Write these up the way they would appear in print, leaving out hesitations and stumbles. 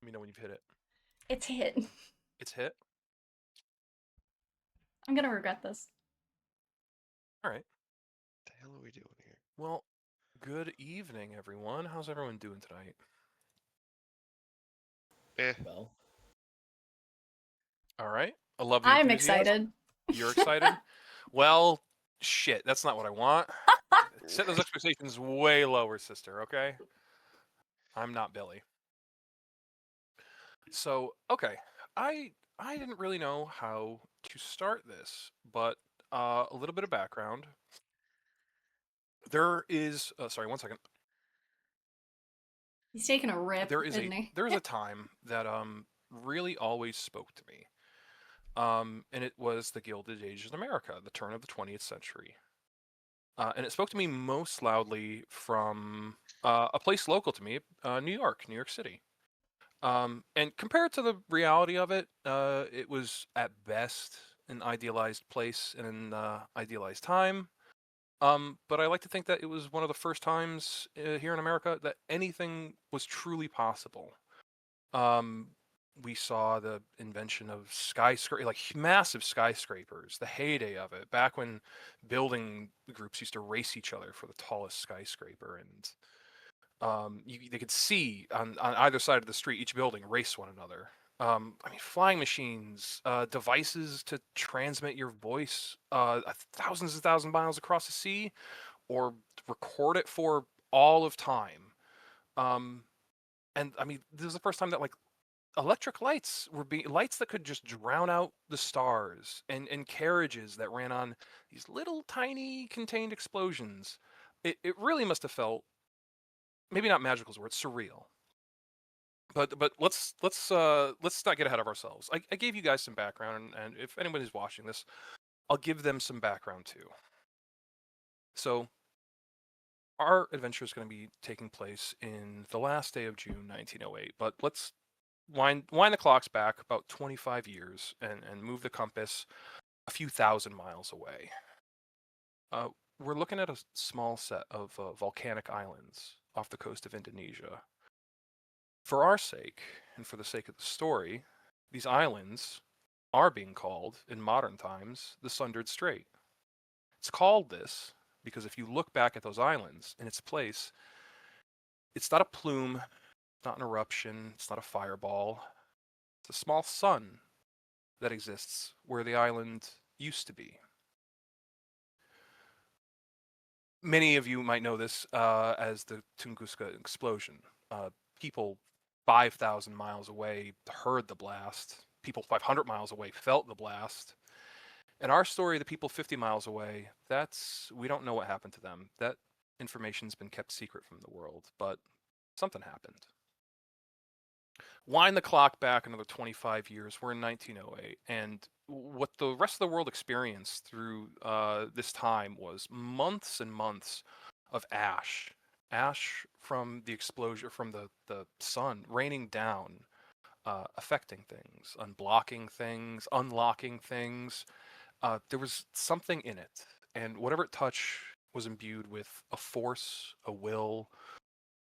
me know when you've hit it. It's hit. It's hit? I'm gonna regret this. All right. What the hell are we doing here? Well, good evening, everyone. How's everyone doing tonight? Well, All right. I love the I'm enthusiasm. excited. You're excited? Well, shit, that's not what I want. Set those expectations way lower, sister, okay? I'm not Billy. So, okay. I didn't really know how to start this, but a little bit of background. There is sorry, one second. He's taking a rip, isn't he? There is a time that really always spoke to me. And it was the Gilded Age in America, the turn of the 20th century. And it spoke to me most loudly from a place local to me, New York City. And compared to the reality of it, it was at best an idealized place and an idealized time. But I like to think that it was one of the first times here in America that anything was truly possible. Um, we saw the invention of like massive skyscrapers, the heyday of it, back when building groups used to race each other for the tallest skyscraper, and they could see on either side of the street each building race one another. I mean, flying machines, devices to transmit your voice thousands and thousands of miles across the sea, or record it for all of time. Um, and I mean, this is the first time that like electric lights were being lights that could just drown out the stars, and carriages that ran on these little tiny contained explosions. It really must have felt, maybe not magical is the word, surreal. But let's not get ahead of ourselves. I gave you guys some background, and if anybody's watching this, I'll give them some background too. So our adventure is going to be taking place in the last day of June 1908, but let's wind the clocks back about 25 years and move the compass a few thousand miles away. We're looking at a small set of volcanic islands off the coast of Indonesia. For our sake, and for the sake of the story, these islands are being called, in modern times, the Sundered Strait. It's called this because if you look back at those islands in its place, it's not a plume, not an eruption, it's not a fireball. It's a small sun that exists where the island used to be. Many of you might know this as the Tunguska explosion. People 5,000 miles away heard the blast. People 500 miles away felt the blast. In our story, the people 50 miles away, we don't know what happened to them. That information's been kept secret from the world, but something happened. Wind the clock back another 25 years. We're in 1908, and what the rest of the world experienced through this time was months and months of ash from the explosion, from the sun raining down, affecting things, unblocking things, unlocking things. There was something in it, and whatever it touched was imbued with a force, a will,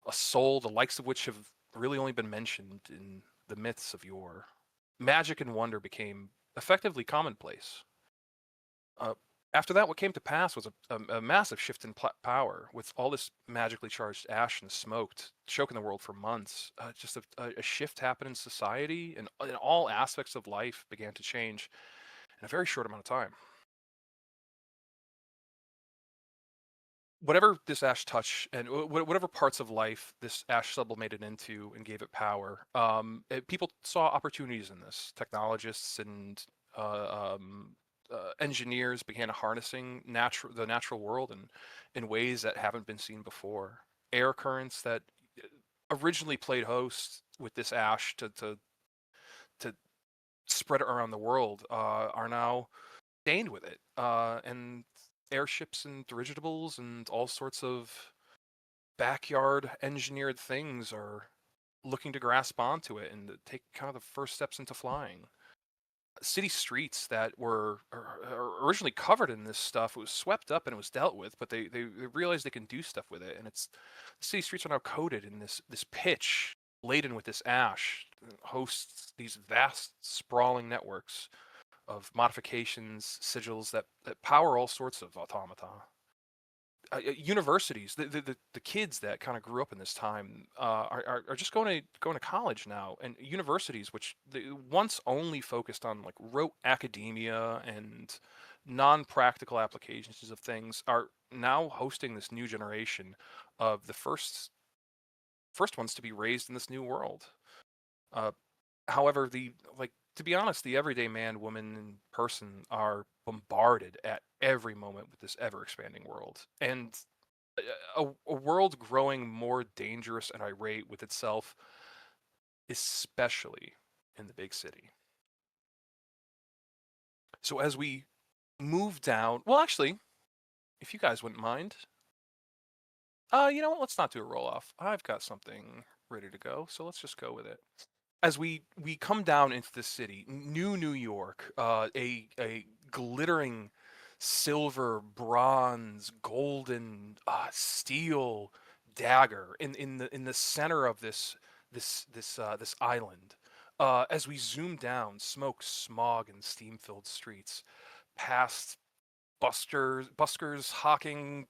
a soul, the likes of which have really only been mentioned in the myths of yore. Magic and wonder became effectively commonplace. After that, what came to pass was a massive shift in power, with all this magically charged ash and smoke choking the world for months. Just a shift happened in society, and all aspects of life began to change in a very short amount of time. Whatever this ash touched, and whatever parts of life this ash sublimated into and gave it power, people saw opportunities in this. Technologists and engineers began harnessing the natural world in ways that haven't been seen before. Air currents that originally played host with this ash to spread it around the world are now stained with it, and airships and dirigibles and all sorts of backyard engineered things are looking to grasp onto it and take kind of the first steps into flying. City streets that were originally covered in this stuff, it was swept up and it was dealt with, but they realized they can do stuff with it, and it's city streets are now coated in this pitch laden with this ash, hosts these vast, sprawling networks of modifications, sigils that power all sorts of automata. Universities, the kids that kind of grew up in this time are just going to college now, and universities which they once only focused on like rote academia and non-practical applications of things are now hosting this new generation of the first ones to be raised in this new world. Uh, However, to be honest, the everyday man, woman, and person are bombarded at every moment with this ever expanding world, and a world growing more dangerous and irate with itself, especially in the big city. So as we move down, well, actually, if you guys wouldn't mind, you know what? Let's not do a roll off. I've got something ready to go, so let's just go with it. As we come down into the city, New York, a glittering silver, bronze, golden, steel dagger in the center of this island. As we zoom down, smoke, smog, and steam-filled streets, past buskers hawking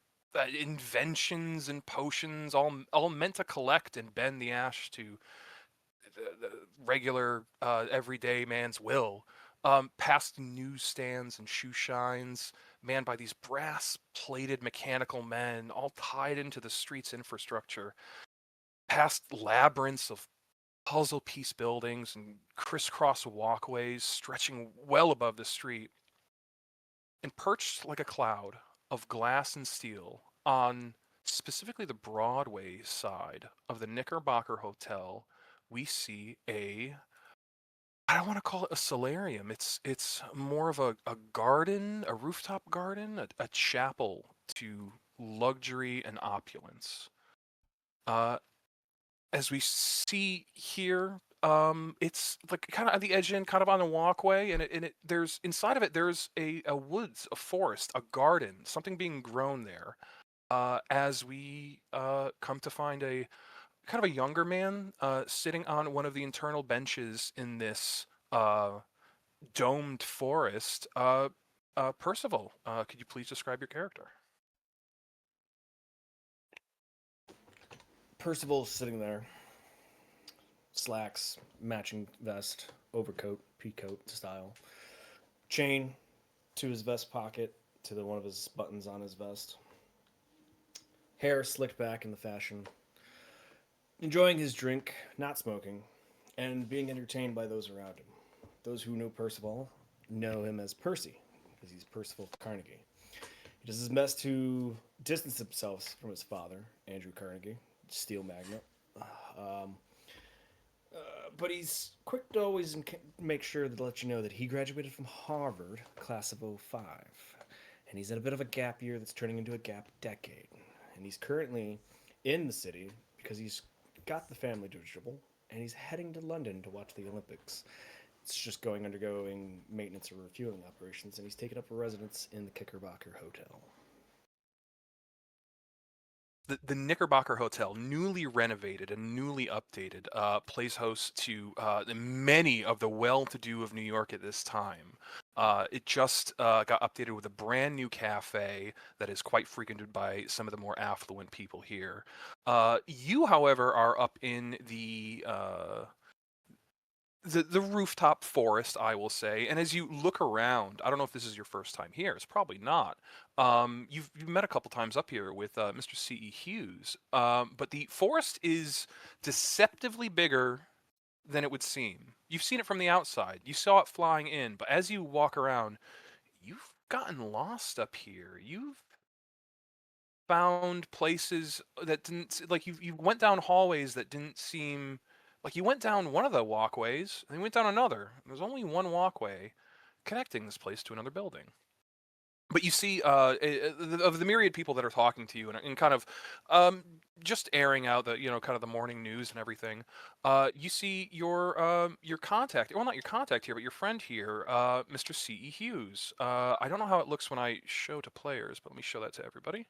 inventions and potions, all meant to collect and bend the ash to the regular everyday man's will, past newsstands and shoe shines manned by these brass plated mechanical men all tied into the street's infrastructure, past labyrinths of puzzle piece buildings and crisscross walkways stretching well above the street, and perched like a cloud of glass and steel on specifically the Broadway side of the Knickerbocker Hotel, we see I don't want to call it a solarium. It's more of a garden, a rooftop garden, a chapel to luxury and opulence. Uh, as we see here, it's like kind of at the edge end, kind of on a walkway, and there's inside of it there's a woods, a forest, a garden, something being grown there. As we come to find a kind of a younger man sitting on one of the internal benches in this uh, domed forest. Percival, could you please describe your character? Percival's sitting there, slacks, matching vest, overcoat, peacoat style, chain to his vest pocket, to the one of his buttons on his vest, hair slicked back in the fashion, enjoying his drink, not smoking, and being entertained by those around him. Those who know Percival know him as Percy, because he's Percival Carnegie. He does his best to distance himself from his father, Andrew Carnegie, steel magnate. Um, but he's quick to always make sure to let you know that he graduated from Harvard, class of '05. And he's in a bit of a gap year that's turning into a gap decade. And he's currently in the city because he's got the family dirigible and he's heading to London to watch the Olympics. It's just undergoing maintenance or refueling operations, and he's taken up a residence in the Knickerbocker Hotel. The Knickerbocker Hotel, newly renovated and newly updated, plays host to many of the well-to-do of New York at this time. It just got updated with a brand new cafe that is quite frequented by some of the more affluent people here. You, however, are up in the rooftop forest, I will say. And as you look around, I don't know if this is your first time here. It's probably not. You've met a couple times up here with Mr. C.E. Hughes. But the forest is deceptively bigger than it would seem. You've seen it from the outside. You saw it flying in, but as you walk around, you've gotten lost up here. You've found places that didn't like you went down hallways that didn't seem like you went down one of the walkways and you went down another. There's only one walkway connecting this place to another building. But you see, of the myriad people that are talking to you and kind of just airing out the kind of the morning news and everything, you see your contact, well, not your contact here, but your friend here, Mr. C.E. Hughes. I don't know how it looks when I show to players, but let me show that to everybody.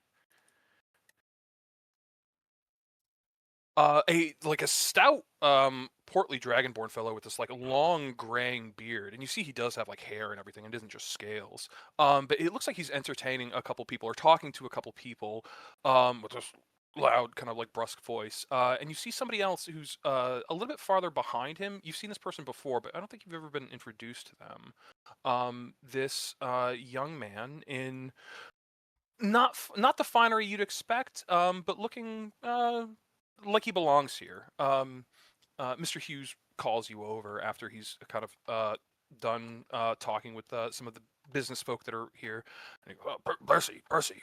a stout, portly dragonborn fellow with this like long graying beard, and you see he does have like hair and everything, and it isn't just scales. But it looks like he's entertaining a couple people or talking to a couple people, with this loud kind of like brusque voice. And you see somebody else who's a little bit farther behind him. You've seen this person before, but I don't think you've ever been introduced to them. This young man in not the finery you'd expect, but looking like he belongs here. Mr. Hughes calls you over after he's kind of done talking with some of the business folk that are here. And he goes, Percy,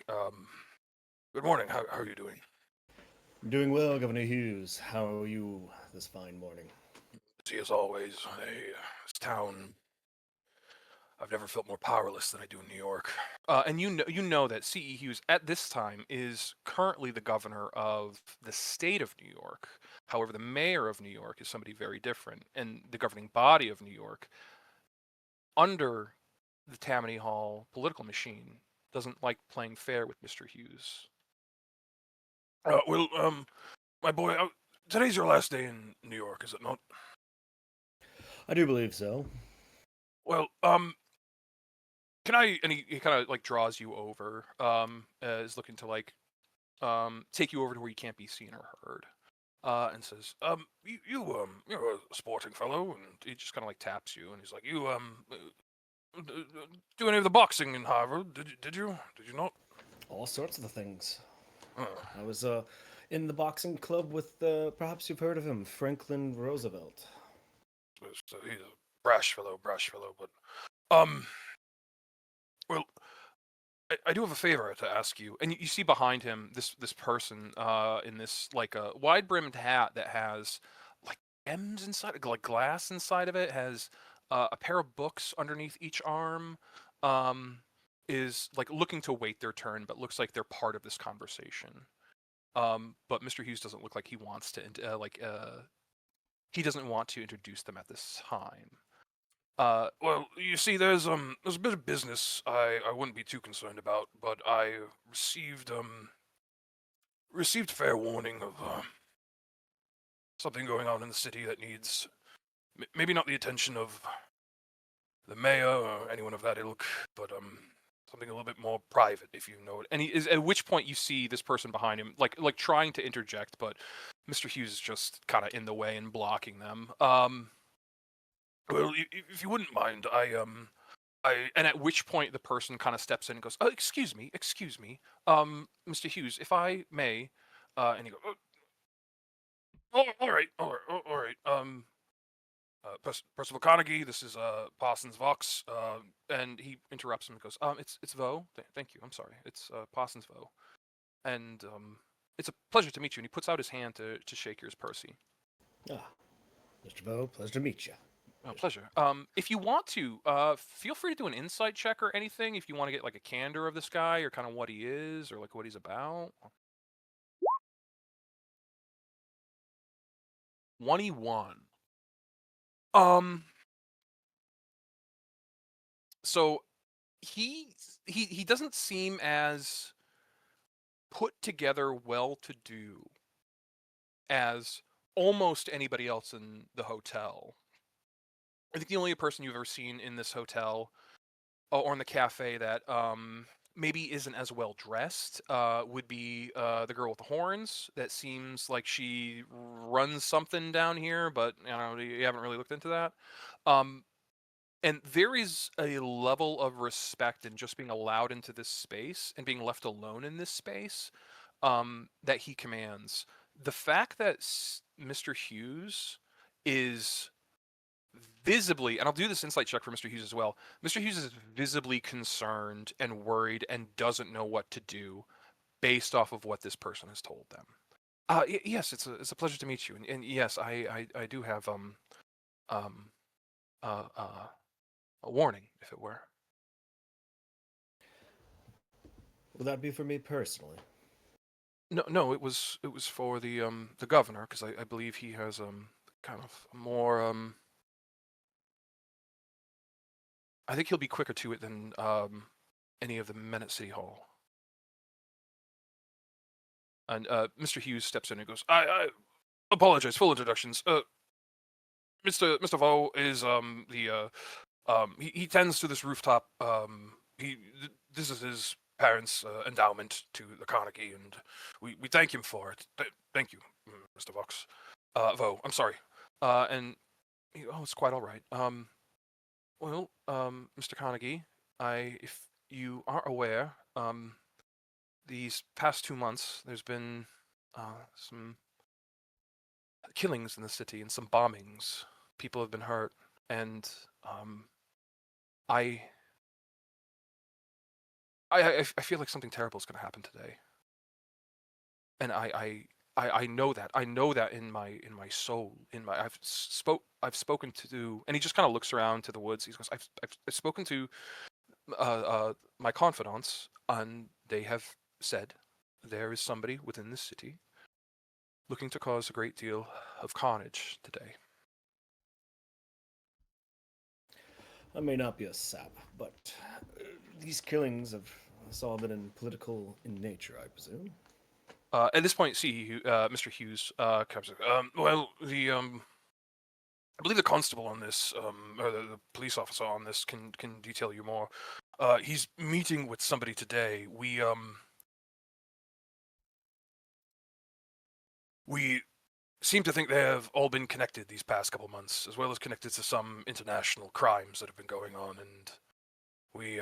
good morning. How are you doing? Doing well, Governor Hughes. How are you this fine morning? See, as always, this town, I've never felt more powerless than I do in New York. And you know that C.E. Hughes at this time is currently the governor of the state of New York. However, the mayor of New York is somebody very different, and the governing body of New York, under the Tammany Hall political machine, doesn't like playing fair with Mr. Hughes. My boy, today's your last day in New York, is it not? I do believe so. Well, can I? And he kind of like draws you over. Is looking to like take you over to where you can't be seen or heard. And says, you're a sporting fellow, and he just kind of like taps you, and he's like, you do any of the boxing in Harvard? Did you not? All sorts of the things. Oh. I was in the boxing club with perhaps you've heard of him, Franklin Roosevelt. So he's a brash fellow, but well, I do have a favor to ask you. And you see behind him this person in this like a wide brimmed hat that has like gems inside, like glass inside of it, has a pair of books underneath each arm. Is like looking to wait their turn, but looks like they're part of this conversation. But Mr. Hughes doesn't look like he wants to he doesn't want to introduce them at this time. Well, you see, there's a bit of business I wouldn't be too concerned about, but I received fair warning of something going on in the city that needs maybe not the attention of the mayor or anyone of that ilk, but something a little bit more private, if you know it. And he is, at which point you see this person behind him, like trying to interject, but Mr. Hughes is just kind of in the way and blocking them. Well, if you wouldn't mind, and at which point the person kind of steps in and goes, excuse me, Mr. Hughes, if I may, and he goes, all right, Percival Carnegie, this is Parsons Vox, and he interrupts him and goes, it's Vo, thank you, I'm sorry, it's Parsons Vo, and it's a pleasure to meet you, and he puts out his hand to shake yours, Percy. Ah, Mr. Vo, pleasure to meet you. Oh, pleasure. If you want to, feel free to do an insight check or anything if you want to get like a candor of this guy or kind of what he is or like what he's about. 21. So he doesn't seem as put together well to do as almost anybody else in the hotel. I think the only person you've ever seen in this hotel or in the cafe that maybe isn't as well dressed would be the girl with the horns. That seems like she runs something down here, but you haven't really looked into that. And there is a level of respect in just being allowed into this space and being left alone in this space that he commands. The fact that Mr. Hughes is visibly, and I'll do this insight check for Mr. Hughes as well. Mr. Hughes is visibly concerned and worried and doesn't know what to do based off of what this person has told them. Yes, it's a pleasure to meet you, and yes, I do have a warning, if it were. Will that be for me personally? No, it was for the governor, because I believe he has kind of more I think he'll be quicker to it than any of the men at City Hall. And Mr. Hughes steps in and goes, apologize. Full introductions. Mr. Vo is he tends to this rooftop. This is his parents' endowment to the Carnegie, and we thank him for it. Thank you, Mr. Vox. Vo, I'm sorry. And it's quite all right. Well, Mr. Carnegie, if you aren't aware, these past 2 months there's been some killings in the city and some bombings. People have been hurt, and I feel like something terrible is going to happen today, and I know that. I know that in my soul. I've spoken to, and he just kind of looks around to the woods. He goes, I've spoken to my confidants, and they have said there is somebody within this city looking to cause a great deal of carnage today. I may not be a sap, but these killings have all been political in nature, I presume. At this point, Mr. Hughes comes in. Well, I believe the constable on this, or the police officer on this, can detail you more. He's meeting with somebody today. We seem to think they have all been connected these past couple months, as well as connected to some international crimes that have been going on, and we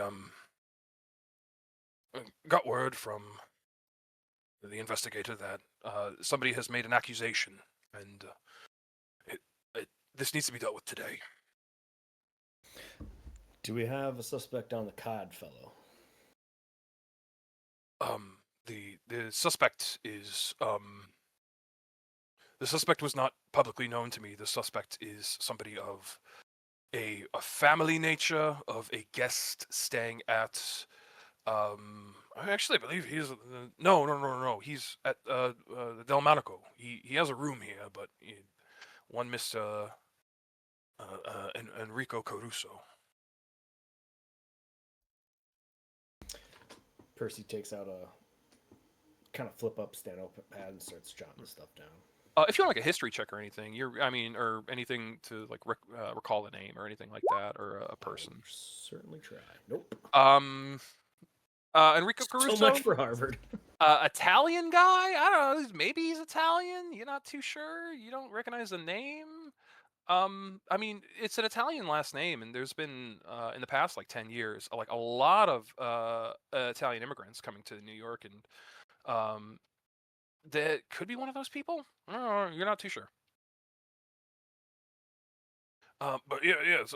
got word from the investigator that somebody has made an accusation, and this needs to be dealt with today. Do we have a suspect on the cod fellow? The suspect is the suspect was not publicly known to me. The suspect is somebody of a family nature, of a guest staying at I believe he's no. He's at the Delmonico. He has a room here, but one Mr. Enrico Caruso. Percy takes out a kind of flip up stand up pad and starts jotting the stuff down. If you want like a history check or anything, or anything to like recall a name or anything like that, or a person. Certainly try. Nope. Enrico Caruso. So much for Harvard. Italian guy? I don't know. Maybe he's Italian. You're not too sure. You don't recognize the name. It's an Italian last name, and there's been in the past like 10 years, like a lot of Italian immigrants coming to New York, and that could be one of those people. You're not too sure. But yes.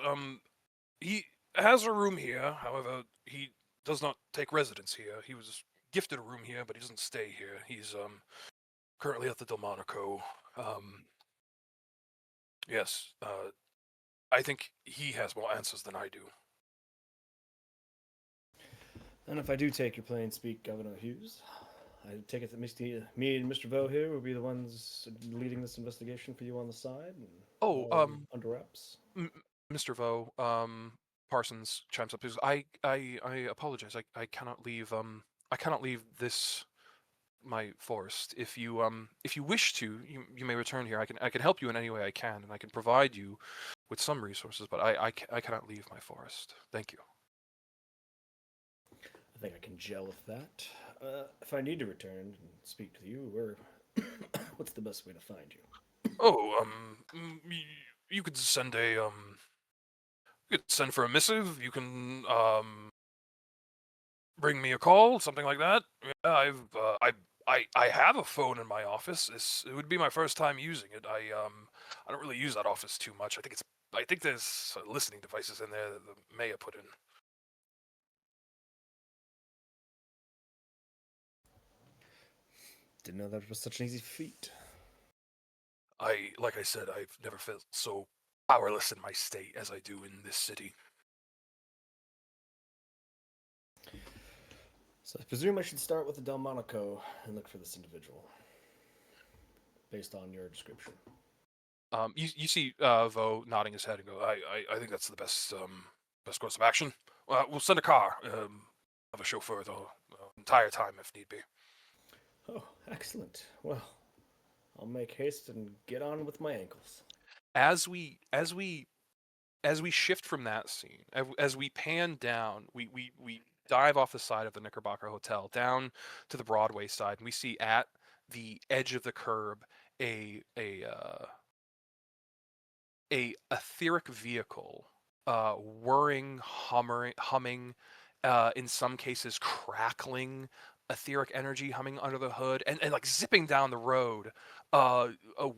He has a room here. However, he does not take residence here. He was gifted a room here, but he doesn't stay here. He's currently at the Delmonico. Yes. I think he has more answers than I do. And if I do take your plain speak, Governor Hughes, I take it that me and Mr. Vo here will be the ones leading this investigation for you on the side. And under wraps. Mr. Vo, Parsons chimes up. I apologize. I cannot leave. I cannot leave this my forest. If you wish to, you may return here. I can help you in any way I can, and I can provide you with some resources. But I cannot leave my forest. Thank you. I think I can gel with that. If I need to return and speak to you, what's the best way to find you? You could send for a missive. You can bring me a call, something like that. Yeah, I have a phone in my office. It would be my first time using it. I don't really use that office too much. I think there's listening devices in there that the mayor put in. Didn't know that was such an easy feat. Like I said, I've never felt so powerless in my state as I do in this city. So I presume I should start with the Delmonico and look for this individual, based on your description. You see Vo nodding his head and go, I think that's the best course of action. We'll send a car, have a chauffeur the entire time if need be. Oh, excellent. Well, I'll make haste and get on with my ankles. As we shift from that scene, as we pan down, we dive off the side of the Knickerbocker Hotel down to the Broadway side, and we see at the edge of the curb a etheric vehicle, whirring, humming, in some cases crackling etheric energy humming under the hood, and like zipping down the road.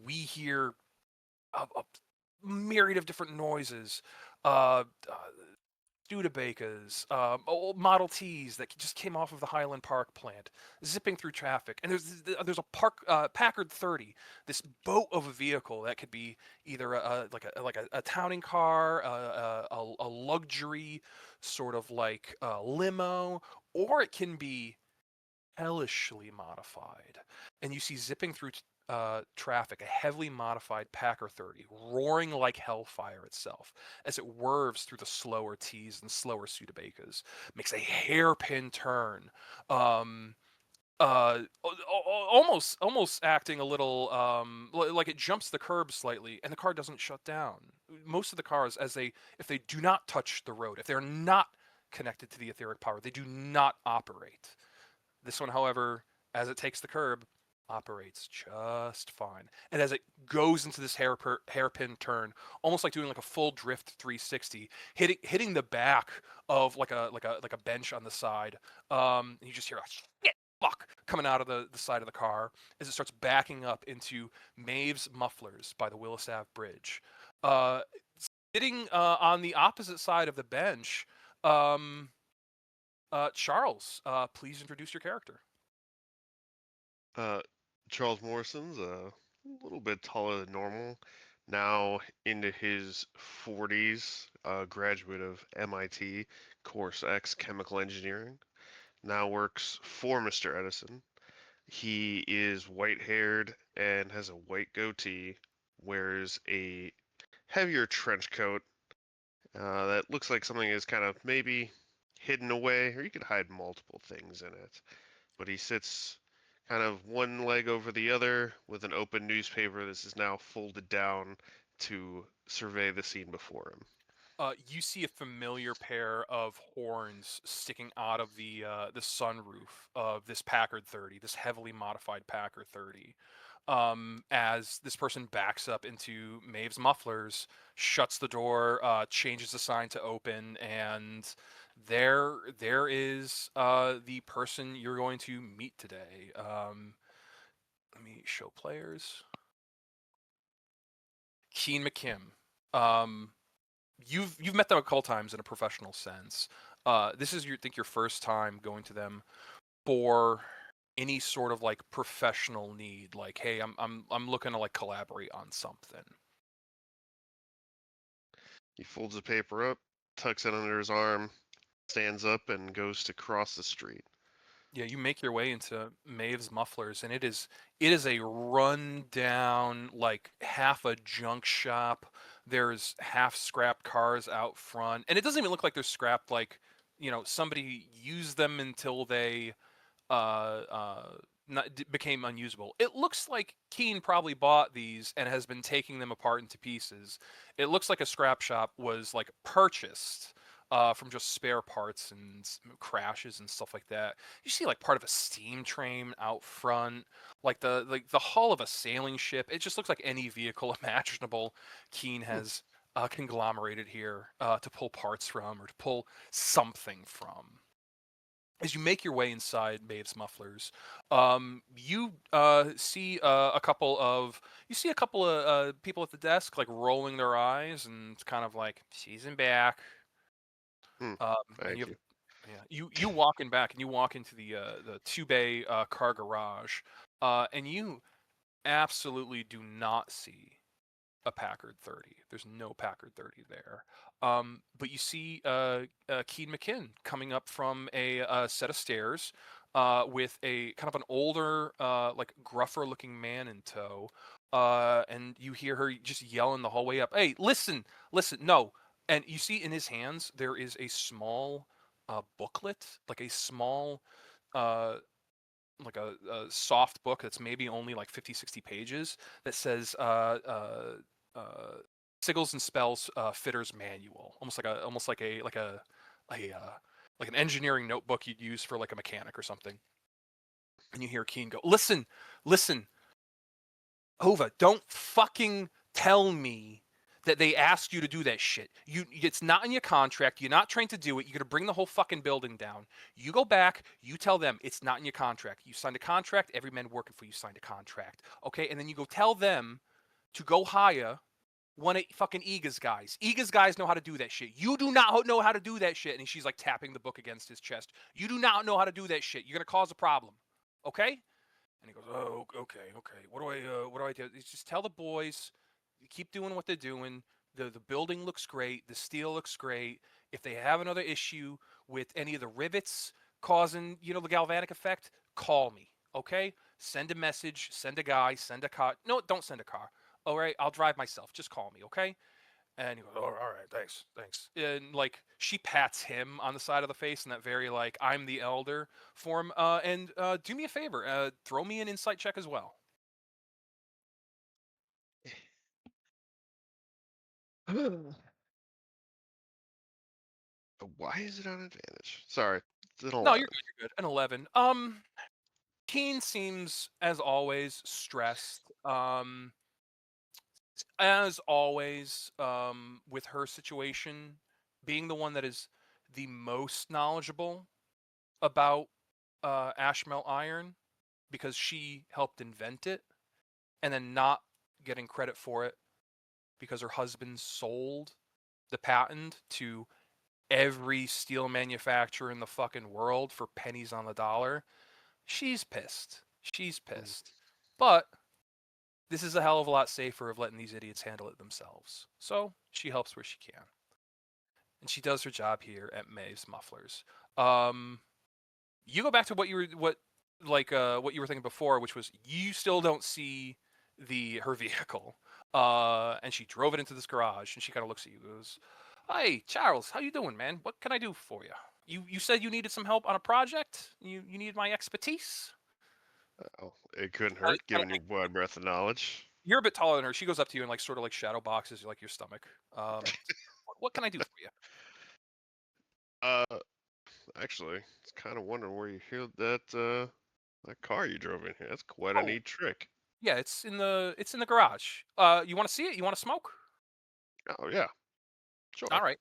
We hear a myriad of different noises. Uh, uh, Studebakers, old Model Ts that just came off of the Highland Park plant, zipping through traffic. And there's a Packard 30, this boat of a vehicle that could be either a towning car, a luxury sort of like limo, or it can be hellishly modified. And you see zipping through traffic a heavily modified Packer 30, roaring like hellfire itself as it whirves through the slower T's and slower Studebakers, makes a hairpin turn. Almost acting a little like it jumps the curb slightly, and the car doesn't shut down. Most of the cars, if they do not touch the road, if they're not connected to the etheric power, they do not operate. This one, however, as it takes the curb, operates just fine. And as it goes into this hairpin turn, almost like doing like a full drift 360, hitting the back of like a bench on the side, you just hear a shit fuck coming out of the side of the car as it starts backing up into Maeve's Mufflers by the Willis Ave Bridge. Uh, Sitting on the opposite side of the bench, um, Charles, please introduce your character. Charles Morrison's a little bit taller than normal, now into his 40s, graduate of MIT, Course X Chemical Engineering, now works for Mr. Edison. He is white-haired and has a white goatee, wears a heavier trench coat that looks like something is kind of maybe hidden away, or you could hide multiple things in it. But he sits kind of one leg over the other with an open newspaper. This is now folded down to survey the scene before him. You see a familiar pair of horns sticking out of the sunroof of this Packard 30, this heavily modified Packard 30. As this person backs up into Maeve's Mufflers, shuts the door, changes the sign to open, and there is the person you're going to meet today. Let me show players. Keen McKim. You've met them a couple times in a professional sense. This is your first time going to them for any sort of like professional need. Like, hey, I'm looking to like collaborate on something. He folds the paper up, tucks it under his arm, stands up, and goes to cross the street. Yeah, you make your way into Maeve's Mufflers, and it is a run down, like half a junk shop. There's half scrapped cars out front, and it doesn't even look like they're scrapped. Like, somebody used them until they uh, uh, became unusable. It looks like Keen probably bought these and has been taking them apart into pieces. It looks like a scrap shop was like purchased from just spare parts and crashes and stuff like that. You see like part of a steam train out front, like the hull of a sailing ship. It just looks like any vehicle imaginable. Keen has conglomerated here to pull parts from or to pull something from. As you make your way inside Maeve's Mufflers, you see a couple of people at the desk like rolling their eyes and kind of like she's in back. Hmm, And thank you. you walk in back and you walk into the two bay car garage, and you absolutely do not see a Packard 30. There's no Packard 30 there. But you see Keed McKinn coming up from a set of stairs with a kind of an older, like gruffer looking man in tow. And you hear her just yell in the hallway up, "Hey, listen, no." And you see in his hands there is a small booklet, like a small uh, like soft book that's maybe only like 50, 60 pages that says sigils and spells fitter's manual, almost like an engineering notebook you'd use for like a mechanic or something. And you hear Keen go, listen, Hova, don't fucking tell me that they asked you to do that shit. It's not in your contract. You're not trained to do it. You're gonna bring the whole fucking building down. You go back. You tell them it's not in your contract. You signed a contract. Every man working for you signed a contract. Okay, and then you go tell them to go hire one of fucking Iga's guys. Iga's guys know how to do that shit. You do not know how to do that shit. And she's like tapping the book against his chest. You do not know how to do that shit. You're gonna cause a problem. Okay? And he goes, "Oh, okay. What do I do?" He's just tell the boys, keep doing what they're doing. The building looks great. The steel looks great. If they have another issue with any of the rivets causing, the galvanic effect, call me. Okay? Send a message. Send a guy. Send a car. No, don't send a car. All right, I'll drive myself. Just call me. Okay? And he goes, "Oh, all right, thanks." And like she pats him on the side of the face in that very like I'm the elder form. And do me a favor, throw me an insight check as well. Why is it on advantage? Sorry, it's an No, 11. you're good. You're good. An 11. Keen seems as always stressed. As always, with her situation, being the one that is the most knowledgeable about Ashmelt iron because she helped invent it, and then not getting credit for it because her husband sold the patent to every steel manufacturer in the fucking world for pennies on the dollar. She's pissed. She's pissed. But this is a hell of a lot safer of letting these idiots handle it themselves. So she helps where she can. And she does her job here at Maeve's Mufflers. You go back to what you were thinking before, which was you still don't see her vehicle. And she drove it into this garage, and she kind of looks at you, and goes, "Hey, Charles, how you doing, man? What can I do for you? You said you needed some help on a project. You needed my expertise." Oh, it couldn't hurt, giving you wide breadth of knowledge. You're a bit taller than her. She goes up to you and like sort of like shadow boxes like your stomach. What can I do for you? Actually, it's kind of wondering where you heard that car you drove in here. That's quite a Oh, neat trick. yeah, it's in the garage. You want to see it? You want to smoke? Oh yeah, sure. All right.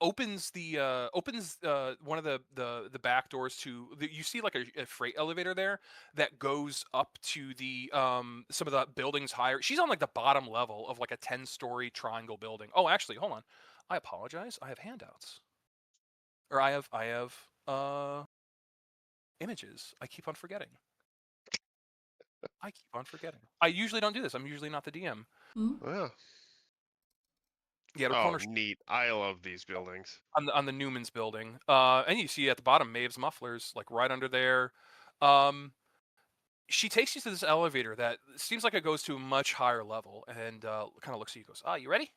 Opens one of the back doors to you see like a freight elevator there that goes up to the some of the buildings higher. She's on like the bottom level of like a 10-story triangle building. Oh, actually, hold on. I apologize. I have handouts. Or I have images. I keep on forgetting. I usually don't do this. I'm usually not the DM. Hmm? Yeah. Yeah, the Oh, corner neat. I love these buildings. on the Newman's building. And you see at the bottom Maeve's Mufflers, like right under there. She takes you to this elevator that seems like it goes to a much higher level, and kind of looks at you, goes, "Ah, you ready?"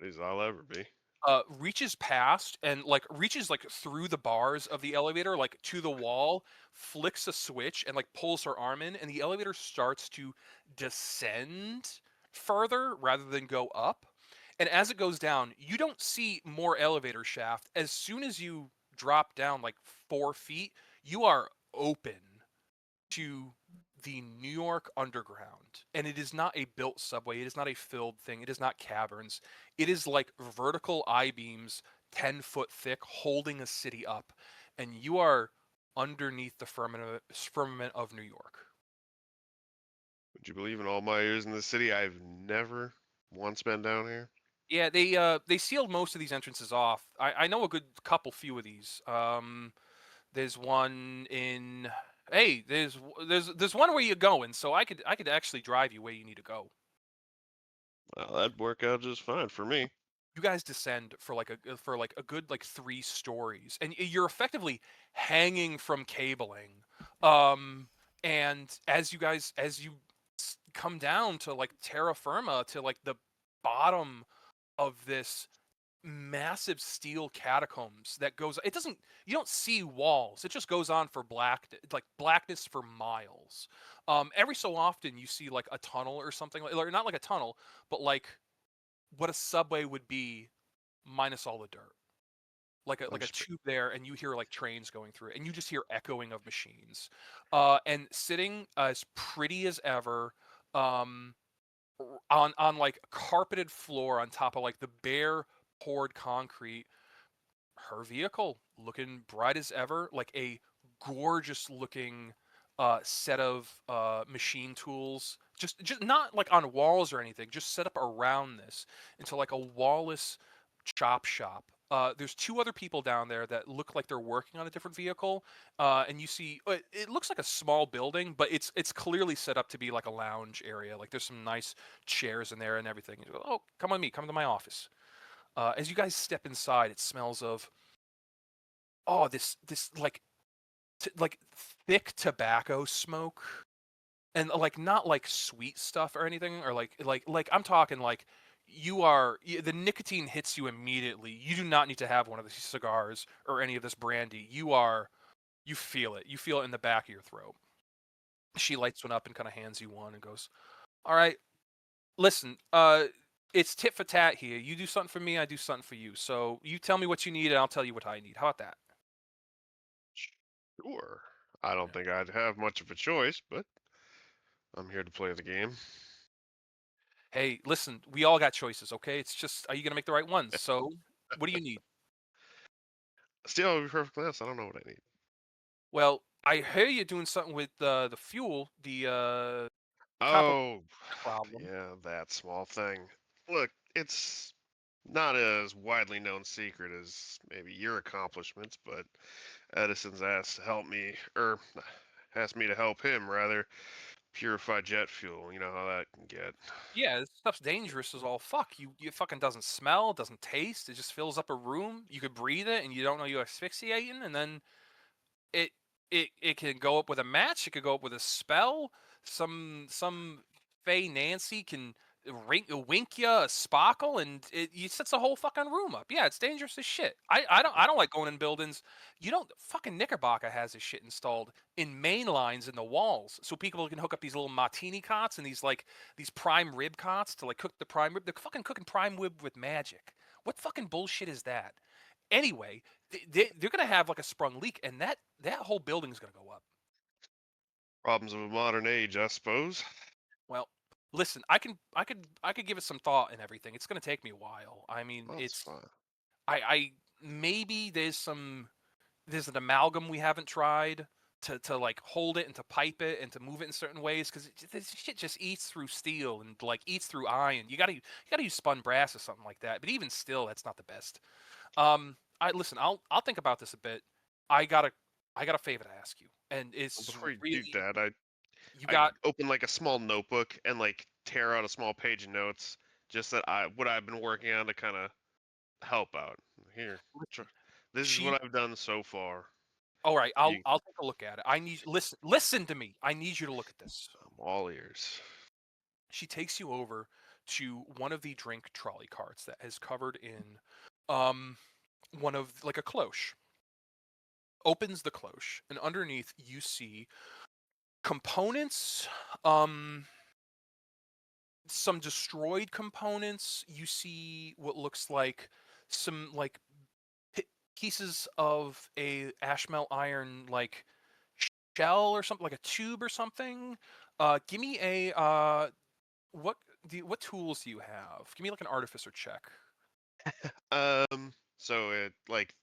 Ready as I'll ever be. Reaches past and like reaches like through the bars of the elevator, like to the wall, flicks a switch and like pulls her arm in, and the elevator starts to descend further rather than go up. And as it goes down, you don't see more elevator shaft. As soon as you drop down like 4 feet, you are open to the New York Underground. And it is not a built subway. It is not a filled thing. It is not caverns. It is like vertical I-beams, 10-foot thick, holding a city up. And you are underneath the firmament of New York. Would you believe in all my years in the city, I've never once been down here? Yeah, they sealed most of these entrances off. I know a good few of these. There's one in. Hey, there's one where you're going, so I could actually drive you where you need to go. Well, that'd work out just fine for me. You guys descend for like a good like 3 stories, and you're effectively hanging from cabling. And as you come down to like terra firma, to like the bottom of this massive steel catacombs that goes. It doesn't. You don't see walls. It just goes on for blackness for miles. Every so often you see like a tunnel or something, or not like a tunnel, but like what a subway would be minus all the dirt. Like a tube there, and you hear like trains going through it, and you just hear echoing of machines. And sitting as pretty as ever, um, on like carpeted floor on top of like the bare poured concrete, her vehicle looking bright as ever, like a gorgeous looking set of machine tools, just not like on walls or anything, just set up around this into like a wallless chop shop. There's two other people down there that look like they're working on a different vehicle, and you see it looks like a small building, but it's clearly set up to be like a lounge area. Like there's some nice chairs in there and everything. You go, oh, come on me, come to my office. As you guys step inside, it smells of this like thick tobacco smoke, and like not like sweet stuff or anything, or like I'm talking like the nicotine hits you immediately. You do not need to have one of these cigars or any of this brandy. You feel it. You feel it in the back of your throat. She lights one up and kind of hands you one and goes, "All right, listen, it's tit for tat here. You do something for me, I do something for you. So you tell me what you need, and I'll tell you what I need. How about that?" Sure. I don't think I'd have much of a choice, but I'm here to play the game. Hey, listen, we all got choices, okay? It's just, are you gonna make the right ones? So, what do you need? Still, I'll be perfectly honest, I don't know what I need. Well, I hear you're doing something with the fuel, the copper Oh, problem. yeah, that small thing. Look, it's not as widely known secret as maybe your accomplishments, but Edison's asked to help me, or asked me to help him, rather, purify jet fuel. You know how that can get. Yeah, this stuff's dangerous as all fuck. You fucking doesn't smell, doesn't taste. It just fills up a room. You could breathe it, and you don't know you're asphyxiating. And then it it can go up with a match. It could go up with a spell. Some Fey Nancy can wink you a sparkle, and it sets the whole fucking room up. Yeah, it's dangerous as shit. I don't like going in buildings. You don't fucking Knickerbocker has this shit installed in main lines in the walls, so people can hook up these little martini cots and these prime rib cots to like cook the prime rib. They're fucking cooking prime rib with magic. What fucking bullshit is that? Anyway, they're gonna have like a sprung leak, and that whole building's gonna go up. Problems of a modern age, I suppose. Well, listen, I could give it some thought and everything. It's gonna take me a while. I mean, Well, that's fine. I maybe there's an amalgam we haven't tried to like hold it and to pipe it and to move it in certain ways, because this shit just eats through steel and like eats through iron. You gotta use spun brass or something like that. But even still, that's not the best. I listen. I'll think about this a bit. I got a I got a favor to ask you, and Well, it's before you do really that, you I got. open like a small notebook and like tear out a small page of notes, just that what I've been working on to kind of help out. Here, this is She what I've done so far. All right. I'll You, I'll take a look at it. I need listen to me. I need you to look at this. I'm all ears. She takes you over to one of the drink trolley carts that is covered in um one of like a cloche. Opens the cloche, and underneath you see components, um some destroyed components. You see what looks like some like pieces of a ashmelt iron like shell or something, like a tube or something. Give me a what what tools do you have? Give me like an artificer check. So it like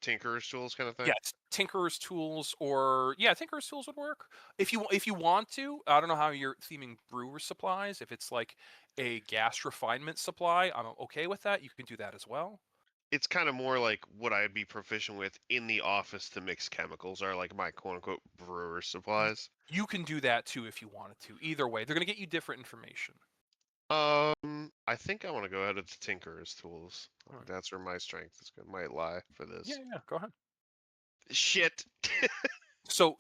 Tinker's tools kind of thing. Yes, tinkerer's tools, or yeah, tinkerer's tools would work. If you want to. I don't know how you're theming brewer supplies. If it's like a gas refinement supply, I'm okay with that. You can do that as well. It's kind of more like what I'd be proficient with in the office to mix chemicals, are like my quote unquote brewer Y- supplies. You can do that too if you wanted to. Either way, they're gonna get you different information. I think I want to go ahead with the Tinker's tools. I All think right. that's where my strength might lie for Yeah, this. yeah. Go ahead. Shit. So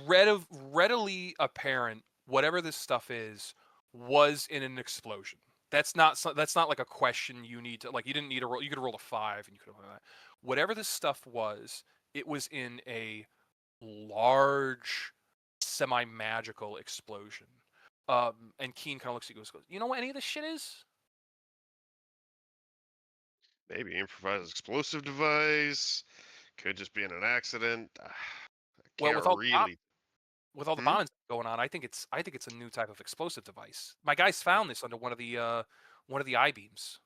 readily apparent, whatever this stuff is, was in an explosion. That's not like a question you need to, like, you didn't need a roll. You could roll a 5 and you could have done that. Whatever this stuff was, it was in a large semi-magical explosion. And Keen kind of looks at you and goes, "You know what any of this shit is?" Maybe improvised explosive device. Could just be in an accident. I Well, can't really. with all the Hmm? bombings going on, I think it's a new type of explosive device. My guys found this under one of the I-beams.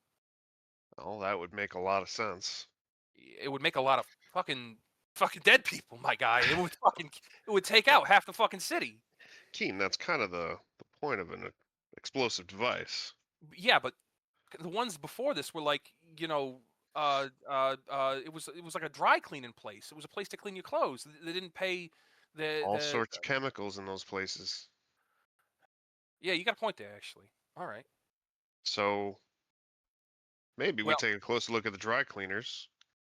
Oh, that would make a lot of sense. It would make a lot of fucking dead people, my guy. It would take out half the fucking city. Keen, that's kind of the point of an explosive device. Yeah, but the ones before this were like, it was like a dry cleaning place. It was a place to clean your clothes. They didn't pay All the sorts of chemicals in those places. Yeah, you got a point there actually. All right. So maybe we Well, take a closer look at the dry cleaners,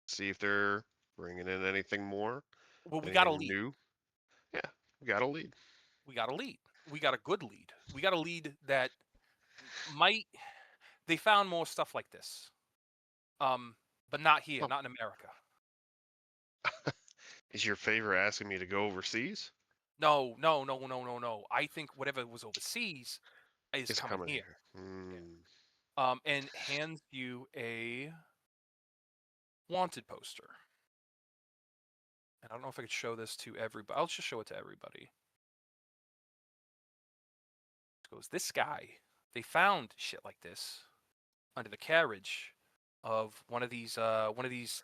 see if they're bringing in anything more, we got a anything lead. new. Yeah, we got a lead. We got a lead. We got a good lead. We got a lead that might they found more stuff like this. But not here, Oh, not in America. is your favor asking me to go overseas? No, no, no, no, no, no. I think whatever was overseas is It's coming coming here. here. Hmm. And hands you a wanted poster. And I don't know if I could show this to everybody. I'll just show it to everybody. It goes, this guy, they found shit like this under the carriage of one of these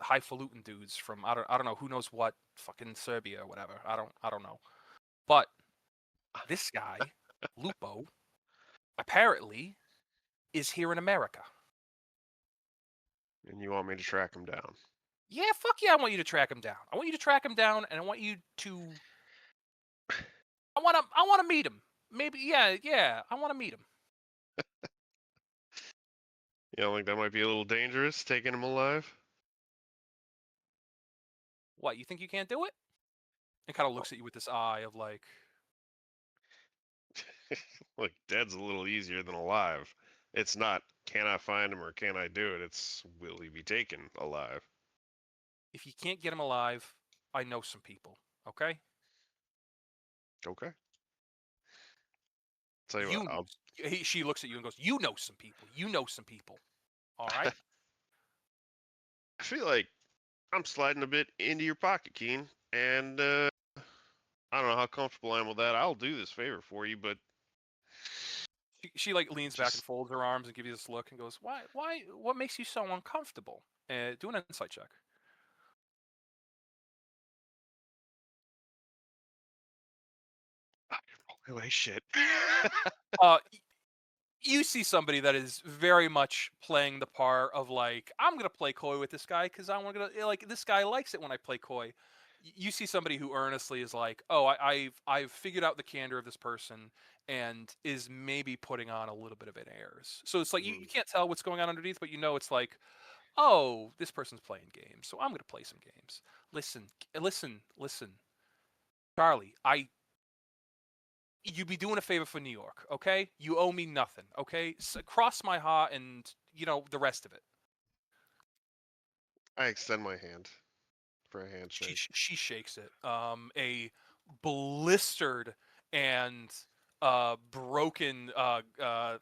highfalutin dudes from I don't know who knows what fucking Serbia or whatever. I don't know. But this guy, Lupo, apparently is here in America. And you want me to track him down? Yeah, fuck yeah, I want you to track him down. I want you to track him down, and I want you to. I want to meet him. Maybe, yeah. I want to meet him. You don't think that might be a little dangerous, taking him alive? What, you think you can't do it? And kind of looks at you with this eye of like, Look, dead's a little easier than alive. It's not, can I find him or can I do it? It's, will he be taken alive? if you can't get him alive, I know some people. Okay. Okay. Tell you what, You know. She looks at you and goes, "You know some people. You know some people. All right." I feel like I'm sliding a bit into your pocket, Keen, and I don't know how comfortable I am with that. I'll do this favor for you, but She like leans back and just folds her arms and gives you this look and goes, "Why? What makes you so uncomfortable?" Do an insight check. anyway, shit. Uh, you see somebody that is very much playing the part of like, I'm gonna play coy with this guy because I want to like this guy likes it when I play coy. You see somebody who earnestly is like, oh, I've figured out the candor of this person and is maybe putting on a little bit of an airs. So it's like you can't tell what's going on underneath, but you know it's like, oh, this person's playing games, so I'm gonna play some games. Listen, Charlie, you'd be doing a favor for New York, okay? You owe me nothing, okay? Cross my heart and, the rest of it. I extend my hand for a handshake. She shakes it. A blistered and broken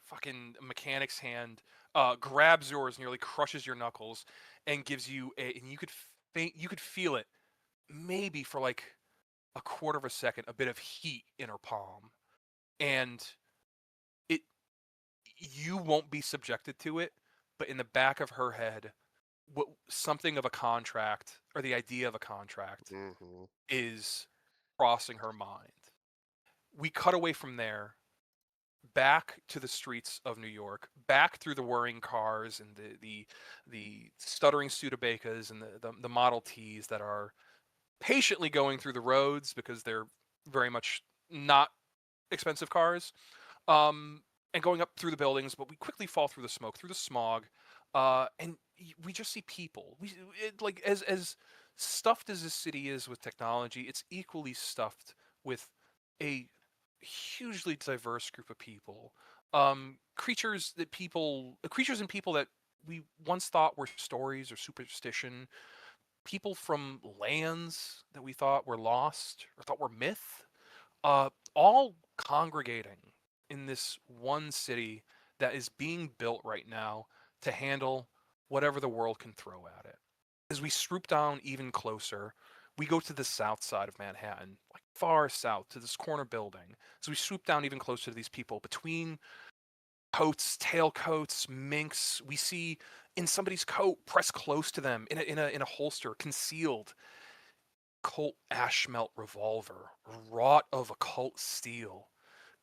fucking mechanic's hand grabs yours, nearly crushes your knuckles, and gives you and you could feel it maybe for like a quarter of a second, a bit of heat in her palm, and it you won't be subjected to it, but in the back of her head, something of a contract or the idea of a contract Mm-hmm. is crossing her mind. We cut away from there back to the streets of New York, back through the whirring cars and the stuttering Studebacas and the Model Ts that are patiently going through the roads because they're very much not expensive cars. And going up through the buildings, but we quickly fall through the smoke, through the smog, and we just see people. Like as stuffed as this city is with technology, it's equally stuffed with a hugely diverse group of people creatures and people that we once thought were stories or superstition, people from lands that we thought were lost or thought were myth, all congregating in this one city that is being built right now to handle whatever the world can throw at it. As we swoop down even closer, we go to the south side of Manhattan, like far south to this corner building. As we swoop down even closer to these people, between coats, tailcoats, minks, we see in somebody's coat, pressed close to them, in a holster, concealed, Colt Ashmelt revolver, wrought of occult steel,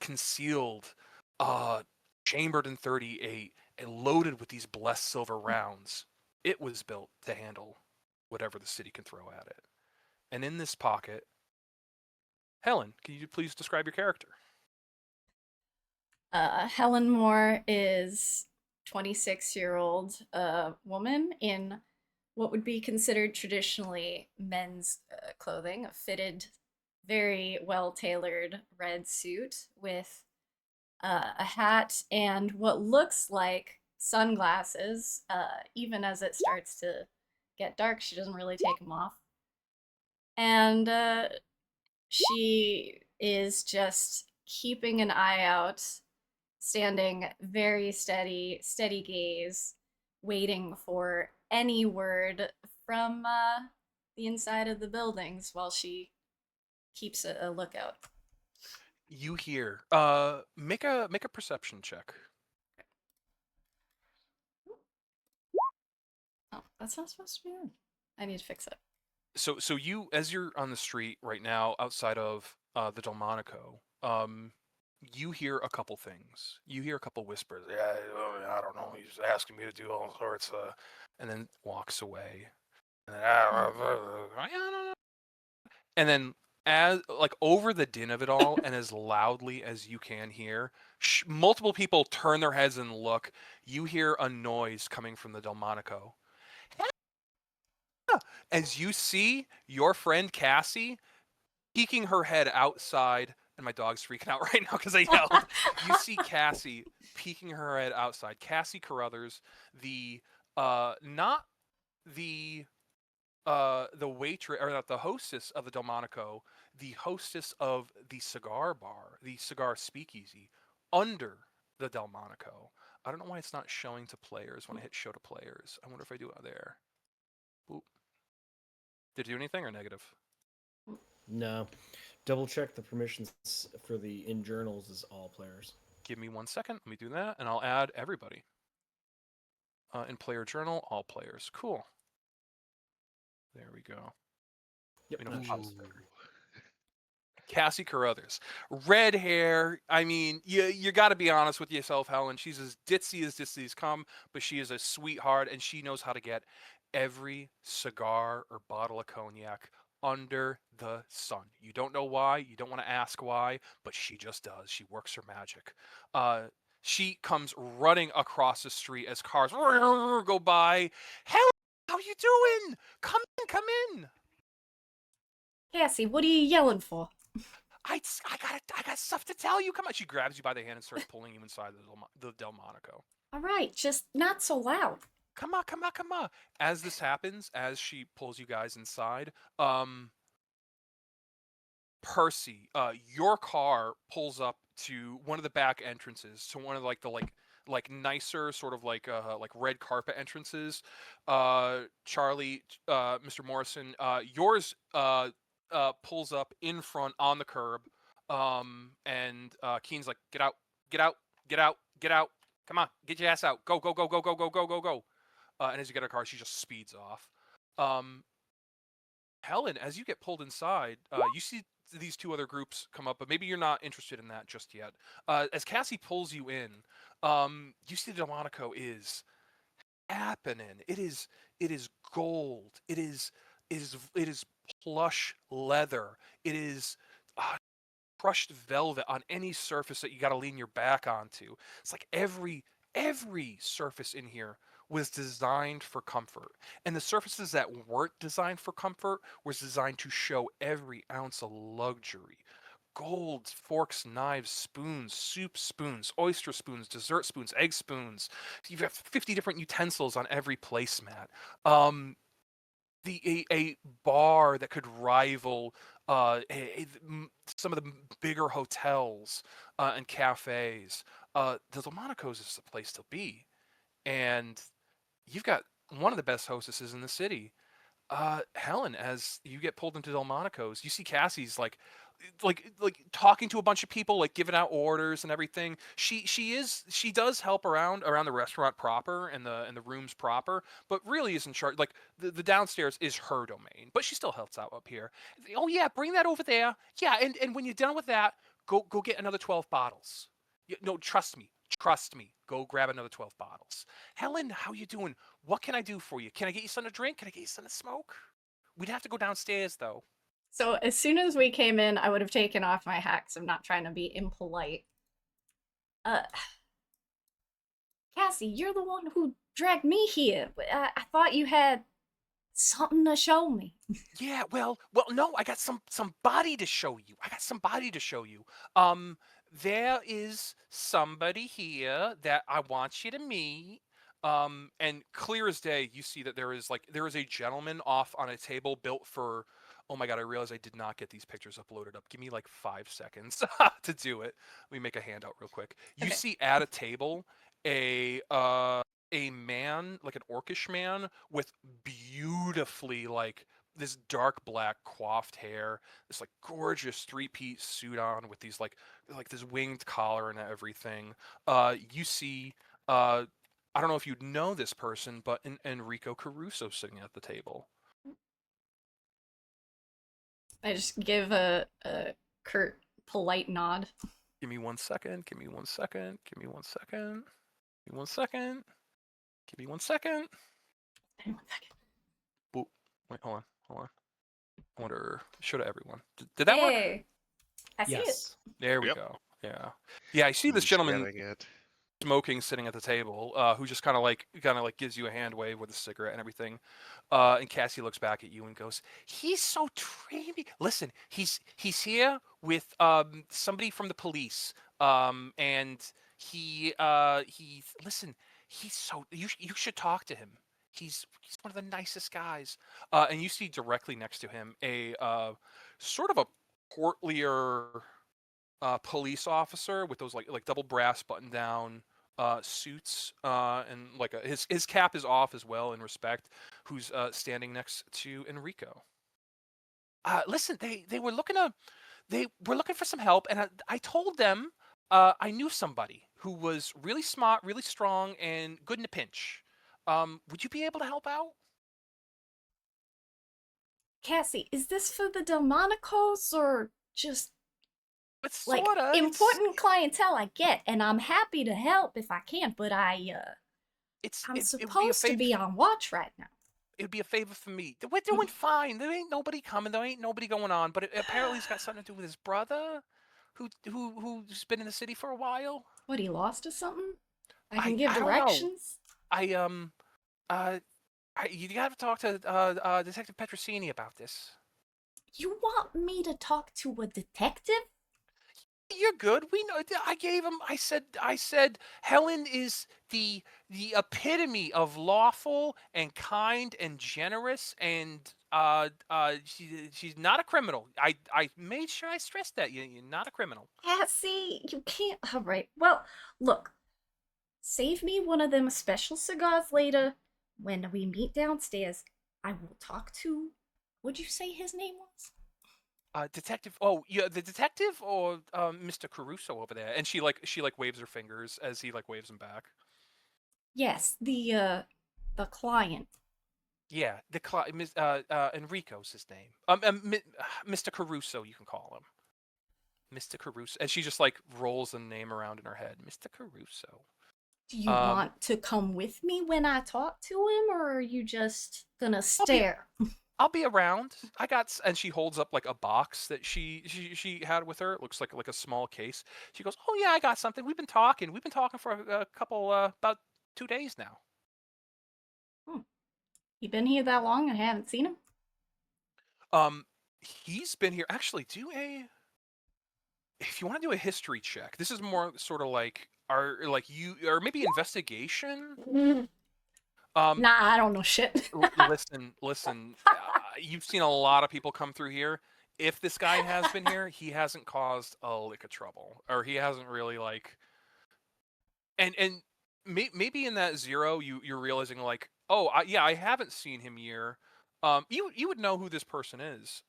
concealed, uh, chambered in 38, and loaded with these blessed silver rounds. It was built to handle whatever the city can throw at it. And in this pocket, Helen, can you please describe your character? Helen Moore is 26-year-old woman in what would be considered traditionally men's clothing, a fitted, very well-tailored red suit with a hat and what looks like sunglasses. Even as it starts to get dark, she doesn't really take them off. And she is just keeping an eye out, standing very steady gaze, waiting for any word from the inside of the buildings while she keeps a lookout. You hear, make a perception check. Oh, that's not supposed to be on. I need to fix it. So you, as you're on the street right now outside of the Delmonico, you hear a couple things. You hear a couple whispers. Yeah, I don't know. He's asking me to do all sorts of, and then walks away. And then, I don't know. And then, as like over the din of it all, and as loudly as you can hear, multiple people turn their heads and look. You hear a noise coming from the Delmonico. As you see your friend Cassie peeking her head outside, and my dog's freaking out right now because I yelled. You see Cassie peeking her head outside. Cassie Carruthers, the not the waitress, or not the hostess of the Delmonico, the hostess of the cigar bar, the cigar speakeasy under the Delmonico. I don't know why it's not showing to players when I hit show to players. I wonder if I do it there. Oop. Did it do anything or negative? No. Double check the permissions for the in journals is all players. Give me 1 second. Let me do that, and I'll add everybody. In player journal, all players. Cool. There we go. Yep. We know Cassie Carruthers, red hair. I mean, you got to be honest with yourself, Helen. She's as ditzy's come, but she is a sweetheart, and she knows how to get every cigar or bottle of cognac under the sun. You don't know why. You don't want to ask why, but she just does. She works her magic. She comes running across the street as cars go by. Helen, how you doing? Come in. Cassie, what are you yelling for? I got stuff to tell you. Come on. She grabs you by the hand and starts pulling you inside the Delmonico. All right, just not so loud. Come on. As this happens, as she pulls you guys inside, Percy, your car pulls up to one of the back entrances, to one of the nicer sort of like red carpet entrances. Charlie, Mr. Morrison, yours pulls up in front on the curb, and Keen's like, get out. Come on, get your ass out. Go. And as you get a car, she just speeds off. Helen, as you get pulled inside, you see these two other groups come up, but maybe you're not interested in that just yet. As Cassie pulls you in, you see the Delmonico is happening. It is gold. It is plush leather. It is crushed velvet on any surface that you got to lean your back onto. It's like every surface in here was designed for comfort, and the surfaces that weren't designed for comfort was designed to show every ounce of luxury. gold forks, knives, spoons, soup spoons, oyster spoons, dessert spoons, egg spoons. You've got 50 different utensils on every placemat. A bar that could rival some of the bigger hotels and cafes. The Delmonico's is the place to be, and you've got one of the best hostesses in the city. Helen, as you get pulled into Delmonico's, you see Cassie's like talking to a bunch of people, like giving out orders and everything. She does help around the restaurant proper and the rooms proper, but really is in charge. Like the downstairs is her domain, but she still helps out up here. Oh yeah, bring that over there. Yeah, and when you're done with that, go get another 12 bottles. No, trust me. Trust me. Go grab another 12 bottles. Helen, how you doing? What can I do for you? Can I get you something to drink? Can I get you something to smoke? We'd have to go downstairs though. So as soon as we came in, I would have taken off my hat 'cause I'm not trying to be impolite. Uh, Cassie, you're the one who dragged me here. I thought you had something to show me. Yeah, well, no, I got some body to show you. I got some body to show you. There is somebody here that I want you to meet. And clear as day, you see that there is a gentleman off on a table built for. Oh my God, I realize I did not get these pictures uploaded up. Give me like 5 seconds to do it. Let me make a handout real quick. You Okay. see at a table a man, like an orcish man, with beautifully like this dark black coiffed hair, this like gorgeous three-piece suit on with these like this winged collar and everything. You see, I don't know if you'd know this person, but Enrico Caruso sitting at the table. I just give a curt, polite nod. Give me 1 second. Give me 1 second. Give me 1 second. Give me 1 second. Give me 1 second. Hang on 1 second. Whoa. Wait, hold on. I wonder, show to everyone. Did that work? Hey, I see it. Yes. There we Yep. go. Yeah. Yeah, I see this Who's gentleman getting it? smoking sitting at the table, who just kind of like gives you a hand wave with a cigarette and everything. And Cassie looks back at you and goes, "He's so dreamy. Listen, he's here with somebody from the police. And he listen, he's so you should talk to him. He's one of the nicest guys." And you see directly next to him a sort of a portlier police officer with those like double brass button down suits, and like his cap is off as well in respect, who's standing next to Enrico. Listen, they were looking for some help, and I told them I knew somebody who was really smart, really strong, and good in a pinch. Would you be able to help out? Cassie, is this for the Delmonicos or just It's like sorta. important clientele? I get, and I'm happy to help if I can, but I'm It would be a supposed to favor. be on watch right now. It would be a favor for me. We're doing fine. There ain't nobody coming. There ain't nobody going on. But apparently, it's got something to do with his brother, who's been in the city for a while. What, he lost or something? I I can give I don't know. directions. I uh, you got to talk to Detective Petrosini about this. You want me to talk to a detective? You're good. We know. I gave him. I said Helen is the epitome of lawful and kind and generous, and she's not a criminal. I made sure I stressed that you're not a criminal. Cassie, you can't. All right. Well, look. Save me one of them special cigars later. When we meet downstairs, I will talk to. What'd you say his name was? Detective. Oh, yeah, the detective or Mr. Caruso over there. And she waves her fingers as he like waves them back. Yes, the client. Yeah, Enrico's his name. Mr. Caruso, you can call him. Mr. Caruso. And she just like rolls the name around in her head. Mr. Caruso. Do you want to come with me when I talk to him, or are you just gonna stare? I'll be around. And she holds up like a box that she had with her. It looks like a small case. She goes, "Oh yeah, I got something. We've been talking. We've been talking for a couple about 2 days now." You been here that long and haven't seen him? He's been here. Actually, if you want to do a history check, this is more sort of like or maybe investigation. Nah, I don't know shit. Listen. You've seen a lot of people come through here. If this guy has been here, he hasn't caused a lick of trouble, or he hasn't really like. And maybe in that 0, you're realizing like, oh, I haven't seen him here. You would know who this person is.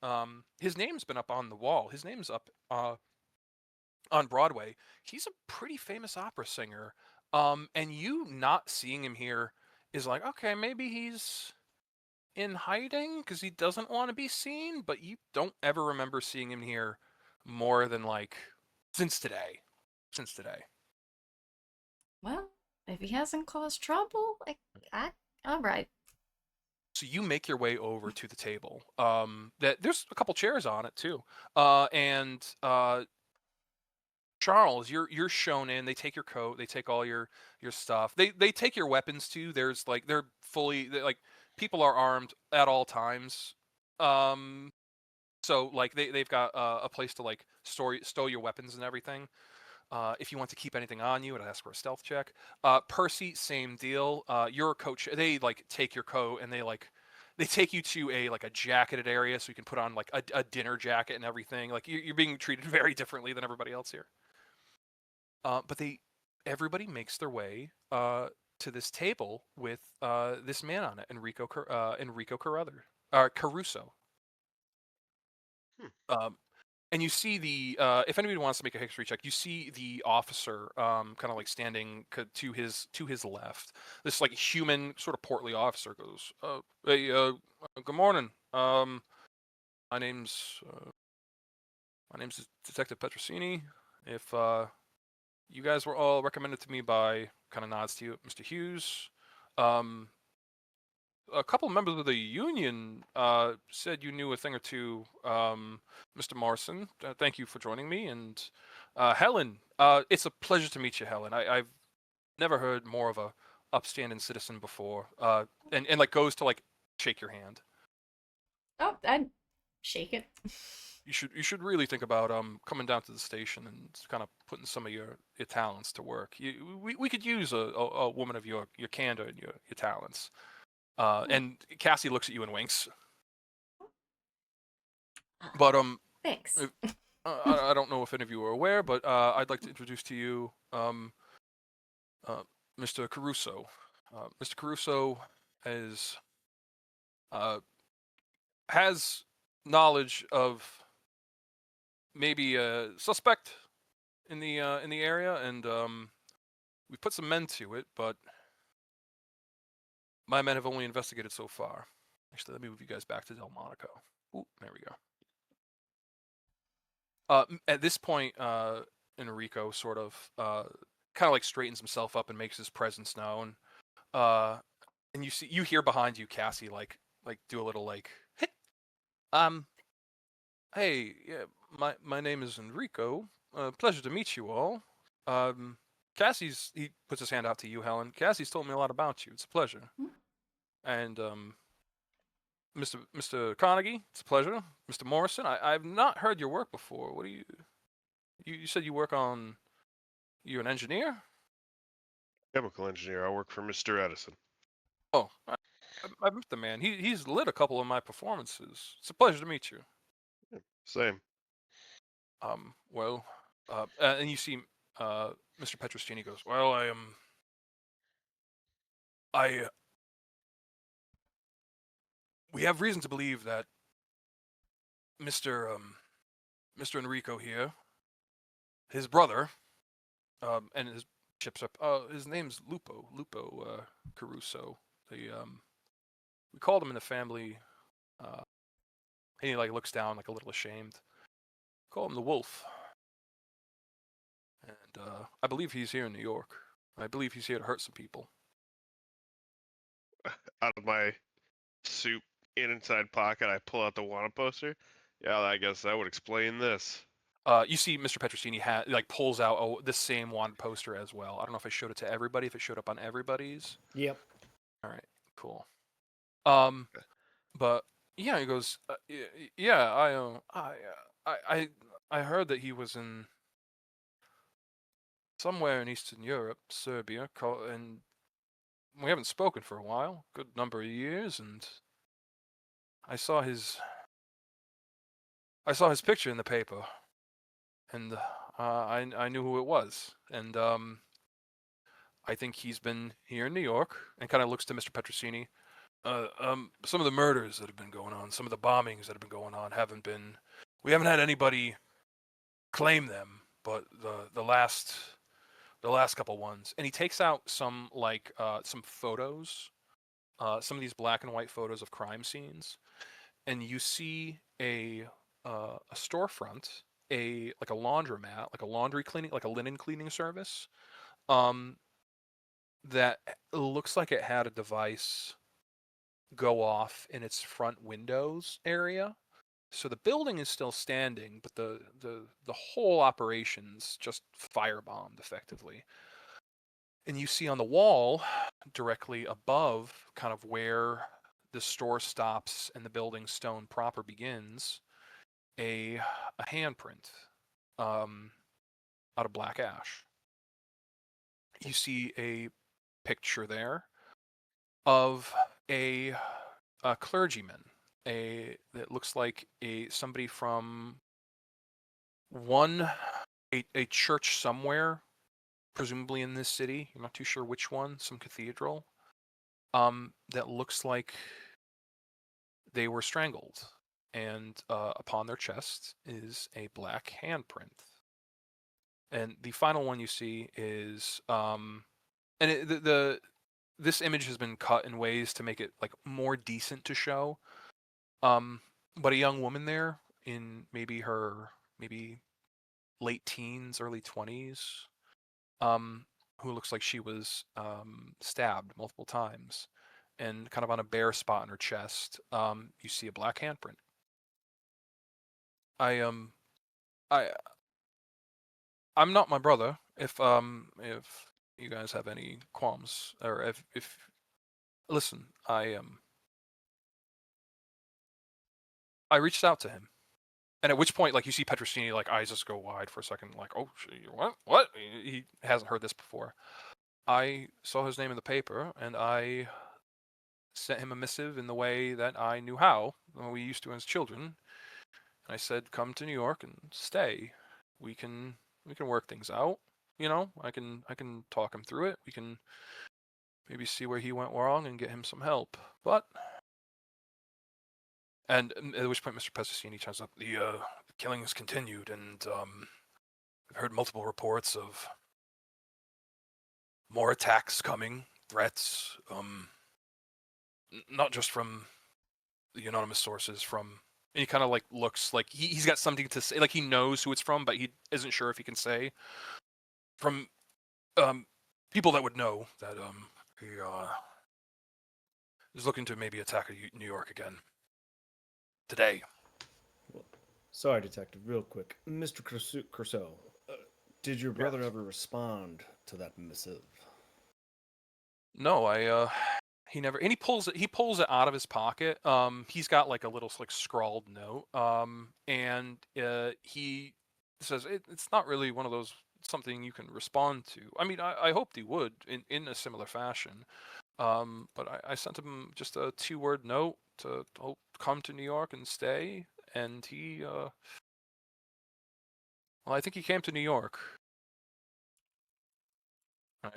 His name's been up on the wall. His name's up on Broadway. He's a pretty famous opera singer. And you not seeing him here is like, okay, maybe he's in hiding because he doesn't want to be seen, but you don't ever remember seeing him here more than like since today. Since today. Well, if he hasn't caused trouble, all right. So you make your way over to the table. That there's a couple chairs on it too. And Charles, you're shown in. They take your coat. They take all your stuff. They take your weapons too. There's like like people are armed at all times. So like they've got a place to like stow your weapons and everything. If you want to keep anything on you, it'll ask for a stealth check. Percy, same deal. Your coach, they like take your coat and they take you to a like a jacketed area so you can put on like a dinner jacket and everything. Like you're being treated very differently than everybody else here. But everybody makes their way to this table with this man on it, Enrico Caruso. Um, and you see if anybody wants to make a history check, you see the officer kind of like standing to his left. This like human, sort of portly officer goes, "Hey, good morning. My name's Detective Petrosini. If you guys were all recommended to me by," kind of nods to you, Mr. Hughes. A couple of members of the union said you knew a thing or two, Mr. Morrison. Thank you for joining me. And Helen, it's a pleasure to meet you, Helen. I've never heard more of a upstanding citizen before. And like goes to like shake your hand. Oh, I'd shake it. You should really think about coming down to the station and kind of putting some of your talents to work. We could use a woman of your candor and your talents. And Cassie looks at you and winks. But Thanks. I don't know if any of you are aware, but I'd like to introduce to you Mr. Caruso. Mr. Caruso has knowledge of maybe a suspect in the area, and we put some men to it, but my men have only investigated so far. Actually, let me move you guys back to Delmonico. Ooh, there we go. At this point, Enrico sort of kind of like straightens himself up and makes his presence known. And you hear behind you Cassie like do a little like, hey, yeah, my name is Enrico. Pleasure to meet you all. He puts his hand out to you, Helen. Cassie's told me a lot about you. It's a pleasure. And Mr. Carnegie, it's a pleasure. Mr. Morrison, I've not heard your work before. What do you said you work on? You're an engineer? Chemical engineer. I work for Mr. Edison. Oh, I've met the man. He's lit a couple of my performances. It's a pleasure to meet you. Yeah, same. Well, and you see, Mr. Petrosini goes, well, we have reason to believe that Mr. Enrico here, his brother, and his chips up. His name's Lupo Caruso. We called him in the family. And he like looks down like a little ashamed. Call him the Wolf. And I believe he's here in New York. I believe he's here to hurt some people. Out of my suit inside pocket, I pull out the wanted poster. Yeah, I guess that would explain this. You see Mr. Petrosini like pulls out the same wanted poster as well. I don't know if I showed it to everybody, if it showed up on everybody's. Yep. All right, cool. But yeah, he goes, yeah, I heard that he was in somewhere in Eastern Europe, Serbia, and we haven't spoken for a while, good number of years, and I saw his picture in the paper, and I knew who it was, and I think he's been here in New York, and kind of looks to Mr. Petrosini. Some of the murders that have been going on, some of the bombings that have been going on, we haven't had anybody claim them, but the last couple ones, and he takes out some some photos, some of these black and white photos of crime scenes, and you see a storefront, like a laundromat, like a laundry cleaning, like a linen cleaning service, um, that looks like it had a device go off in its front windows area. So the building is still standing, but the whole operation's just firebombed effectively. And you see on the wall, directly above, kind of where the store stops and the building stone proper begins, a handprint, out of black ash. You see a picture there of a clergyman, that looks like somebody from a church somewhere, presumably in this city. I'm not too sure which one, some cathedral. That looks like they were strangled, and upon their chest is a black handprint. And the final one you see is and this image has been cut in ways to make it like more decent to show. But a young woman there in maybe late teens, early 20s, who looks like she was stabbed multiple times, and kind of on a bare spot in her chest, you see a black handprint. I I I'm not my brother. If you guys have any qualms, or if listen, I reached out to him, and at which point, like, you see Petrosini, like, eyes just go wide for a second, like, oh, what? He hasn't heard this before. I saw his name in the paper, and I sent him a missive in the way that I knew how, we used to as children. And I said, come to New York and stay. We can work things out. You know, I can talk him through it. We can maybe see where he went wrong and get him some help. But and at which point Mr. Petrosini chimes up, the killing has continued, and I've heard multiple reports of more attacks coming, threats, not just from the anonymous sources, from, and he kind of like looks like he's got something to say, like he knows who it's from, but he isn't sure if he can say, from people that would know that he is looking to maybe attack New York again today. Well, sorry, Detective, real quick. Mr. Crusoe, did your brother ever respond to that missive? No, he never, and he pulls it out of his pocket. He's got like a little like scrawled note. And he says it's not really one of those, something you can respond to. I mean, I hoped he would in a similar fashion. But I sent him just a 2-word note to come to New York and stay, and he well, I think he came to New York.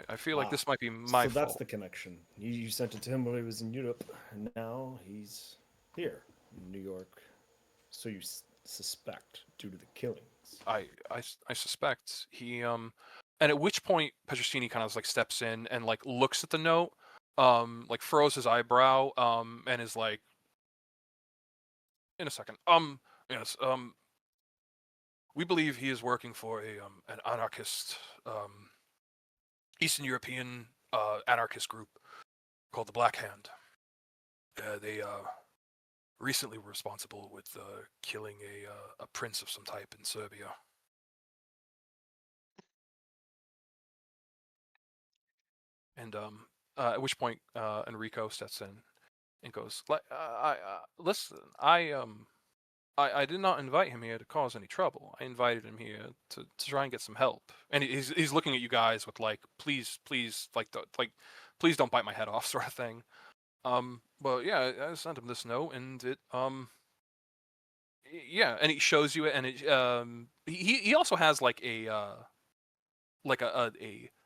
I feel like this might be my so fault. that's the connection. You sent it to him when he was in Europe, and now he's here in New York. So you suspect due to the killings. I suspect he and at which point Petrosini kind of like steps in and like looks at the note, like furrows his eyebrow, and is like, in a second, yes, we believe he is working for an anarchist, Eastern European anarchist group called the Black Hand. They recently were responsible with killing a prince of some type in Serbia. And at which point Enrico steps in and goes, listen, I did not invite him here to cause any trouble. I invited him here to try and get some help. And he's looking at you guys with like, please, please don't bite my head off, sort of thing. But yeah, I sent him this note, and yeah, and he shows you it, and he also has like a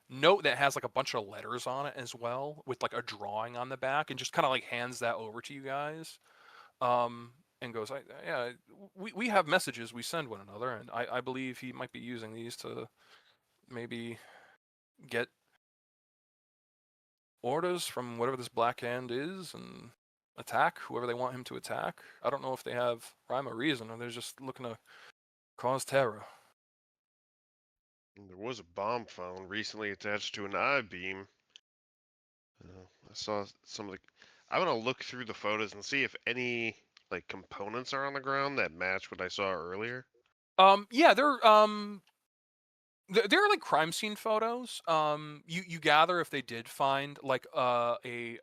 note that has like a bunch of letters on it as well, with like a drawing on the back, and just kind of like hands that over to you guys. Um, and goes, yeah, we have messages we send one another, and I believe he might be using these to maybe get orders from whatever this Black Hand is and attack whoever they want him to attack. I don't know if they have rhyme or reason, or they're just looking to cause terror. And there was a bomb found recently attached to an I-beam. I saw some of the. I'm gonna look through the photos and see if any like components are on the ground that match what I saw earlier. Yeah, they're like crime scene photos. You gather if they did find like a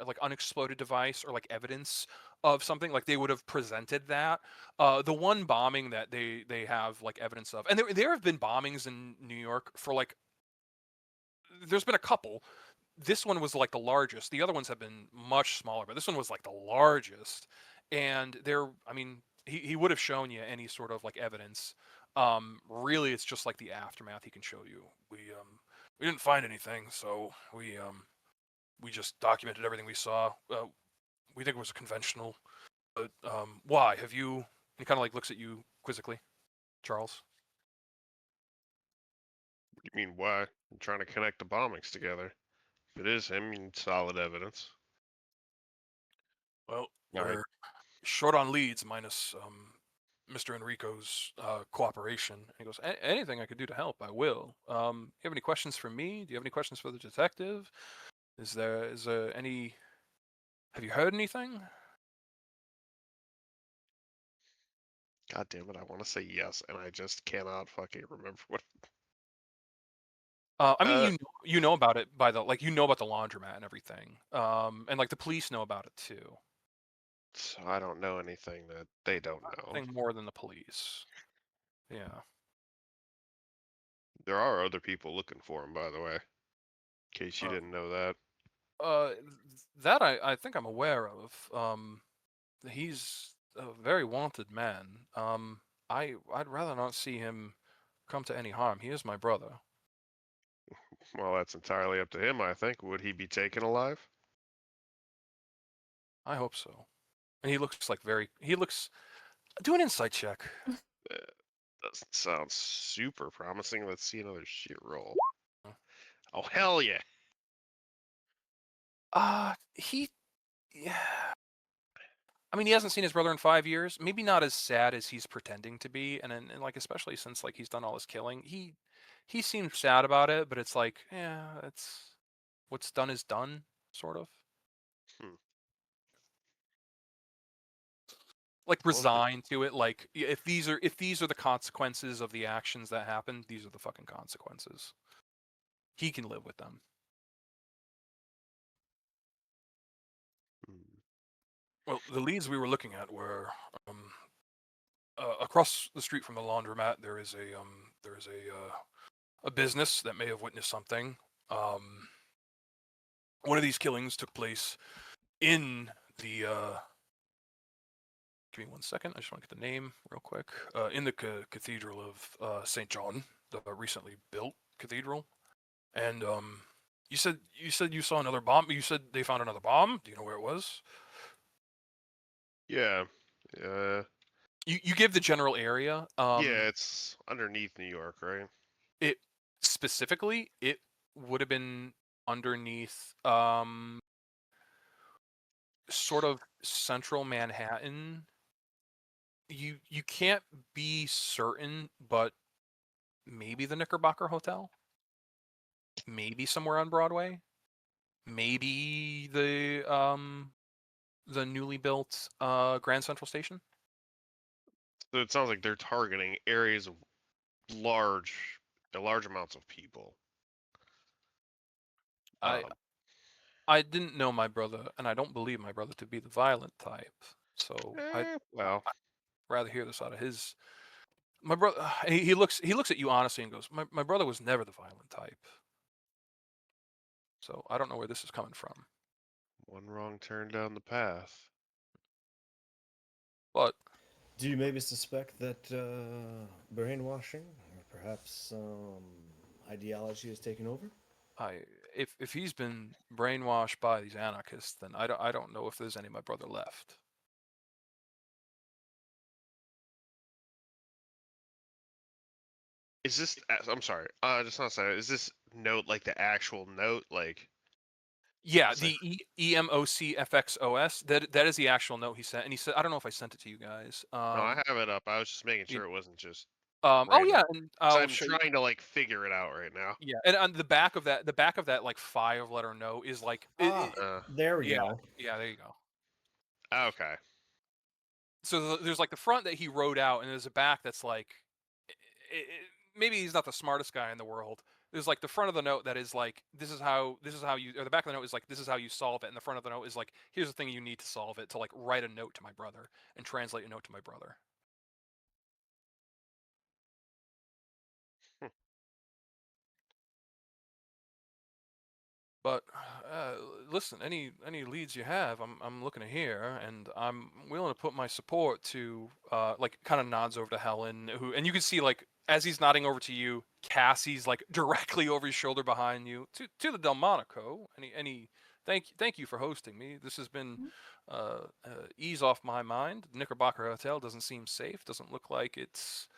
like unexploded device or like evidence of something, like they would have presented that. The one bombing that they have like evidence of, and there have been bombings in New York for like, there's been a couple. This one was like the largest. The other ones have been much smaller, but this one was like the largest. And I mean, he would have shown you any sort of like evidence. Really, it's just like the aftermath he can show you. We didn't find anything, so we just documented everything we saw. We think it was a conventional. But why have you? He kind of like looks at you quizzically, Charles. What do you mean, why? I'm trying to connect the bombings together. If it is him, you need solid evidence. Well, All right. we're short on leads, minus Mr. Enrico's cooperation. And he goes, anything I could do to help, I will. You have any questions for me? Do you have any questions for the detective? Is there any? Have you heard anything? God damn it, I want to say yes, and I just cannot fucking remember what. I mean, you know about it by the like, you know about the laundromat and everything. And like the police know about it too. So I don't know anything that they don't know. Nothing more than the police. Yeah. There are other people looking for him, by the way. In case you didn't know that. Uh, that I think I'm aware of. He's a very wanted man. I'd rather not see him come to any harm. He is my brother. Well, that's entirely up to him, I think. Would he be taken alive? I hope so. And he looks like he looks. Do an insight check. Doesn't sound super promising. Let's see another shit roll. Oh, hell yeah. Yeah. I mean, he hasn't seen his brother in 5 years. Maybe not as sad as he's pretending to be, and like especially since like he's done all his killing, he seems sad about it. But it's like, yeah, it's what's done is done, sort of. Hmm. Like Well, resigned to it. Like if these are the consequences of the actions that happened, these are the fucking consequences. He can live with them. Well, the leads we were looking at were across the street from the laundromat. There is a business that may have witnessed something. One of these killings took place in the. Give me 1 second. I just want to get the name real quick. In the Cathedral of St. John, the recently built cathedral. And you said you saw another bomb. You said they found another bomb. Do you know where it was? yeah. You give the general area. Yeah, it's underneath New York, right? It specifically, it would have been underneath sort of central Manhattan. You can't be certain, but maybe the Knickerbocker Hotel, maybe somewhere on Broadway, maybe the newly built Grand Central Station. So it sounds like they're targeting areas of large amounts of people. I I didn't know my brother, and I don't believe my brother to be the violent type. So well, rather hear this out of his. My brother, he looks at you honestly and goes, my brother was never the violent type. So I don't know where this is coming from. One wrong turn down the path. But Do you maybe suspect that brainwashing, or perhaps ideology, has taken over? if he's been brainwashed by these anarchists, then I don't know if there's any of my brother left. Is this? I'm sorry. Just not sorry. Is this note like the actual note? Like, Yeah, is it- the EMOCFXOS. That is the actual note he sent, and he said, I don't know if I sent it to you guys. no, I have it up. I was just making Yeah. sure it wasn't just Oh random. yeah, and 'Cause I'll I'm show you. trying to like figure it out right now. Yeah, and on the back of that like 5-letter note is like There we yeah, go. yeah, there you go. Okay. So there's like the front that he wrote out, and there's a back that's like maybe he's not the smartest guy in the world. There's like the front of the note that is like this is how you, or the back of the note is like this is how you solve it, and the front of the note is like here's the thing you need to solve it, to like write a note to my brother and translate a note to my brother. But listen, any leads you have, I'm looking to hear, and I'm willing to put my support to. Like, kind of nods over to Helen, who, and you can see like as he's nodding over to you, Cassie's like directly over his shoulder behind you to the Delmonico. Thank you for hosting me. This has been ease off my mind. Knickerbocker Hotel doesn't seem safe. Doesn't look like it's.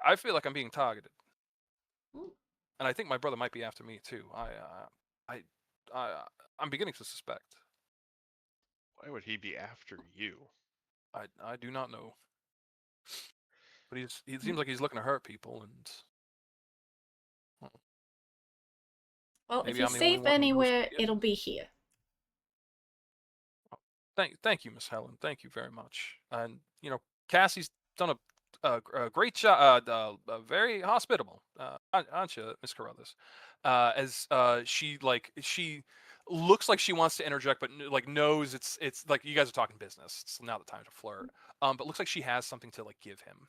I feel like I'm being targeted. And I think my brother might be after me too. I'm beginning to suspect. Why would he be after you? I do not know. But he seems like he's looking to hurt people, and Well, if maybe he's I'm the only safe one who knows who anywhere, he is. it'll be here. Thank you, Miss Helen. Thank you very much. And Cassie's done a great job. Very hospitable, aren't you, Miss Carruthers? As she looks like she wants to interject, but like knows it's like you guys are talking business. It's not the time to flirt. But looks like she has something to like give him.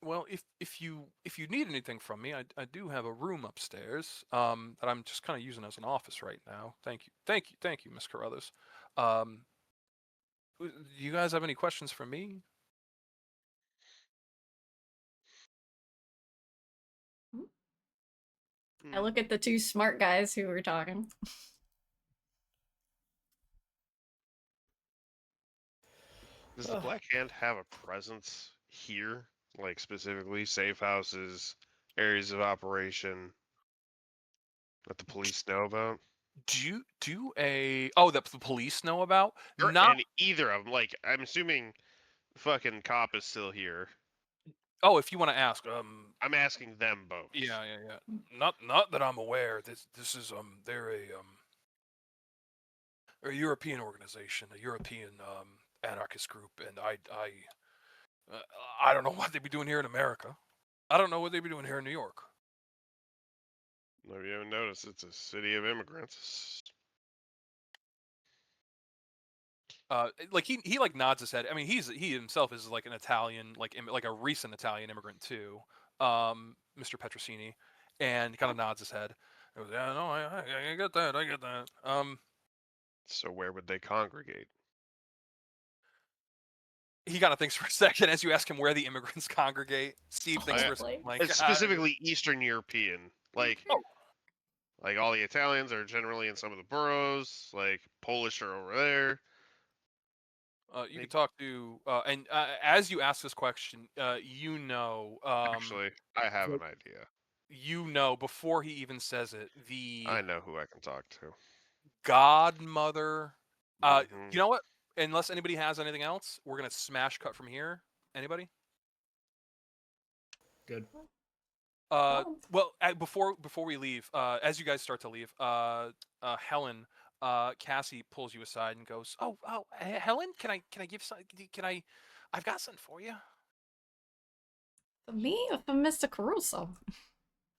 Well, if you need anything from me, I do have a room upstairs that I'm just kind of using as an office right now. Thank you, Miss Carruthers. Um, do you guys have any questions for me? I look at the two smart guys who were talking. Does the Black Hand have a presence here? Like specifically safe houses, areas of operation that the police know about? That the police know about? Or Not. and either of them. Like, I'm assuming fucking cop is still here. Oh, if you want to ask, I'm asking them both. yeah. Not that I'm aware. This is they're a European organization, a European anarchist group, and I don't know what they'd be doing here in America. I don't know what they'd be doing here in New York. Maybe you haven't noticed, it's a city of immigrants. Like he like nods his head. I mean, he himself is like an Italian, like a recent Italian immigrant too, Mr. Petrosini, and kind of nods his head. He goes, yeah, no, I get that, I get that. So where would they congregate? He kind of thinks for a second as you ask him where the immigrants congregate. Steve thinks for a second, like It's specifically Eastern European. Like, like all the Italians are generally in some of the boroughs. Like Polish are over there. You can talk to and as you ask this question, Actually, I have an idea. Before he even says it, the I know who I can talk to. godmother. Mhm. You know what? Unless anybody has anything else, we're gonna smash cut from here. Anybody? Good. Well, before we leave, as you guys start to leave, Helen, Cassie pulls you aside and goes, "Oh, Helen, can I give some? I've got something for you." For me or for Mr. Caruso?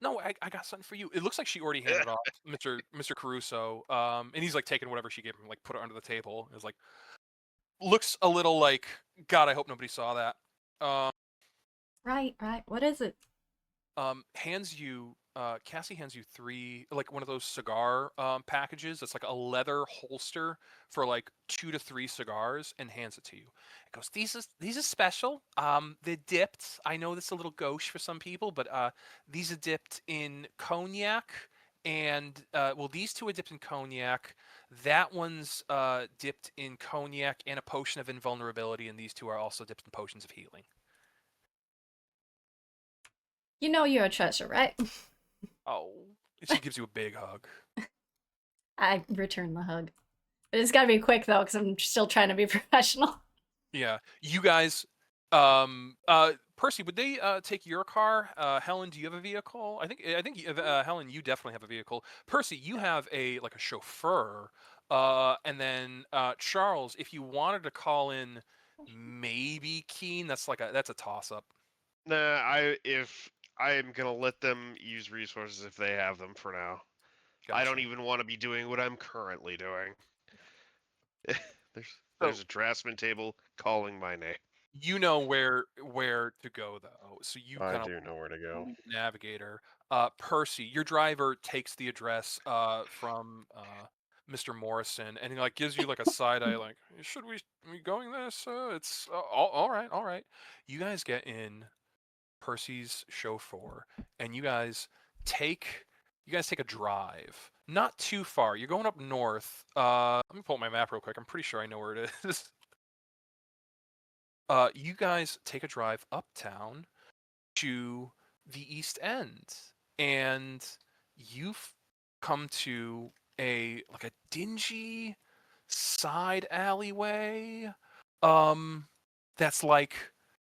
No, I got something for you. It looks like she already handed off Mr. Caruso. And he's like taking whatever she gave him, like put it under the table. It's like, looks a little like, God, I hope nobody saw that. Um, Right. What is it? Cassie hands you three, like one of those cigar packages. It's like a leather holster for like 2 to 3 cigars, and hands it to you. It goes, these are special. They're dipped. I know this is a little gauche for some people, but these are dipped in cognac, and well, these two are dipped in cognac. That one's dipped in cognac and a potion of invulnerability, and these two are also dipped in potions of healing. You know you're a treasure, right? Oh, she gives you a big hug. I return the hug. But it's gotta be quick though, because I'm still trying to be professional. Yeah, you guys. Percy, would they take your car? Helen, do you have a vehicle? I think Helen, you definitely have a vehicle. Percy, you have a chauffeur. And then Charles, if you wanted to call in, maybe Keen. That's a toss up. Nah, if I'm gonna let them use resources if they have them for now. I don't Gotcha. even want to be doing what I'm currently doing. There's So a draftsman table calling my name. you know where to go though, so you I kind of do know where to go. navigator. Percy, your driver takes the address from Mr. Morrison, and he like gives you like a side eye, like, should we be going this? It's all right, all right. You guys get in Percy's chauffeur, and take you guys take a drive. Not too far. You're going up north. Let me pull up my map real quick. I'm pretty sure I know where it is. You guys take a drive uptown to the East End, and you've come to a dingy side alleyway. That's like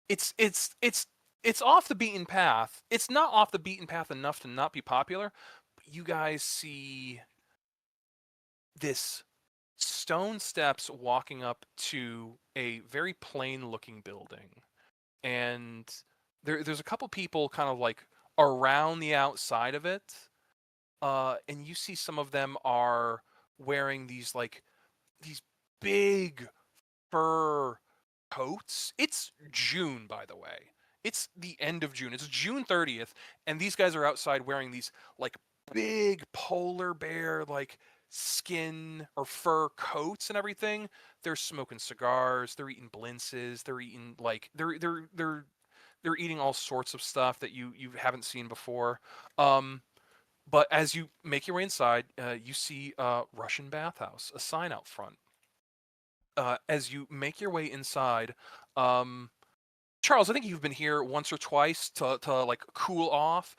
it's off the beaten path. It's not off the beaten path enough to not be popular. But you guys see this stone steps walking up to a very plain looking building, and there's a couple people kind of like around the outside of it, and you see some of them are wearing these big fur coats. It's June, by the way. It's the end of June. It's June 30th, and these guys are outside wearing these like big polar bear like skin or fur coats and everything. They're smoking cigars, they're eating blintzes, they're eating like they're eating all sorts of stuff that you haven't seen before. But as you make your way inside, you see Russian bathhouse, a sign out front. As you make your way inside, um, Charles, I think you've been here once or twice to like cool off.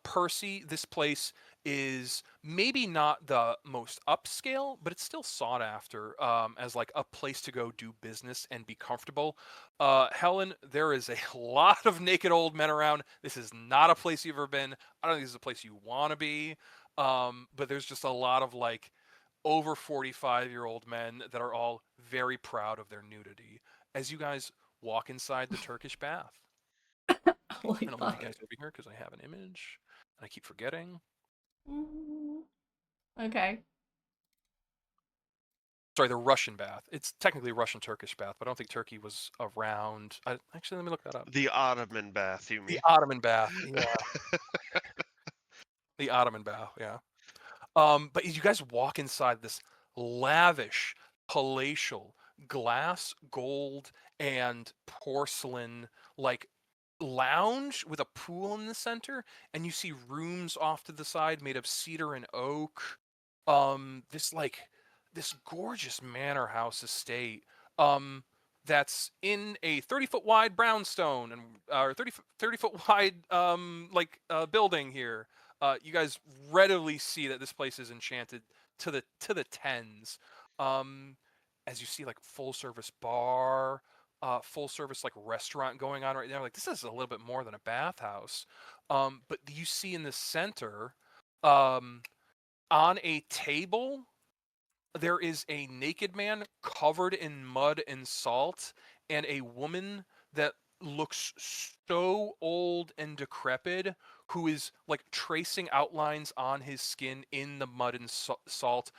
Percy, this place is maybe not the most upscale, but it's still sought after as like a place to go do business and be comfortable. Helen, there is a lot of naked old men around. This is not a place you've ever been. I don't think this is a place you want to be. But there's just a lot of like over 45-year-old men that are all very proud of their nudity. As you guys walk inside the Turkish bath. Holy And I'll move you fuck. guys over here because I have an image. I keep forgetting. Mm, okay. Sorry, the Russian bath. It's technically a Russian Turkish bath, but I don't think Turkey was around. Actually, let me look that up. The Ottoman bath, you mean? The Ottoman bath. Yeah. The Ottoman bath. Yeah. But as you guys walk inside this lavish, palatial, glass, gold, and porcelain like lounge with a pool in the center, and you see rooms off to the side made of cedar and oak. This gorgeous manor house estate. That's in a 30-foot wide brownstone and or 30-foot wide building here. You guys readily see that this place is enchanted to the tens. Um, as you see like full service bar, full service like restaurant going on right now. Like this is a little bit more than a bathhouse. But you see in the center, um, on a table, there is a naked man covered in mud and salt, and a woman that looks so old and decrepit, who is like tracing outlines on his skin in the mud and salt.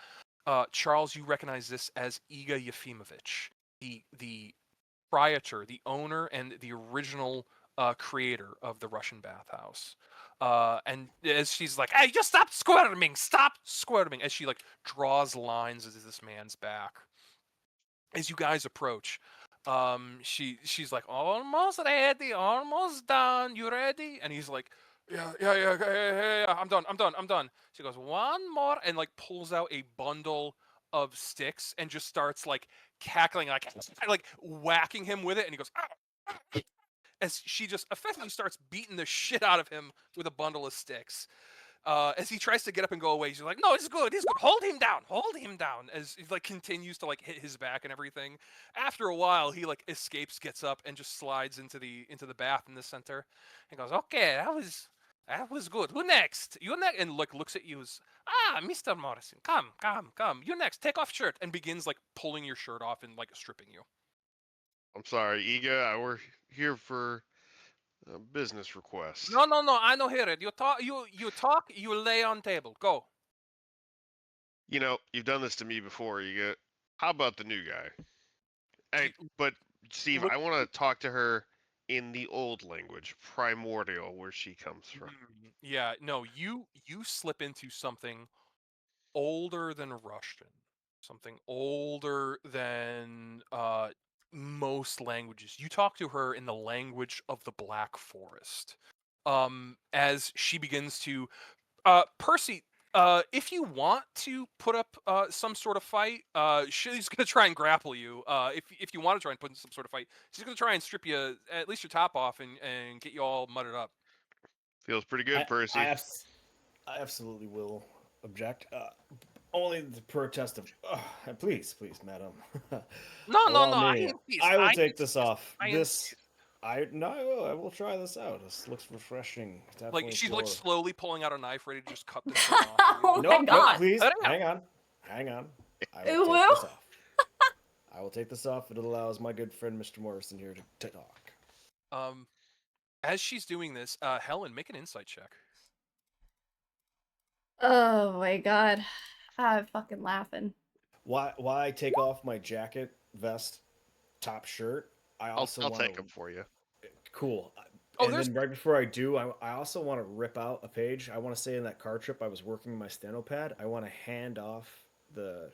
Charles, you recognize this as Iga Yefimovich. the proprietor, the owner, and the original creator of the Russian bathhouse. And as she's like, "Hey, just stop squirming! Stop squirming!" As she like draws lines into this man's back. As you guys approach, she's like, "Almost ready, almost done. You ready?" And he's like, yeah, I'm done. She goes, "One more," and like pulls out a bundle of sticks and just starts like cackling, like whacking him with it, and he goes, "Ah!" As she just effectively starts beating the shit out of him with a bundle of sticks. As he tries to get up and go away, she's like, "No, it's good, it's good. Hold him down." As he like continues to like hit his back and everything. After a while, he like escapes, gets up, and just slides into the bath in the center, and goes, "Okay, that was good. Who next? You next?" And like looks at you as, Mr. Morrison, come. You next. Take off shirt, and begins like pulling your shirt off and like stripping you. I'm sorry, Iga. We're here for a business request. No, I don't hear it. You talk, you lay on table. Go. You know, you've done this to me before, Iga. How about the new guy? Hey, but Steve, Look- I want to talk to her in the old language, primordial, where she comes from. Yeah, no, you slip into something older than Russian, something older than most languages. You talk to her in the language of the Black Forest. As she begins to Percy, if you want to put up some sort of fight, she's gonna try and grapple you. If you want to try and put in some sort of fight, she's gonna try and strip you at least your top off and get you all mudded up. Feels pretty good, Percy. I absolutely will object. Only the protest of, please, madam. No, Allow I me. insist. I will take this off. I This, I will try this out. This looks refreshing. Like Definitely she's like for... slowly pulling out a knife, ready to just cut this thing off. Oh Nope, my god. please, Hurry up. hang on. I It will take will? this off. I will take this off. It allows my good friend Mr. Morrison here to talk. As she's doing this, Helen, make an insight check. Oh my god. I'm fucking laughing. Why I take off my jacket, vest, top shirt? I'll take them for you. Cool. Oh, And there's then right before I do, I also want to rip out a page. I want to say in that card trip I was working my steno pad. I want to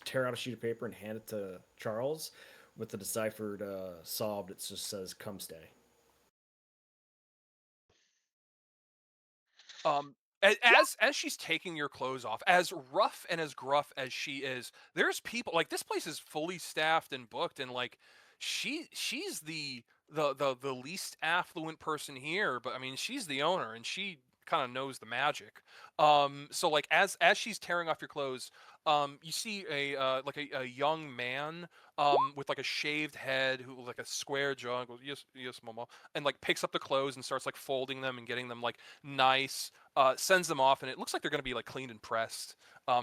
tear out a sheet of paper and hand it to Charles with the deciphered solved. It just says "Come stay." As she's taking your clothes off, as rough and as gruff as she is, there's people like this place is fully staffed and booked, and like she's the least affluent person here, but I mean she's the owner and she kind of knows the magic. So like as she's tearing off your clothes, you see a young man with like a shaved head who like a square jaw and goes, yes mama, and like picks up the clothes and starts like folding them and getting them like nice, sends them off, and it looks like they're going to be like cleaned and pressed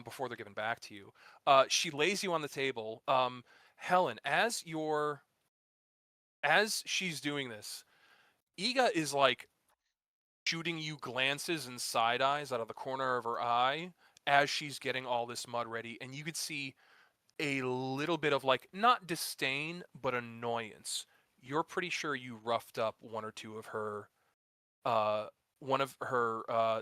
before they're given back to you. She lays you on the table. Helen, as she's doing this, Iga is like shooting you glances and side eyes out of the corner of her eye as she's getting all this mud ready, and you could see a little bit of like not disdain but annoyance. You're pretty sure you roughed up one or two of her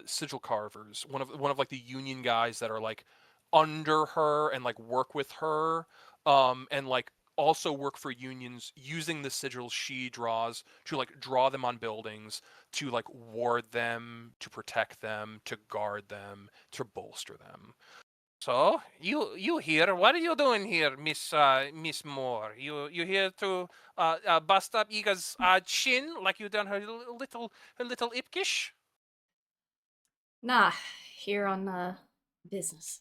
sigil carvers, one of like the union guys that are like under her and like work with her, and like also work for unions using the sigils she draws to like draw them on buildings, to like ward them, to protect them, to guard them, to bolster them. So you here? What are you doing here, Miss Moore? You here to bust up Iga's chin like you done her little Ipkish? Nah, here on business.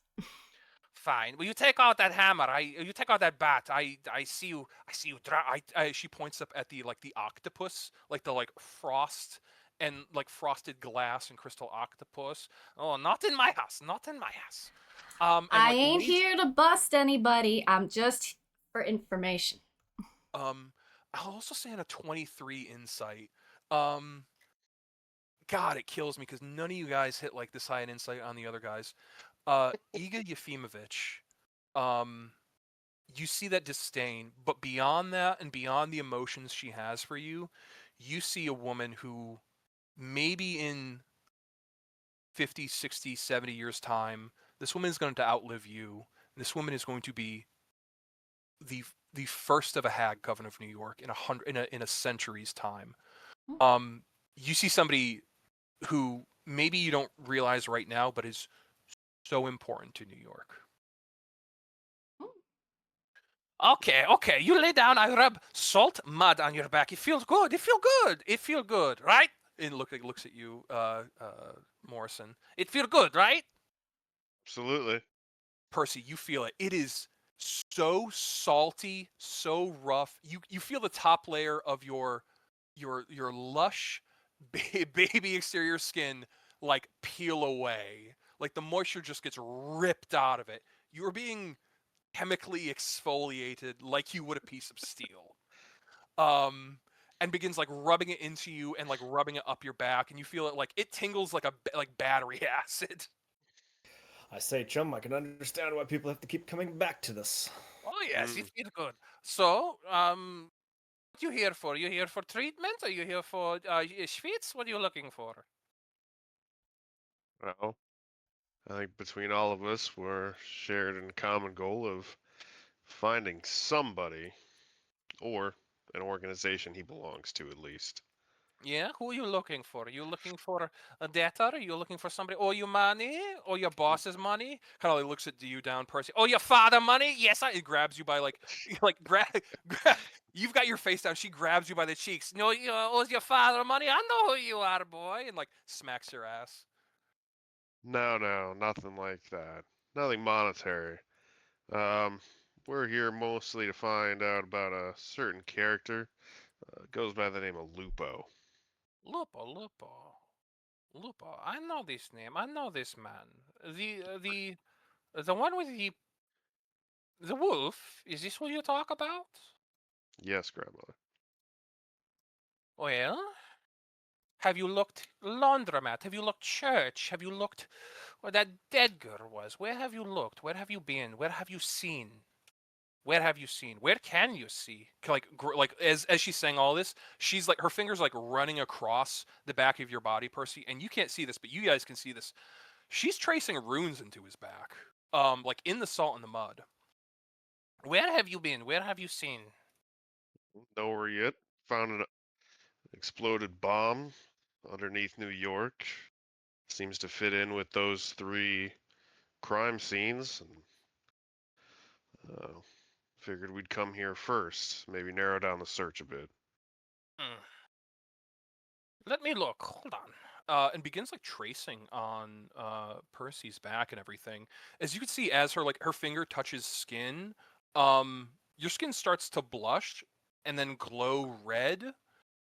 Fine. Well, you take out that hammer. You take out that bat. I see you. She points up at the like the octopus, like the like frost and like frosted glass and crystal octopus. Oh, not in my house. Not in my house. And I like ain't here to bust anybody. I'm just for information. I'll also say on a 23 insight. Um, God, it kills me because none of you guys hit like this high an insight on the other guys. Iga Yefimovich, um, you see that disdain, but beyond that and beyond the emotions she has for you, you see a woman who maybe in 50, 60, 70 years time, this woman is going to outlive you. This woman is going to be the the first of a hag coven of New York in a century's time. Hmm. You see somebody who maybe you don't realize right now, but is so important to New York. Okay, okay. You lay down. I rub salt, mud on your back. It feels good. It feels good. It feels good, right? And looks at you, Morrison. It feels good, right? Absolutely. Percy, you feel it. It is so salty, so rough. You feel the top layer of your lush baby exterior skin like peel away. Like the moisture just gets ripped out of it. You're being chemically exfoliated like you would a piece of steel. And begins like rubbing it into you and like rubbing it up your back, and you feel it like it tingles like battery acid. I say, chum, I can understand why people have to keep coming back to this. Oh yes, it Mm. feels good. So, what you here for? You here for treatment? Or you here for Schwitz? What are you looking for? Well, I think between all of us, we're shared in common goal of finding somebody or an organization he belongs to at least. Yeah, who are you looking for? Are you looking for a debtor? Are you looking for somebody owe you money? Or your boss's money? Kind of like looks at you down, Percy. Oh, your father money? Yes, it grabs you by like, like you've got your face down. She grabs you by the cheeks. No, you owes your father money. I know who you are, boy, and like smacks your ass. No, no, nothing like that. Nothing monetary. Um, we're here mostly to find out about a certain character. Goes by the name of Lupo. Lupo, Lupo, Lupo. I know this name. I know this man. The one with the wolf. Is this what you talk about? Yes, grandmother. Well, have you looked laundromat? Have you looked church? Have you looked where that dead girl was? Where have you looked? Where have you been? Where have you seen? Where have you seen? Where can you see? Like as she's saying all this, she's like her fingers like running across the back of your body, Percy, and you can't see this, but you guys can see this. She's tracing runes into his back, like in the salt and the mud. Where have you been? Where have you seen? Nowhere yet. Found an exploded bomb underneath New York. Seems to fit in with those three crime scenes. And, figured we'd come here first. Maybe narrow down the search a bit. Hmm. Let me look. Hold on. And begins like tracing on Percy's back and everything. As you can see, as her finger touches skin, your skin starts to blush and then glow red.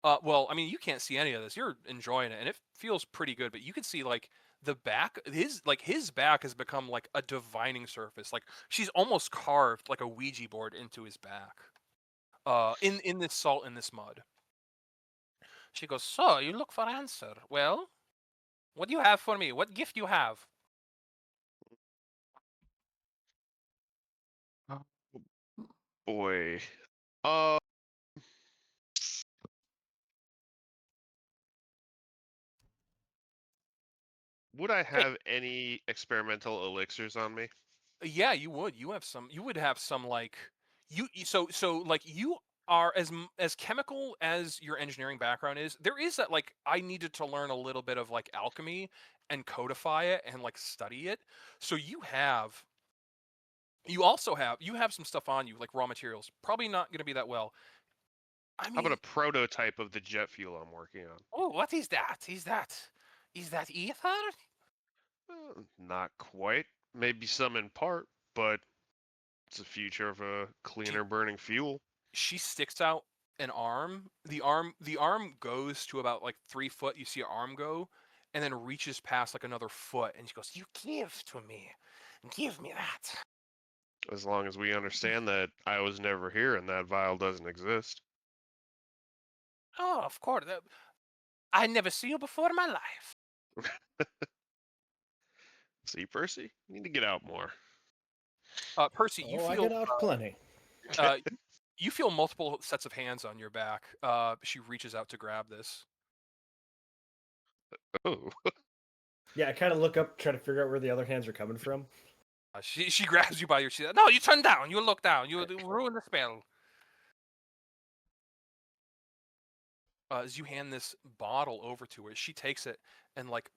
Well, I mean, you can't see any of this. You're enjoying it, and it feels pretty good. But you can see like the back, his back has become like a divining surface. Like she's almost carved like a Ouija board into his back. In this salt, in this mud. She goes, so you look for answer. Well, what do you have for me? What gift you have? Oh, boy. Uh, would I Hey, have any experimental elixirs on me? yeah, you would. You have some. You would have some like so like you are as chemical as your engineering background is. There is that like I needed to learn a little bit of like alchemy and codify it and like study it. So you have some stuff on you like raw materials. Probably not going to be that well. I How about a mean, prototype of the jet fuel I'm working on? oh, what is that? Is that ether? Not quite. Maybe some in part, but it's the future of a Do you, cleaner burning fuel. she sticks out an arm. The arm goes to about like 3 foot. You see her arm go, and then reaches past like another foot, and she goes, "You give to me, give me that." As long as we understand that I was never here and that vial doesn't exist. Oh, of course. I never see you before in my life. See, Percy, you need to get out more. Percy, you Oh, I feel get out plenty. You feel multiple sets of hands on your back. She reaches out to grab this. Oh, Yeah, I kind of look up, try to figure out where the other hands are coming from. She grabs you by your chin. No, you turn down. You look down. You ruin the spell. As you hand this bottle over to her, she takes it and like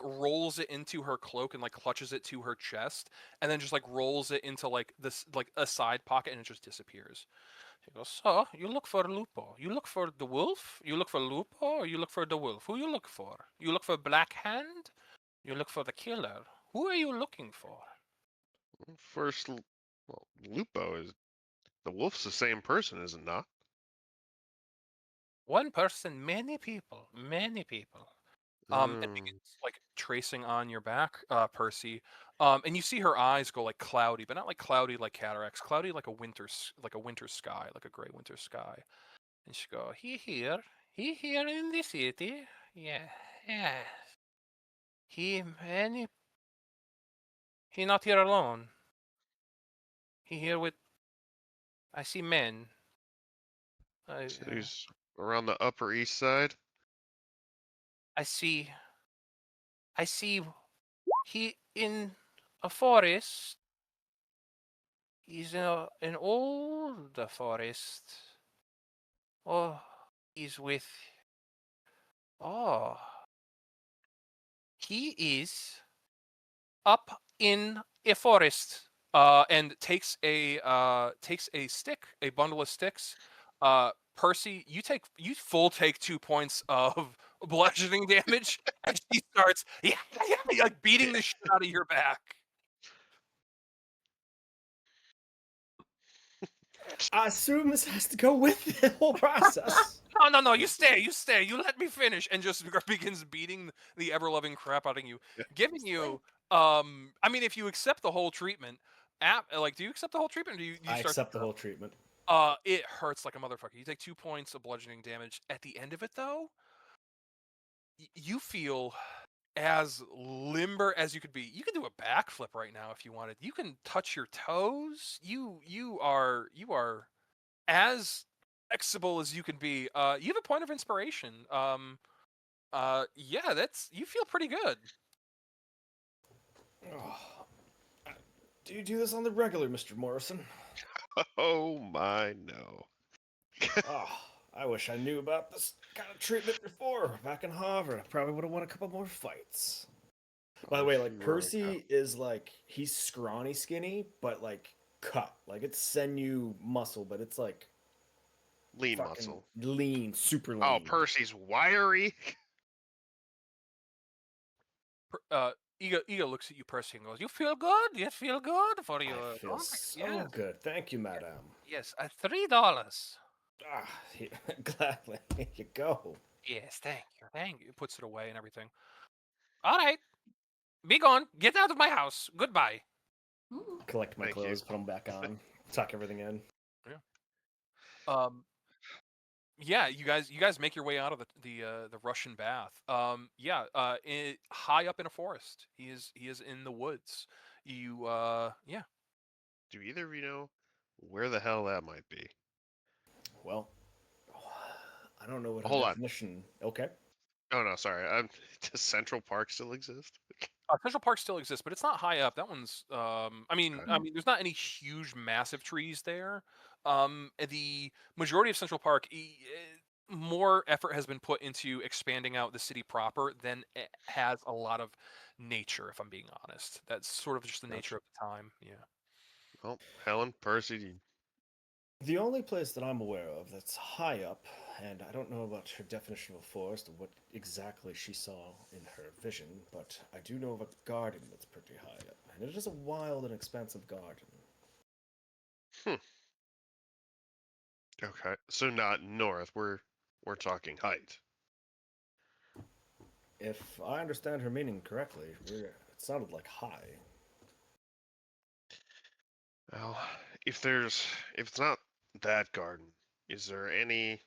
rolls it into her cloak and like clutches it to her chest, and then just like rolls it into like this like a side pocket, and it just disappears. She goes, "So you look for Lupo? You look for the wolf? You look for Lupo, or you look for the wolf? Who you look for? You look for Black Hand? You look for the killer? Who are you looking for?" first, well, Lupo is the wolf's the same person, is it not? One person, many people, many people. And Mm, begins like tracing on your back, Percy. And you see her eyes go like cloudy, but not like cloudy like cataracts, cloudy like a like a winter sky, like a gray winter sky. And she go, he here in the city, yeah, yeah. And he not here alone. He here with, I see men. so he's around the Upper East Side. I see, he in a forest. He's in an old forest. Oh, he's with. Oh, he is up in a forest. And takes a stick, a bundle of sticks. Percy, you full take 2 points of bludgeoning damage as she starts like beating the shit out of your back. I assume this has to go with the whole process. No, you stay, you let me finish, and just begins beating the ever-loving crap out of you, giving you, I mean, if you accept the whole treatment, do you accept the whole treatment, or do you I start accept the whole treatment. it hurts like a motherfucker. You take 2 points of bludgeoning damage. At the end of it, though, you feel as limber as you could be. You can do a backflip right now if you wanted. You can touch your toes. You are as flexible as you can be. You have a point of inspiration. Yeah, you feel pretty good. Oh, do you do this on the regular, Mr. Morrison? Oh my no. Oh, I wish I knew about this kind of treatment before. Back in Harvard, I probably would have won a couple more fights. By the way, like Percy is like he's scrawny skinny, but like cut. Like it's sinew muscle, but it's like Lean fucking muscle. lean, super lean. Oh, Percy's wiry. Ego looks at you, Percy, and goes, "You feel good? You feel good for you?" I feel so yes. good. Thank you, madam. Yes, $3. Ah, gladly. Here you go. Yes, thank you. Puts it away and everything. All right, be gone. Get out of my house. Goodbye. Ooh. Collect my Thank you. clothes, put them back on, tuck everything in. Yeah, you guys make your way out of the Russian bath. High up in a forest. He is in the woods. Yeah. Do either of you know where the hell that might be? Well, I don't know what her Hold on. definition. Okay. Oh no, sorry. Does Central Park still exist? Central Park still exists, but it's not high up. That one's. I mean, there's not any huge, massive trees there. The majority of Central Park, more effort has been put into expanding out the city proper than it has a lot of nature. If I'm being honest, that's sort of just the nature of the time. Yeah. Well, Helen, Percy, The only place that I'm aware of that's high up, and I don't know about her definition of a forest or what exactly she saw in her vision, but I do know of a garden that's pretty high up, and it is a wild and expansive garden. Okay, so not north. We're talking height. If I understand her meaning correctly, it sounded like high. Well, if it's not that garden, is there anything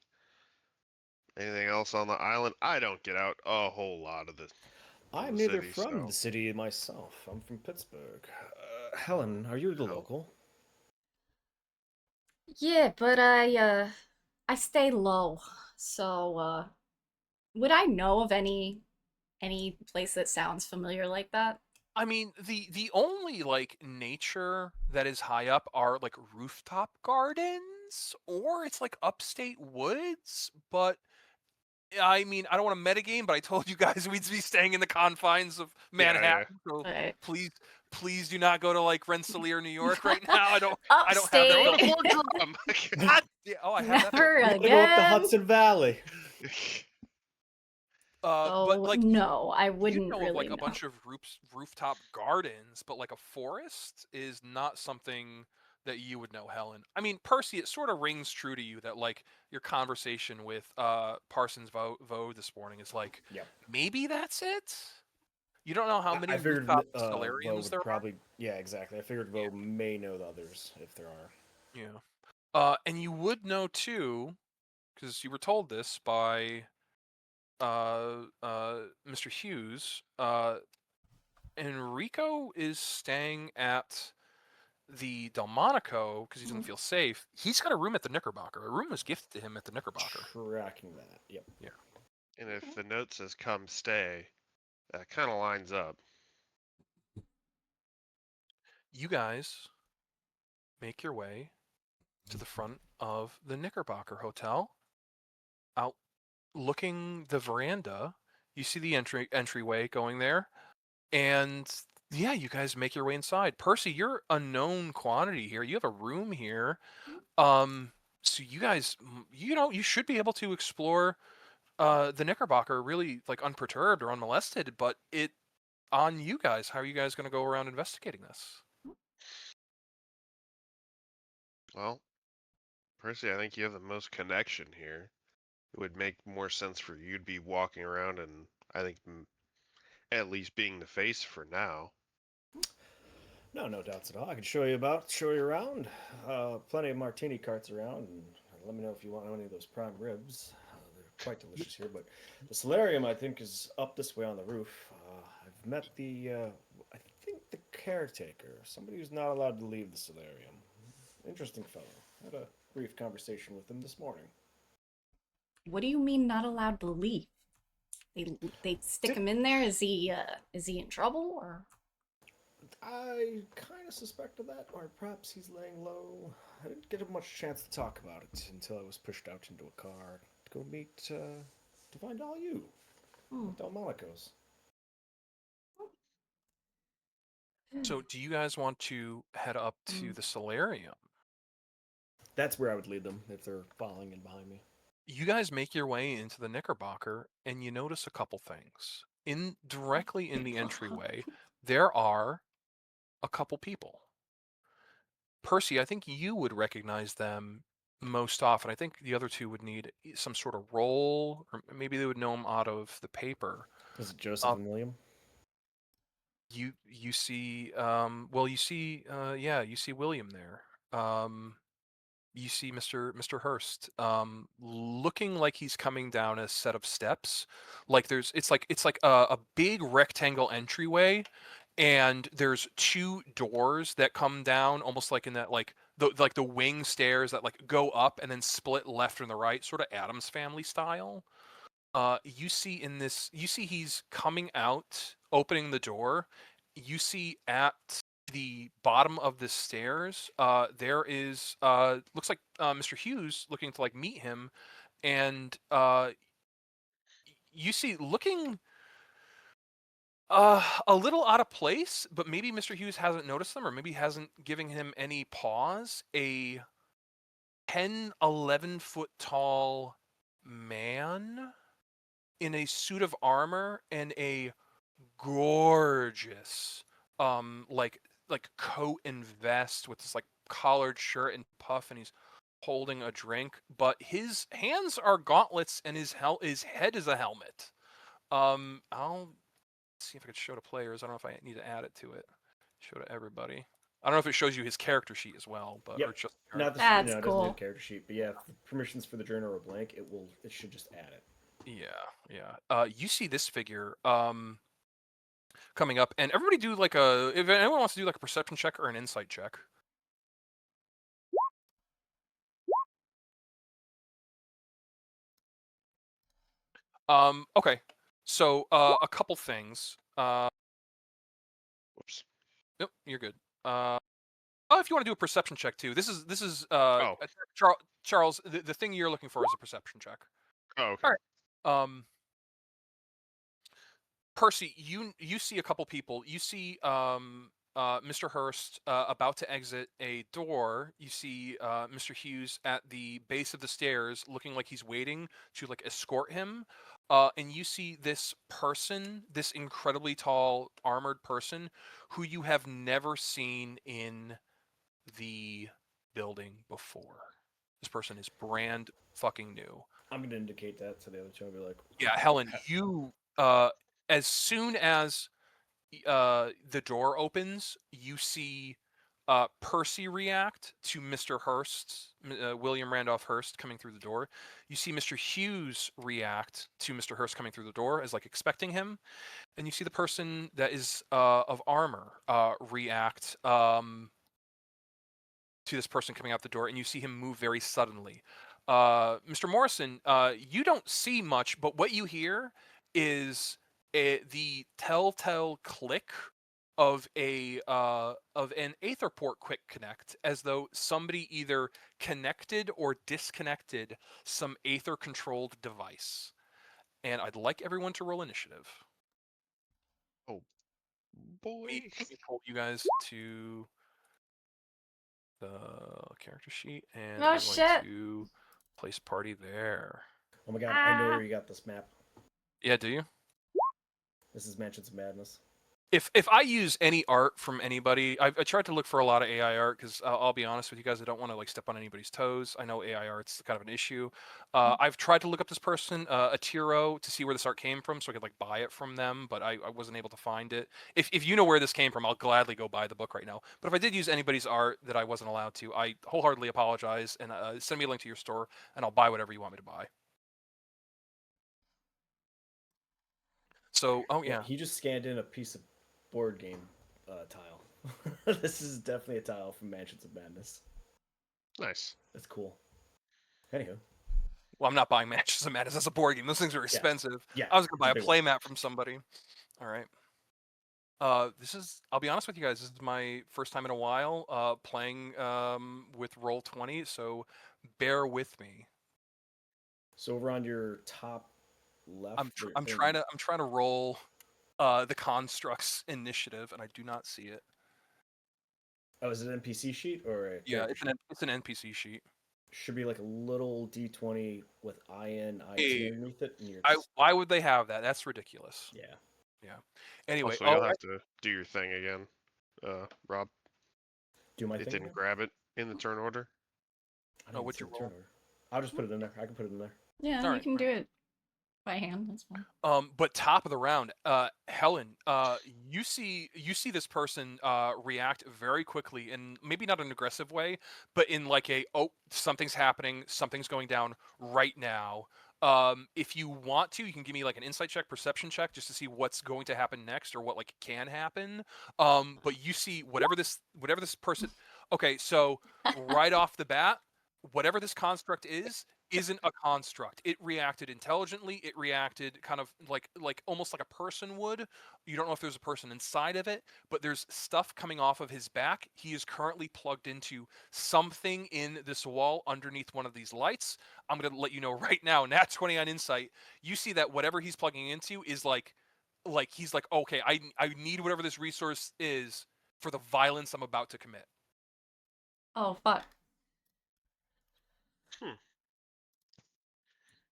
else on the island? I don't get out a whole lot of I'm the neither city, from so the city myself. I'm from Pittsburgh. Helen, are you the Oh. local? Yeah, but I stay low. So, would I know of any place that sounds familiar like that? I mean, the only like nature that is high up are like rooftop gardens, or it's like upstate woods. But I mean, I don't want to metagame, but I told you guys we'd be staying in the confines of Yeah, yeah. Manhattan. So Right. please, please do not go to like Rensselaer, New York right now. I don't have that Don't Upstate. ability. overcome. God, yeah, oh, I have that Never ability. You gotta go up the again. Hudson Valley. But Oh, like no, I you wouldn't know of really like a know. bunch of rooftop gardens, but like a forest is not something that you would know, Helen. I mean, Percy, it sort of rings true to you that like your conversation with Parsons Vo this morning is like Yep. maybe that's it. You don't know how I many figured rooftop Vo solariums would there are. probably, yeah, exactly. I figured Vo may know the others if there are. Yeah. And you would know too, because you were told this by Mr. Hughes. Enrico is staying at the Delmonico because he doesn't feel safe. He's got a room at the Knickerbocker. A room was gifted to him at the Knickerbocker. Tracking that. Yep. Yeah. And if the note says "come stay," that kind of lines up. You guys make your way to the front of the Knickerbocker Hotel. Out looking the veranda, you see the entryway going there, and yeah, you guys make your way inside. Percy, you're a known quantity here. You have a room here. So you guys, you should be able to explore the Knickerbocker really like unperturbed or unmolested, but it on you guys. How are you guys going to go around investigating this? Well, Percy, I think you have the most connection here. It would make more sense for you to be walking around and I think at least being the face for now. No, no doubts at all. I can show you around. Plenty of martini carts around, and let me know if you want any of those prime ribs. They're quite delicious here. But the solarium, I think, is up this way on the roof. I've met I think the caretaker, somebody who's not allowed to leave the solarium. Interesting fellow. Had a brief conversation with him this morning. What do you mean not allowed to leave? They stick him in there? Is he in trouble or? I kind of suspected that, or perhaps he's laying low. I didn't get a much chance to talk about it until I was pushed out into a car to go meet, to find all you, Hmm. Delmonico's. So do you guys want to head up to Mm. the solarium? That's where I would lead them if they're following in behind me. You guys make your way into the Knickerbocker, and you notice a couple things. Directly in the entryway, there are a couple people. Percy, I think you would recognize them most often. I think the other two would need some sort of role, or maybe they would know them out of the paper. Is it Joseph Uh, and William? you see you see William there. You see Mr. Hurst looking like he's coming down a set of steps. Like it's like a big rectangle entryway, and there's two doors that come down almost like in that the wing stairs that like go up and then split left and the right, sort of Addams Family style. You see he's coming out, opening the door. You see at the bottom of the stairs, there is looks like Mr. Hughes looking to like meet him, and you see looking a little out of place, but maybe Mr. Hughes hasn't noticed them, or maybe hasn't given him any pause. A 10, 11-foot tall man in a suit of armor and a gorgeous like coat and vest with this like collared shirt and puff, and he's holding a drink, but his hands are gauntlets and his head is a helmet. I'll see if I could show to players. I don't know if I need to add it to it. Show to everybody. I don't know if it shows you his character sheet as well, but Yep. or just Not the That's it doesn't cool. have character sheet, but yeah, if the permissions for the journal are blank, it should just add it. yeah. You see this figure coming up, and everybody do like if anyone wants to do like a perception check or an insight check. Okay. So a couple things. Whoops. Nope, you're good. Oh, if you want to do a perception check too. This is Oh. Charles. The thing you're looking for is a perception check. Oh, okay. All right. Percy, you see a couple people. You see Mr. Hurst about to exit a door. You see Mr. Hughes at the base of the stairs, looking like he's waiting to like escort him. And you see this person, this incredibly tall armored person, who you have never seen in the building before. This person is brand fucking new. I'm gonna indicate that to the other two. I'll be like, Yeah, Helen, you as soon as the door opens, you see Percy react to Mr. Hurst, William Randolph Hearst coming through the door. You see Mr. Hughes react to Mr. Hurst coming through the door as like expecting him, and you see the person that is of armor react to this person coming out the door, and you see him move very suddenly. Mr. Morrison, you don't see much, but what you hear is the telltale click of an Aetherport quick connect, as though somebody either connected or disconnected some Aether controlled device. And I'd like everyone to roll initiative. Oh, boy. Let me pull you guys to the character sheet, and Oh, I'm going shit. to place party there. oh my god, I know where you got this map. Yeah, do you? This is Mansions of Madness. If I use any art from anybody, I tried to look for a lot of AI art because I'll be honest with you guys, I don't want to like step on anybody's toes. I know AI art's kind of an issue. I've tried to look up this person, Atiro, to see where this art came from, so I could like buy it from them, but I wasn't able to find it. If you know where this came from, I'll gladly go buy the book right now. But if I did use anybody's art that I wasn't allowed to, I wholeheartedly apologize, and send me a link to your store, and I'll buy whatever you want me to buy. So, oh yeah. He just scanned in a piece of board game tile. This is definitely a tile from Mansions of Madness. Nice. That's cool. Anywho. Well, I'm not buying Matches of Madness as a board game. Those things are expensive. Yeah, I was gonna it's a buy a big one. playmat from somebody. All right. I'll be honest with you guys, this is my first time in a while playing with Roll20, so bear with me. So over on your top left, I'm trying to roll the constructs initiative, and I do not see it. Oh, is it an NPC sheet or a Yeah, character sheet? it's an NPC sheet. Should be like a little D20 with IN, IT underneath it. And you're Why would they have that? That's ridiculous. Yeah. Yeah. Anyway, Also, you'll have to do your thing again, Rob. Do my It thing. didn't Again? grab it in the turn order. I didn't what'd see you the turn order. I'll just put it in there. I can put it in there. Yeah, All you can do it by hand. That's fine. But top of the round, Helen, you see this person react very quickly, and maybe not an aggressive way, but in like a something's happening, something's going down right now. If you want to, you can give me like an insight check, perception check, just to see what's going to happen next or what like can happen. But you see whatever this person. Okay, so right off the bat, whatever this construct isn't a construct. It reacted intelligently. It reacted kind of like almost like a person would. You don't know if there's a person inside of it, but there's stuff coming off of his back. He is currently plugged into something in this wall underneath one of these lights. I'm going to let you know right now, Nat 20 on insight. You see that whatever he's plugging into is like he's like, okay, I need whatever this resource is for the violence I'm about to commit. Oh, fuck. Hmm.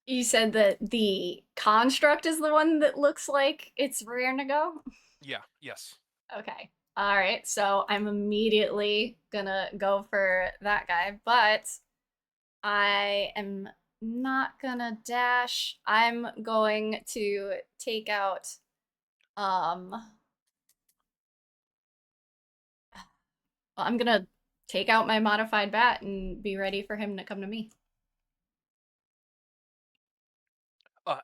You said that the construct is the one that looks like it's rear to go? Yeah, yes. Okay. All right. So I'm immediately gonna go for that guy, but I am not gonna dash. I'm going to take out I'm gonna take out my modified bat and be ready for him to come to me.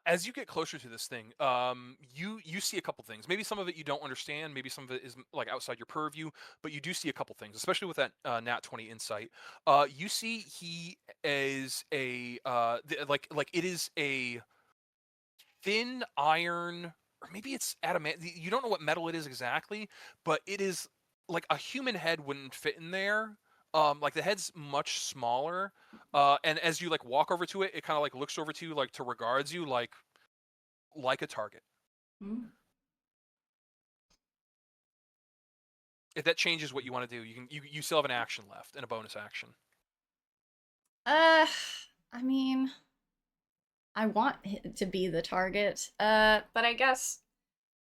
As you get closer to this thing, you see a couple things. Maybe some of it you don't understand. Maybe some of it is like outside your purview. But you do see a couple things, especially with that Nat 20 insight. You see he is a like it is a thin iron, or maybe it's adamant. You don't know what metal it is exactly, but it is like a human head wouldn't fit in there. Like the head's much smaller, and as you like walk over to it, it kind of like looks over to you, like to regards you, like a target. Hmm. If that changes what you want to do, you still have an action left and a bonus action. I mean, I want it to be the target. But I guess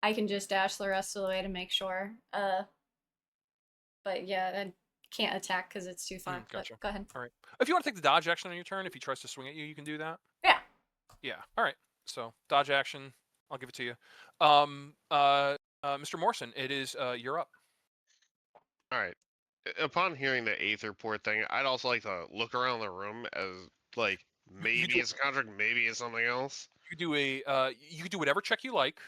I can just dash the rest of the way to make sure. But yeah, I can't attack because it's too far. But Gotcha. go ahead. All right. If you want to take the dodge action on your turn, if he tries to swing at you, you can do that. Yeah. Yeah. All right. So dodge action, I'll give it to you. Mr. Morrison, it is you're up. All right. Upon hearing the Aether port thing, I'd also like to look around the room as like maybe do- it's a contract, maybe it's something else. You could do you could do whatever check you like.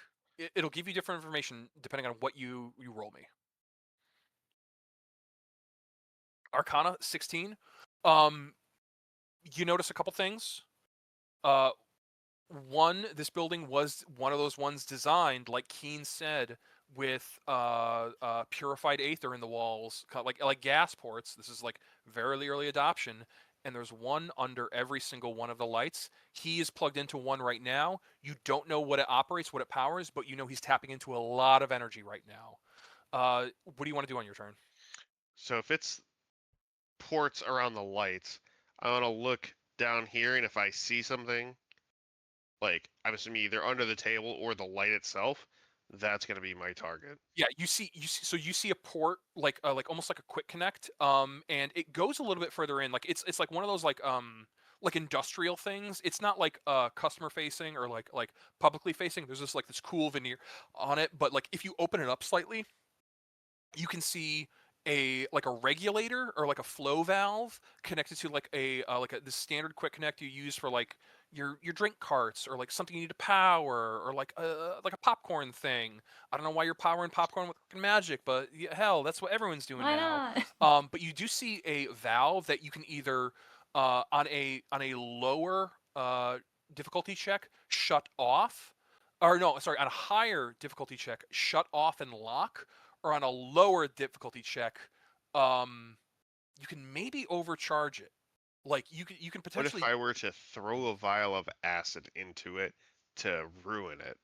It'll give you different information depending on what you roll me. Arcana 16. You notice a couple things. One, this building was one of those ones designed, like Keen said, with purified aether in the walls, like gas ports. This is like very early adoption, and there's one under every single one of the lights. He is plugged into one right now. You don't know what it operates, what it powers, but you know he's tapping into a lot of energy right now. What do you want to do on your turn? So if it's ports around the lights, I want to look down here, and if I see something, like I'm assuming either under the table or the light itself, that's gonna be my target. Yeah, you see a port like almost like a quick connect, and it goes a little bit further in. Like it's like one of those like industrial things. It's not like customer facing or like publicly facing. There's just like this cool veneer on it, but like if you open it up slightly, you can see a like a regulator or like a flow valve connected to like a the standard quick connect you use for like your drink carts or like something you need to power or like a popcorn thing. I don't know why you're powering popcorn with fucking magic, but yeah, hell, that's what everyone's doing Why now. not? But you do see a valve that you can either on a lower difficulty check shut off, or no, sorry, on a higher difficulty check shut off and lock, or on a lower difficulty check, you can maybe overcharge it. Like you can What if potentially I were to throw a vial of acid into it to ruin it?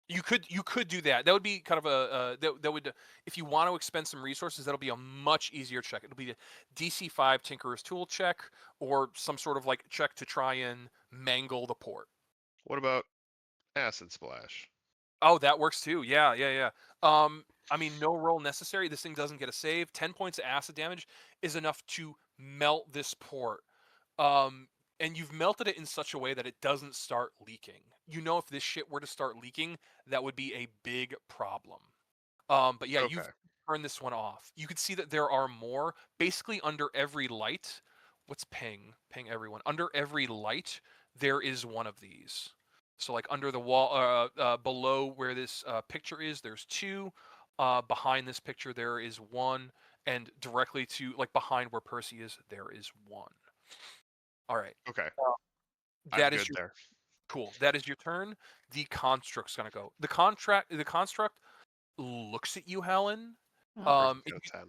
you could do that. That would be kind of that would, if you want to expend some resources, that'll be a much easier check. It'll be the DC 5 Tinkerer's Tool check or some sort of like check to try and mangle the port. What about acid splash? Oh, that works too. Yeah, yeah, yeah. I mean, no roll necessary. This thing doesn't get a save. 10 points of acid damage is enough to melt this port. Um, and you've melted it in such a way that it doesn't start leaking. You know, if this shit were to start leaking, that would be a big problem. But yeah, Okay. you've turned this one off. You can see that there are more. Basically, under every light, what's ping? Ping everyone. Under every light, there is one of these. So like under the wall, below where this picture is, there's two. Behind this picture, there is one, and directly to like behind where Percy is, there is one. All right. Okay. Uh, I'm that is good your there. cool. That is your turn. The construct's gonna go. The construct looks at you, Helen. Percy's It, got a 10,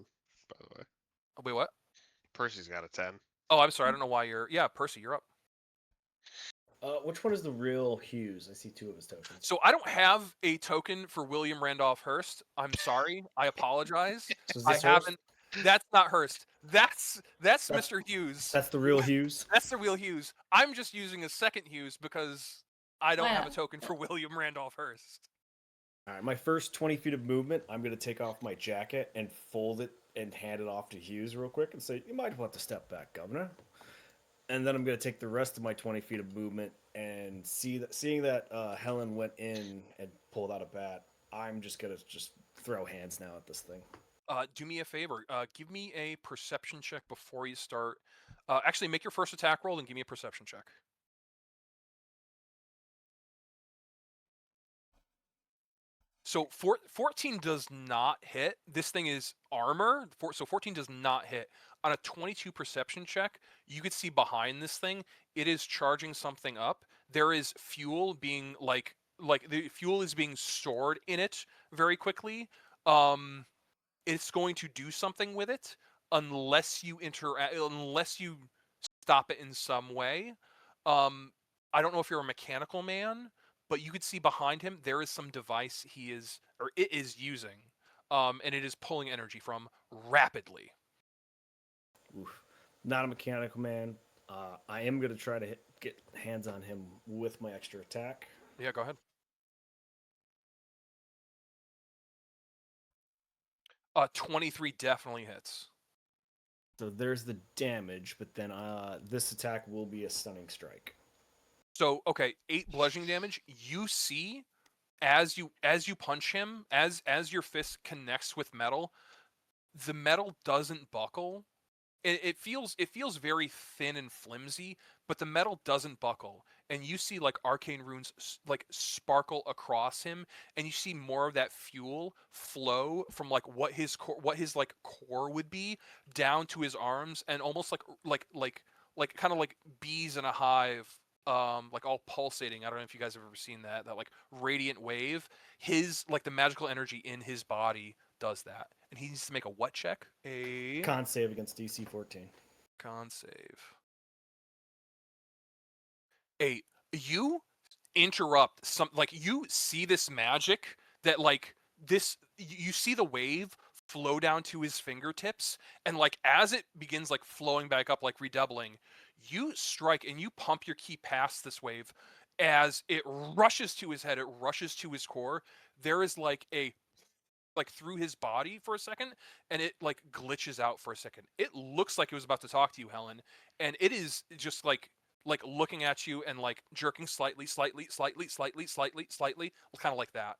by the way. wait, what? Percy's got a 10. Oh, I'm sorry. I don't know why you're. Yeah, Percy, you're up. Which one is the real Hughes? I see two of his tokens. So I don't have a token for William Randolph Hearst. I'm sorry. I apologize. So is I this haven't. Hearst? That's not Hearst. That's Mr. Hughes. That's the real Hughes. That's the real Hughes. I'm just using a second Hughes because I don't have a Wow. token for William Randolph Hearst. All right, my first 20 feet of movement, I'm going to take off my jacket and fold it and hand it off to Hughes real quick and say, "You might want to step back, Governor." And then I'm going to take the rest of my 20 feet of movement and seeing that Helen went in and pulled out a bat, I'm just going to just throw hands now at this thing. Do me a favor. Give me a perception check before you start. Actually, make your first attack roll and give me a perception check. So 14 does not hit. This thing is armor, so 14 does not hit. On a 22 perception check, you could see behind this thing, it is charging something up. There is fuel being like like the fuel is being stored in it very quickly. It's going to do something with it unless you unless you stop it in some way. I don't know if you're a mechanical man, but you could see behind him there is some device it is using, and it is pulling energy from rapidly. Oof. Not a mechanical man. I am going to try to get hands on him with my extra attack. Yeah, go ahead. 23 definitely hits. So there's the damage, but then this attack will be a stunning strike. So okay, 8 bludgeoning damage. You see, as you punch him, as your fist connects with metal, the metal doesn't buckle. It feels very thin and flimsy, but the metal doesn't buckle, and you see like arcane runes like sparkle across him, and you see more of that fuel flow from like what his like core would be down to his arms, and almost like kind of like bees in a hive, like all pulsating. I don't know if you guys have ever seen that like radiant wave. His like the magical energy in his body does that, and he needs to make a what check? A Con save against DC 14. con save. 8. You interrupt some, like you see this magic that like this you see the wave flow down to his fingertips, and like as it begins like flowing back up, like redoubling, you strike and you pump your key past this wave. As it rushes to his head, it rushes to his core. There is like a like through his body for a second, and it like glitches out for a second. It looks like it was about to talk to you, Helen, and it is just like looking at you and like jerking slightly, kind of like that.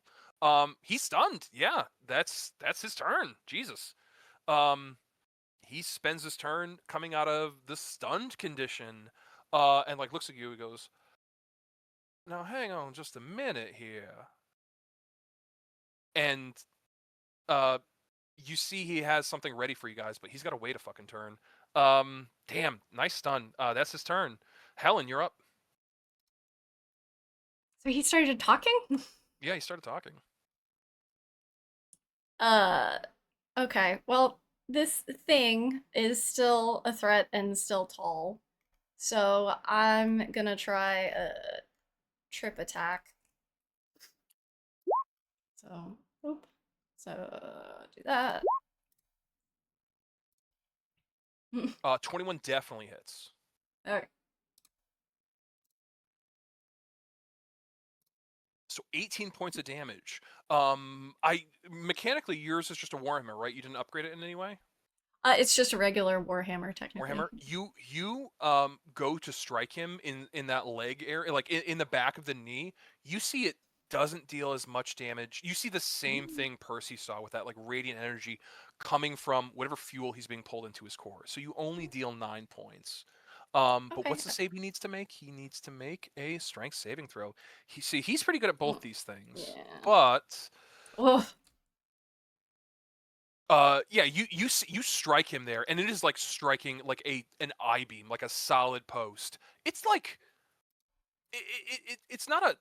He's stunned. Yeah, that's his turn. Jesus. Um, he spends his turn coming out of the stunned condition, and like looks at you. He goes, "Now hang on just a minute here," and uh you see he has something ready for you guys, but he's got to wait a fucking turn. Damn, nice stun. That's his turn. Helen, you're up. So he started talking? Yeah, he started talking. uh, okay. Well, this thing is still a threat and still tall. So I'm gonna try a trip attack. So, oop. So, do that. 21 definitely hits. Okay. So 18 points of damage. I mechanically yours is just a Warhammer, right? You didn't upgrade it in any way. It's just a regular Warhammer, technically. Warhammer. You go to strike him in that leg area, like in the back of the knee. You see it doesn't deal as much damage. You see the same thing Percy saw with that like radiant energy coming from whatever fuel he's being pulled into his core. So you only deal 9 points. But Okay. what's the save he needs to make? He needs to make a strength saving throw. He's pretty good at both these things, Yeah. but Oh, yeah, you strike him there, and it is like striking like an I beam, like a solid post. It's like it's not a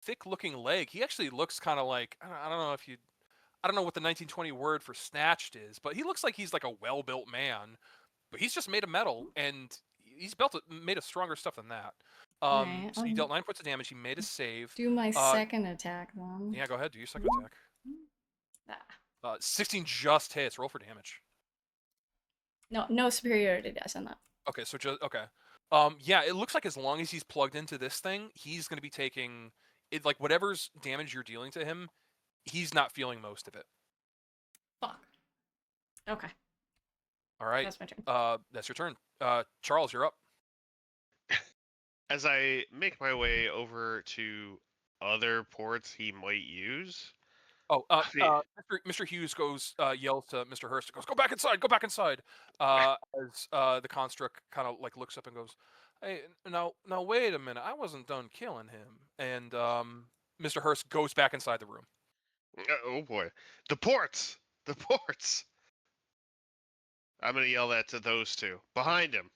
thick looking leg. He actually looks kind of like I don't know if you I don't know what the 1920 word for snatched is, but he looks like he's like a well built man. But he's just made of metal, and he's made of stronger stuff than that. alright. So you dealt 9 points of damage. He made a save. Do my Uh, second attack then. yeah, go ahead. Do your second attack. Ah. 16 just hits. Roll for damage. No superiority dice on that. Okay, so just okay. Yeah, it looks like as long as he's plugged into this thing, he's going to be taking it. Like whatever's damage you're dealing to him, he's not feeling most of it. Fuck. Okay. All right. That's my turn. That's your turn. Charles, you're up. As I make my way over to other ports he might use. Oh, See- Mr. Hughes goes yells to Mr. Hurst. Goes, go back inside. Go back inside. As the construct kind of like looks up and goes, hey, now wait a minute. I wasn't done killing him. And Mr. Hurst goes back inside the room. Oh boy, the ports, the ports. I'm gonna yell that to those two behind him,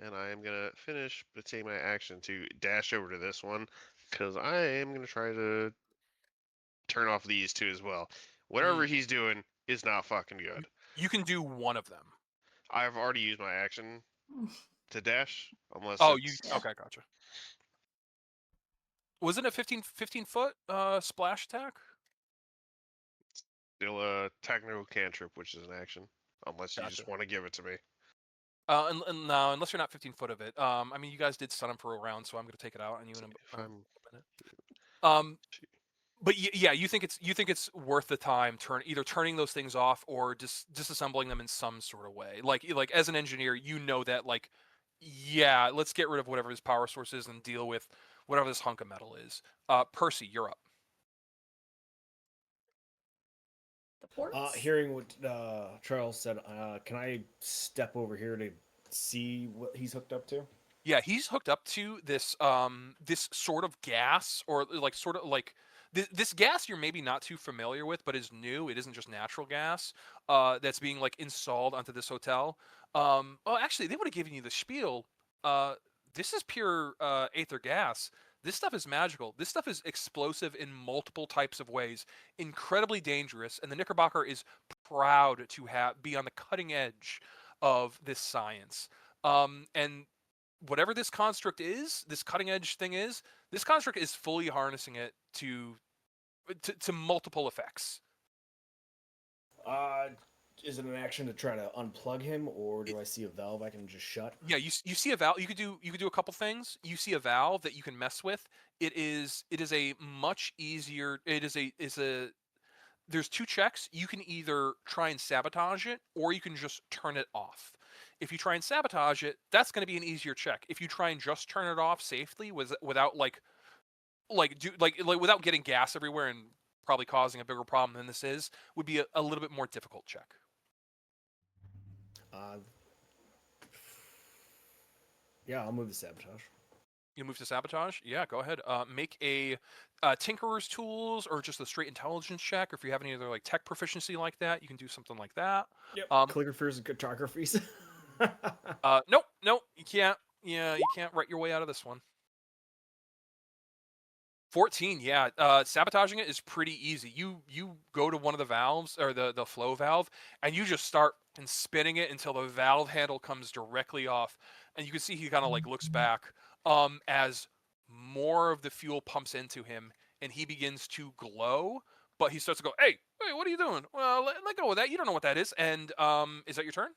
and I am gonna finish, but take my action to dash over to this one, because I am going to try to turn off these two as well. Whatever he's doing is not fucking good. You can do one of them. I've already used my action to dash, unless Oh, it's... Yeah. Okay, gotcha. Was it a 15 foot splash attack? Still a technical cantrip, which is an action, unless you Gotcha. just want to give it to me. And no, unless you're not 15 foot of it. I mean, you guys did stun him for a round, so I'm gonna take it out on you in a minute. But yeah, you think it's worth the time either turning those things off or disassembling them in some sort of way. Like as an engineer, you know that like, yeah, let's get rid of whatever his power source is and deal with whatever this hunk of metal is. Percy, you're up. The ports? Hearing what Charles said, can I step over here to see what he's hooked up to? Yeah, he's hooked up to this this sort of gas, or like sort of like this gas you're maybe not too familiar with, but is new. It isn't just natural gas that's being like installed onto this hotel. Oh, actually, they would have given you the spiel. This is pure aether gas. This stuff is magical. This stuff is explosive in multiple types of ways, incredibly dangerous, and the Knickerbocker is proud to be on the cutting edge of this science. And whatever this construct is, this cutting edge thing is, this construct is fully harnessing it to multiple effects. Is it an action to try to unplug him, or do I see a valve I can just shut? Yeah, you see a valve. You could do a couple things. You see a valve that you can mess with. It is a much easier. There's two checks. You can either try and sabotage it, or you can just turn it off. If you try and sabotage it, that's going to be an easier check. If you try and just turn it off safely without without getting gas everywhere and probably causing a bigger problem than this is, would be a little bit more difficult check. Yeah, I'll move the sabotage. You move to sabotage? Yeah, go ahead. Make a tinkerer's tools or just a straight intelligence check. Or if you have any other like tech proficiency like that, you can do something like that. Yep. Calligraphy's and cartographies. Nope, you can't. Yeah, you can't write your way out of this one. 14, yeah. Sabotaging it is pretty easy. You go to one of the valves, or the flow valve, and you just start and spinning it until the valve handle comes directly off. And you can see he kind of like looks back as more of the fuel pumps into him, and he begins to glow. But he starts to go, hey, what are you doing? Well, let go of that. You don't know what that is. And is that your turn?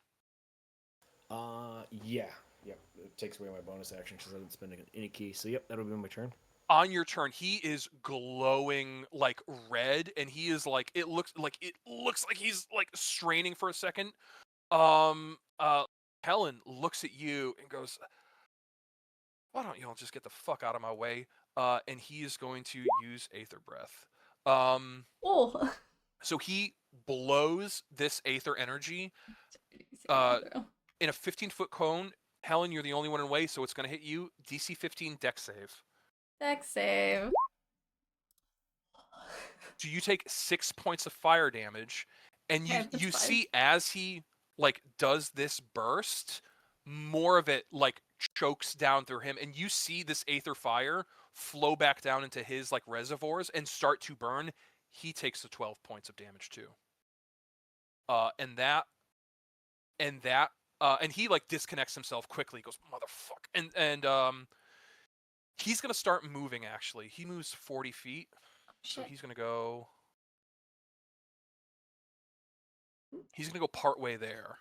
Yeah. Yep. It takes away my bonus action because I didn't spend any key. So yep, that'll be my turn. On your turn, he is glowing like red, and he is like it looks like he's like straining for a second. Helen looks at you and goes, "Why don't y'all just get the fuck out of my way?" And he is going to use Aether Breath. Oh. So he blows this Aether energy in a 15-foot cone. Helen, you're the only one in way, so it's going to hit you. DC 15 Dex save. Dex save. So you take 6 points of fire damage, and you see as he like does this burst, more of it like chokes down through him, and you see this aether fire flow back down into his like reservoirs and start to burn. He takes the 12 points of damage too. And he like disconnects himself quickly. He goes, motherfucker, and he's gonna start moving. Actually, he moves 40 feet, so he's gonna go. He's gonna go part way there.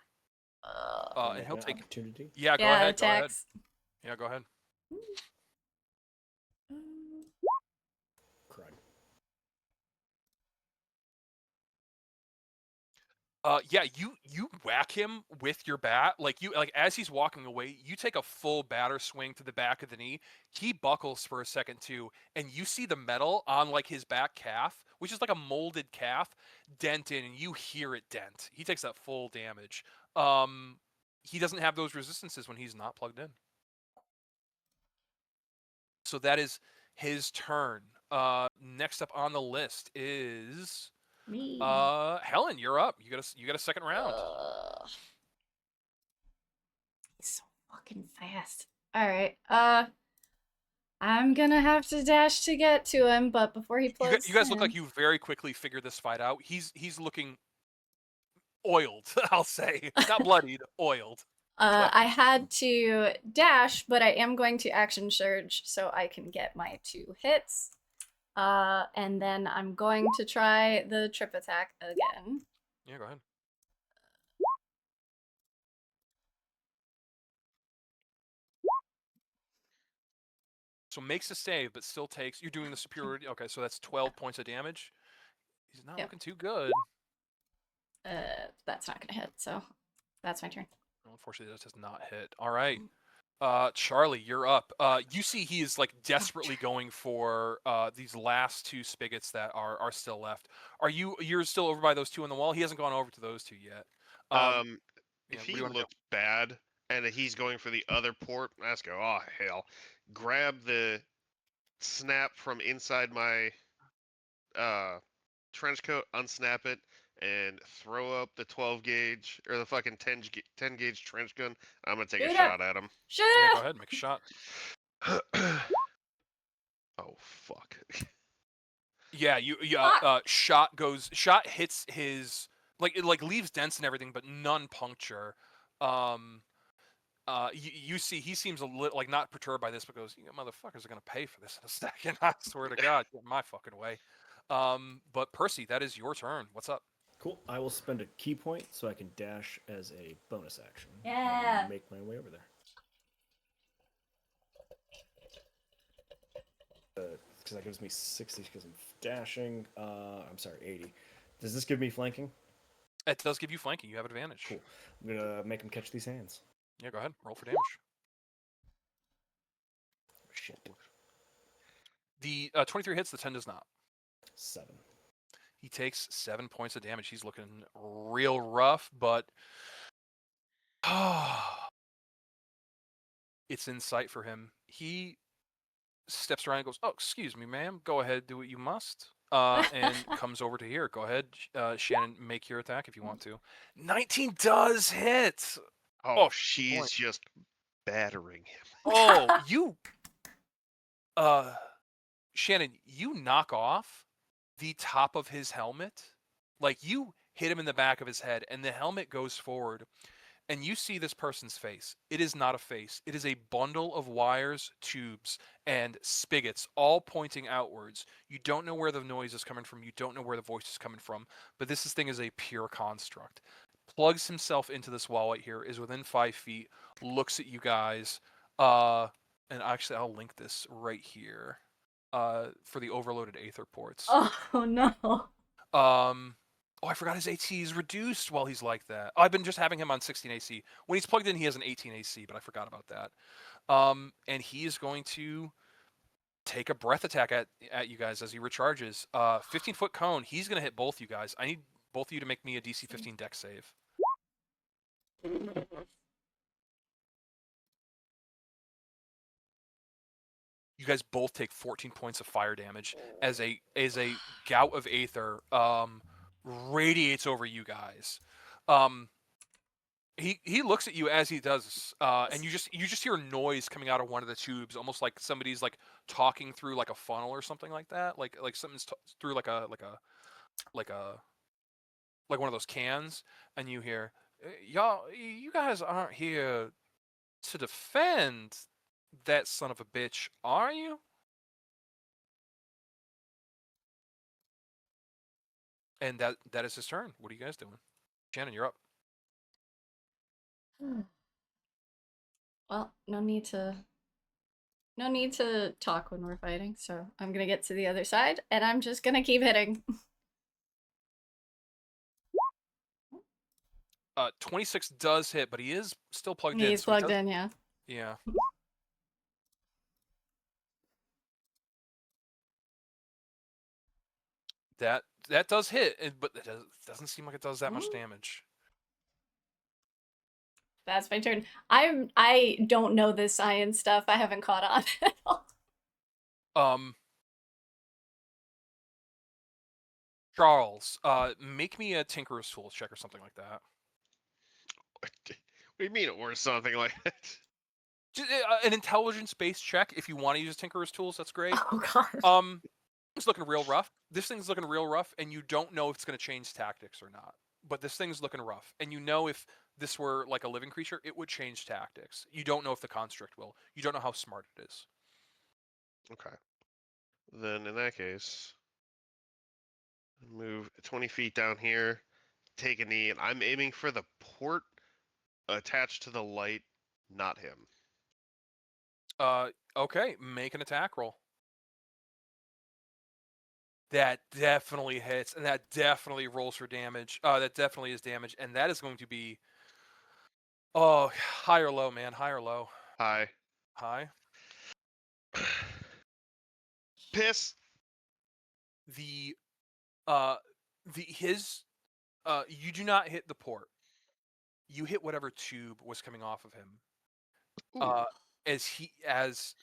And he'll take opportunity. Yeah, go ahead. Attacks. Yeah, go ahead. Yeah, you whack him with your bat. Like as he's walking away, you take a full batter swing to the back of the knee. He buckles for a second too, and you see the metal on like his back calf, which is like a molded calf, dent in, and you hear it dent. He takes that full damage. He doesn't have those resistances when he's not plugged in. So that is his turn. Next up on the list is Me. Helen, you're up. You got a second round. He's so fucking fast. All right. I'm gonna have to dash to get to him, but before he plugs You guys look in... like you very quickly figured this fight out. He's looking oiled, I'll say. Not bloodied, oiled. I had to dash, but I am going to action surge so I can get my 2 hits. And then I'm going to try the trip attack again. Yeah, go ahead. So makes a save, but still takes. You're doing the superiority. Okay, so that's 12 points of damage. He's not Yep. looking too good. That's not gonna hit, so that's my turn. Unfortunately, that does not hit. All right. Charlie, you're up. You see he is like desperately going for these last 2 spigots that are still left. You're still over by those 2 on the wall? He hasn't gone over to those 2 yet. If what do he you want to do? looks bad and he's going for the other port, let's go. Oh hell! Grab the snap from inside my trench coat, unsnap it, and throw up the 12 gauge or the fucking 10 gauge trench gun. I'm gonna take a Shoot shot at him. Shoot Yeah, go him! ahead, make a shot. Oh fuck! Yeah, shot hits his it like leaves dents and everything, but none puncture. You see he seems a little like not perturbed by this, but goes, "You motherfuckers are gonna pay for this in a second. I swear to God, get my fucking way." But Percy, that is your turn. What's up? Cool. I will spend a key point so I can dash as a bonus action. Yeah. And make my way over there. Because that gives me 60 because I'm dashing. I'm sorry, 80. Does this give me flanking? It does give you flanking. You have advantage. Cool. I'm gonna make him catch these hands. Yeah, go ahead. Roll for damage. Shit. The 23 hits. The 10 does not. 7. He takes 7 points of damage. He's looking real rough, but it's in sight for him. He steps around and goes, "Oh, excuse me, ma'am. Go ahead, do what you must." And comes over to here. Go ahead, Shannon, make your attack if you want to. 19 does hit. Oh, she's just battering him. Oh, you, Shannon, you knock off the top of his helmet. Like you hit him in the back of his head, and the helmet goes forward. And you see this person's face. It is not a face. It is a bundle of wires, tubes, and spigots, all pointing outwards. You don't know where the noise is coming from. You don't know where the voice is coming from. But this thing is a pure construct. Plugs himself into this wall right here, is within 5 feet, looks at you guys. And actually, I'll link this right here for the overloaded Aether ports. Oh no. Oh, I forgot his AC is reduced while he's like that. Oh, I've been just having him on 16 AC. When he's plugged in, he has an 18 AC, but I forgot about that. And he is going to take a breath attack at you guys as he recharges. 15-foot cone. He's going to hit both you guys. I need both of you to make me a DC 15 dex save. You guys both take 14 points of fire damage as a gout of Aether radiates over you guys. He looks at you as he does, and you just hear noise coming out of one of the tubes, almost like somebody's like talking through like a funnel or something like that, like something's through like one of those cans, and you hear, you guys aren't here to defend that son of a bitch, are you? And that is his turn. What are you guys doing? Shannon, you're up. Well, no need to talk when we're fighting, so I'm gonna get to the other side, and I'm just gonna keep hitting. 26 does hit, but he is still plugged in. He's plugged in, yeah. Yeah. That does hit, but it doesn't seem like it does that much damage. That's my turn. I don't know this science stuff. I haven't caught on at all. Charles, make me a Tinkerer's Tools check or something like that. What do you mean, or something like that? An intelligence-based check if you want to use Tinkerer's tools. That's great. Oh god. It's looking real rough. This thing's looking real rough, and you don't know if it's going to change tactics or not. But this thing's looking rough, and you know if this were like a living creature, it would change tactics. You don't know if the construct will. You don't know how smart it is. Okay. Then in that case, move 20 feet down here, take a knee, and I'm aiming for the port attached to the light, not him. Okay, make an attack roll. That definitely hits, and that definitely rolls for damage. That definitely is damage, and that is going to be high or low, man. High or low. Hi. High. Piss. You do not hit the port. You hit whatever tube was coming off of him. Ooh. As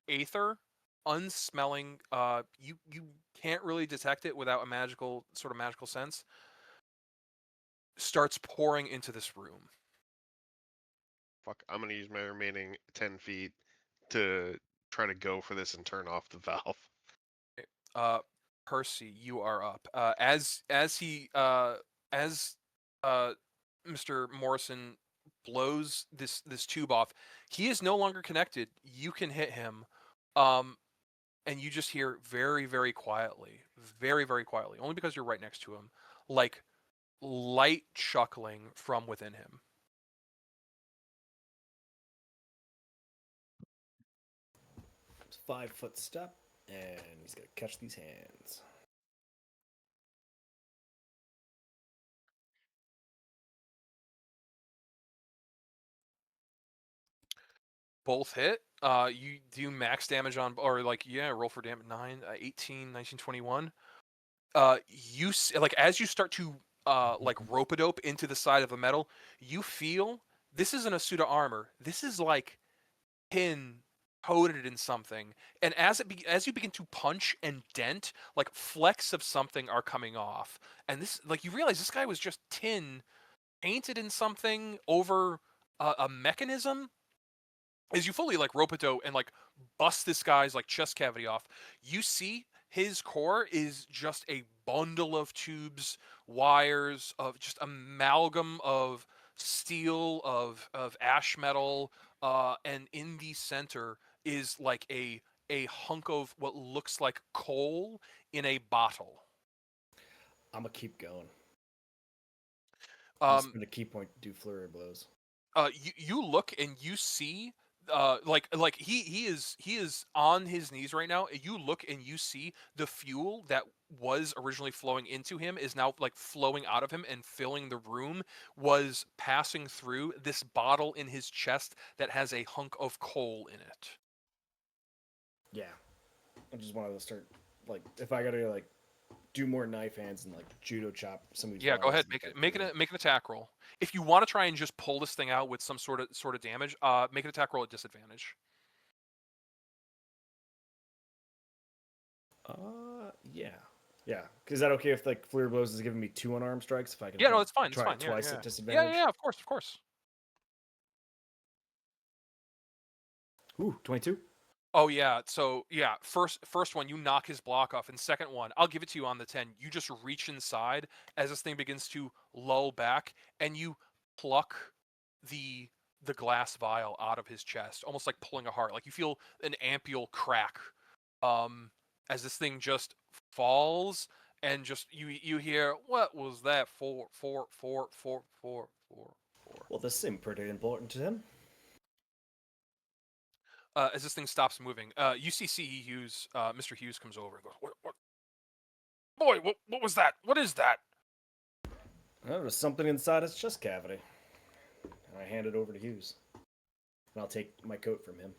Aether, unsmelling, you can't really detect it without a magical sense, starts pouring into this room. Fuck, I'm gonna use my remaining 10 feet to try to go for this and turn off the valve. Percy, you are up. As Mr. Morrison blows this tube off, he is no longer connected. You can hit him, and you just hear very, very quietly, only because you're right next to him, like light chuckling from within him. It's 5-foot step, and he's gonna catch these hands. Both hit. You do max damage on, or like, roll for damage. 18, 19, 21. Like as you start to like rope-a-dope into the side of the metal, you feel this isn't a suit of armor. This is like tin coated in something. And as you begin to punch and dent, like flecks of something are coming off. And this, like, you realize this guy was just tin painted in something over a mechanism. As you fully like rope-a-dope and like bust this guy's like chest cavity off, you see his core is just a bundle of tubes, wires, of just amalgam of steel, of ash metal, and in the center is like a hunk of what looks like coal in a bottle. I'm gonna keep going. I'm just Um, gonna keep point do flurry of blows. you look and you see like he is on his knees right now. You look and you see the fuel that was originally flowing into him is now like flowing out of him and filling the room, was passing through this bottle in his chest that has a hunk of coal in it. Yeah, I just wanted to start like if I gotta like do more knife hands and like judo chop some of these. Yeah, go wires ahead, and make an attack roll. If you want to try and just pull this thing out with some sort of damage, make an attack roll at disadvantage. Yeah. Yeah. Is that okay if like flurry of blows is giving me 2 unarmed strikes? If I can Yeah, no, it's fine. It's try fine. it twice Yeah. at disadvantage? Yeah, of course, of course. Ooh, 22. Oh yeah, so yeah, first one you knock his block off, and second one I'll give it to you on the 10. You just reach inside as this thing begins to lull back, and you pluck the glass vial out of his chest, almost like pulling a heart. Like you feel an ampule crack, as this thing just falls, and just you hear, what was that for? Well, this seemed pretty important to him. As this thing stops moving, you see C.E. Hughes, Mr. Hughes comes over and goes, what? Boy, what was that? What is that? There was something inside his chest cavity. And I hand it over to Hughes. And I'll take my coat from him.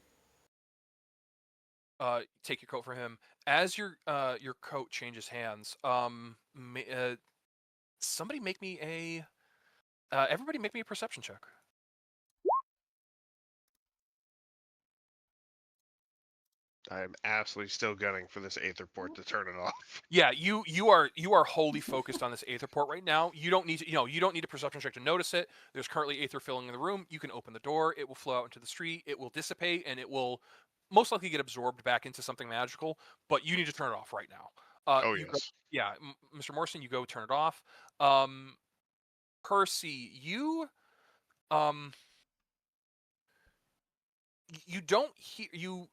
Take your coat for him. As your coat changes hands, somebody make me everybody make me a perception check. I'm absolutely still gunning for this Aether port to turn it off. Yeah, you are wholly focused on this Aether port right now. You don't need to, you don't need a perception check to notice it. There's currently Aether filling in the room. You can open the door. It will flow out into the street. It will dissipate, and it will most likely get absorbed back into something magical. But you need to turn it off right now. Oh You go, yes. yeah, Mr. Morrison, you go turn it off. Percy, um, you don't hear you.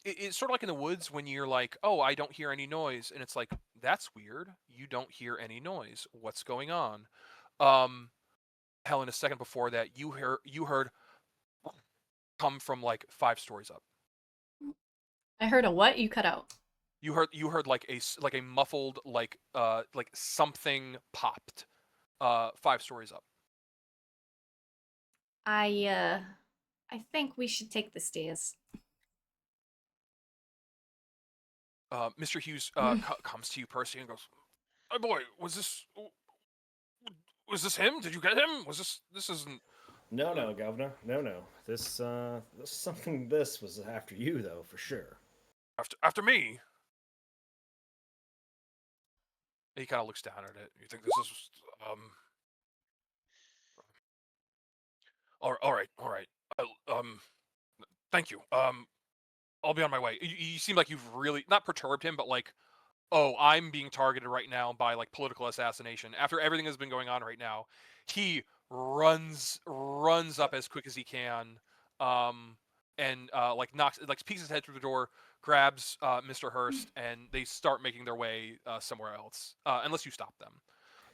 It's sort of like in the woods when you're like, oh, I don't hear any noise, and it's like, that's weird. You don't hear any noise. What's going on? Um, Helen, a second before that, you heard come from like 5 stories up. I heard a what? You cut out. You heard like a muffled like something popped 5 stories up. I think we should take the stairs. Mr. Hughes comes to you, Percy, and goes, "Oh boy, was this him? Did you get him? This isn't." No, Governor. No. This was after you, though, for sure. After me. He kind of looks down at it. You think this is all right. Thank you. I'll be on my way. You seem like you've really not perturbed him, but like, oh, I'm being targeted right now by like political assassination. After everything that's been going on right now, he runs up as quick as he can, and like peeks his head through the door, grabs Mr. Hurst, and they start making their way somewhere else, unless you stop them.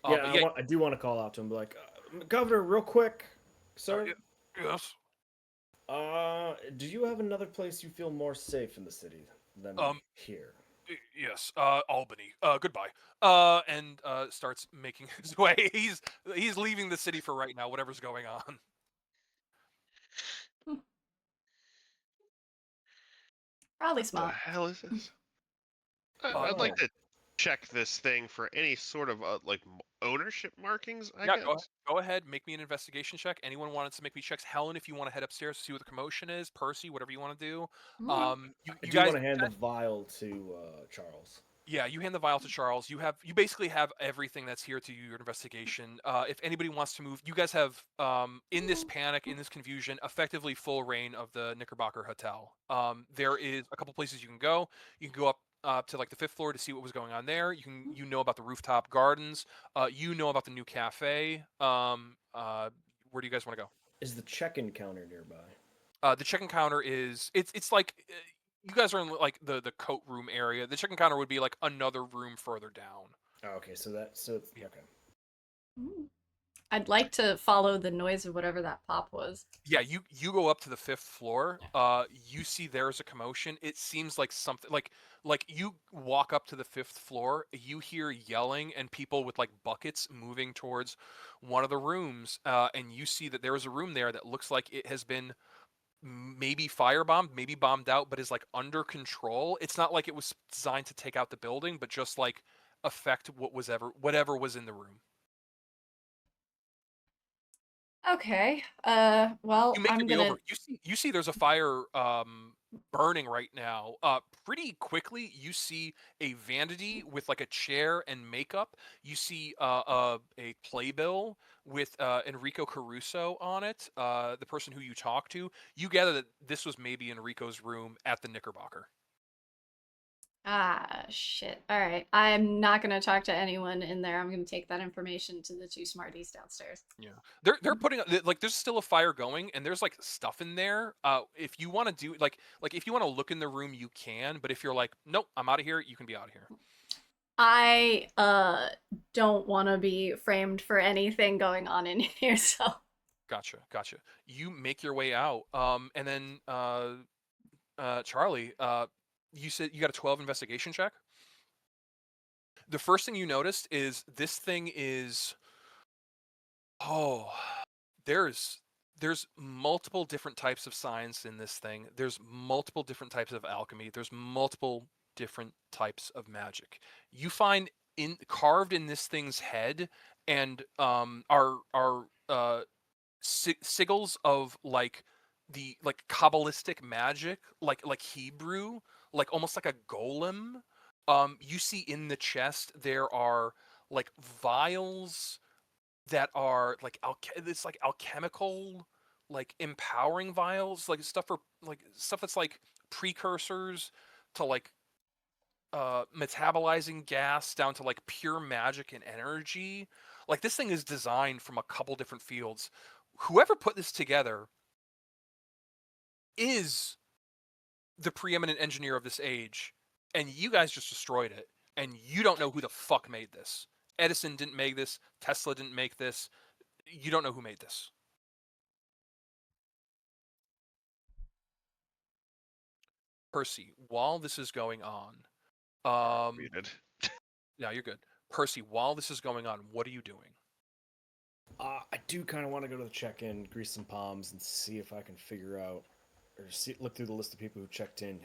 Yeah, But yeah, I do want to call out to him, be like, Governor, real quick, sir. yes. Do you have another place you feel more safe in the city than here? Yes, Albany. Goodbye. And starts making his way. He's leaving the city for right now. Whatever's going on. Probably What the smart. hell is this? I'd Yeah, like to check this thing for any sort of like ownership markings, I yeah. guess. Go ahead. Make me an investigation check. Anyone wanted to make me checks? Helen, if you want to head upstairs to see what the commotion is. Percy, whatever you want to do. Mm. You I you do guys. want to hand the vial to Charles. Yeah, you hand the vial to Charles. You basically have everything that's here to your investigation. If anybody wants to move, you guys have in this panic, in this confusion, effectively full reign of the Knickerbocker Hotel. There is a couple places you can go. You can go up to like the 5th floor to see what was going on there. You know about the rooftop gardens. You know about the new cafe. Where do you guys want to go? Is the check-in counter nearby? The check-in counter is it's like you guys are in like the coat room area. The check-in counter would be like another room further down. Oh, okay, so it's Yeah. okay. Mm. I'd like to follow the noise of whatever that pop was. Yeah, you go up to the 5th floor. You see there's a commotion. It seems like something like you walk up to the 5th floor. You hear yelling and people with like buckets moving towards one of the rooms. And you see that there is a room there that looks like it has been maybe firebombed, maybe bombed out, but is like under control. It's not like it was designed to take out the building, but just like affect whatever was in the room. Okay. Well, You make I'm your way gonna. over. You see there's a fire burning right now. Pretty quickly you see a vanity with like a chair and makeup. You see a playbill with Enrico Caruso on it, the person who you talk to. You gather that this was maybe Enrico's room at the Knickerbocker. Ah, shit. All right. I'm not gonna talk to anyone in there. I'm gonna take that information to the two smarties downstairs. Yeah, they're putting like there's still a fire going and there's like stuff in there. If you want to do like if you want to look in the room, you can. But if you're like, nope, I'm out of here, you can be out of here. I don't want to be framed for anything going on in here, so. Gotcha. You make your way out, and then Charlie, you said you got a 12 investigation check. The first thing you noticed is this thing is oh, there's multiple different types of science in this thing. There's multiple different types of alchemy. There's multiple different types of magic. You find in carved in this thing's head and are sigils of like like Kabbalistic magic, like Hebrew, like almost like a golem. You see in the chest there are like vials that are like it's like alchemical, like empowering vials, like stuff for like stuff that's like precursors to like metabolizing gas down to like pure magic and energy. Like this thing is designed from a couple different fields. Whoever put this together is the preeminent engineer of this age, and you guys just destroyed it. And you don't know who the fuck made this. Edison didn't make this. Tesla didn't make this. You don't know who made this. Percy, while this is going on, Muted. yeah, you're good. Percy, while this is going on, what are you doing? I do kind of want to go to the check-in, grease some palms, and see if I can figure out or look through the list of people who checked in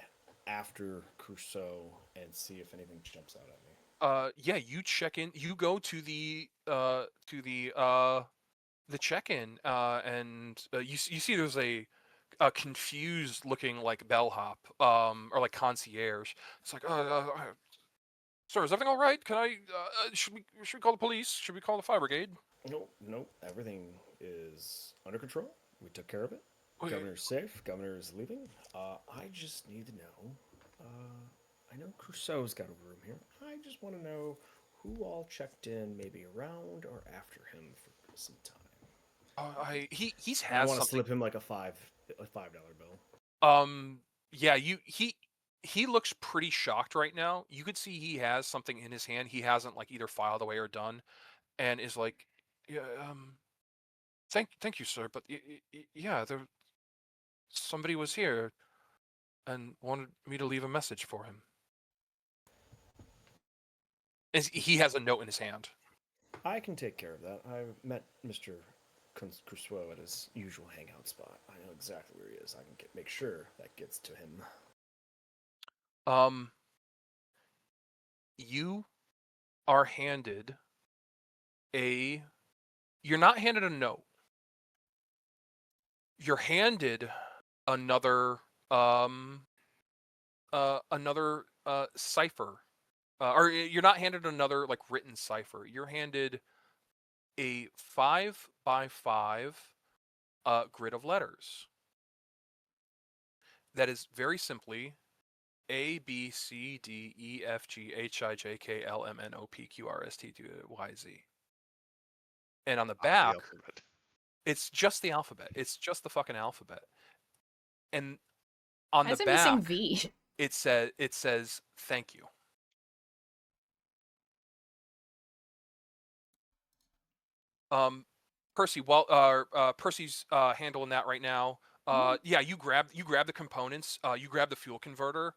after Crusoe and see if anything jumps out at me. Yeah, you check in. You go to the check-in, and you see there's a confused looking like bellhop, or like concierge. It's like, sir, is everything all right? Can I? Should we call the police? Should we call the fire brigade? Nope. Everything is under control. We took care of it. Okay. Governor's safe. Governor's leaving. I just need to know. I know Crusoe's got a room here. I just want to know who all checked in, maybe around or after him for some time. He's I has want to something. slip him like a $5 bill. Yeah, he looks pretty shocked right now. You could see he has something in his hand. He hasn't like either filed away or done, and is like, yeah, thank you, sir, but yeah, somebody was here and wanted me to leave a message for him. He has a note in his hand. I can take care of that. I met Mr. Crusoe at his usual hangout spot. I know exactly where he is. I can make sure that gets to him. You are handed you're not handed a note. You're handed another cipher, or you're not handed another like written cipher. You're handed a 5x5 grid of letters that is very simply A B C D E F G H I J K L M N O P Q R S T U Y Z. And on the The back, alphabet. it's just the alphabet. It's just the fucking alphabet. And on Why the is it missing back, V? it says thank you. Percy, while Percy's handling that right now. Yeah, you grab the components. You grab the fuel converter.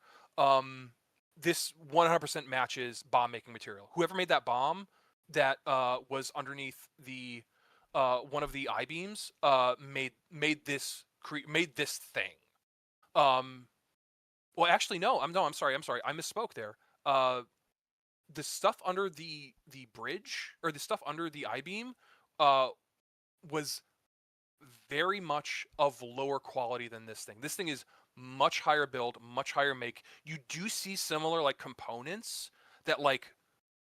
This 100% matches bomb making material. Whoever made that bomb that was underneath the one of the I beams made this thing. Well, actually, no. I'm sorry. I misspoke there. The stuff under the bridge, or the stuff under the I beam, was very much of lower quality than this thing. This thing is much higher build, much higher make. You do see similar like components that like,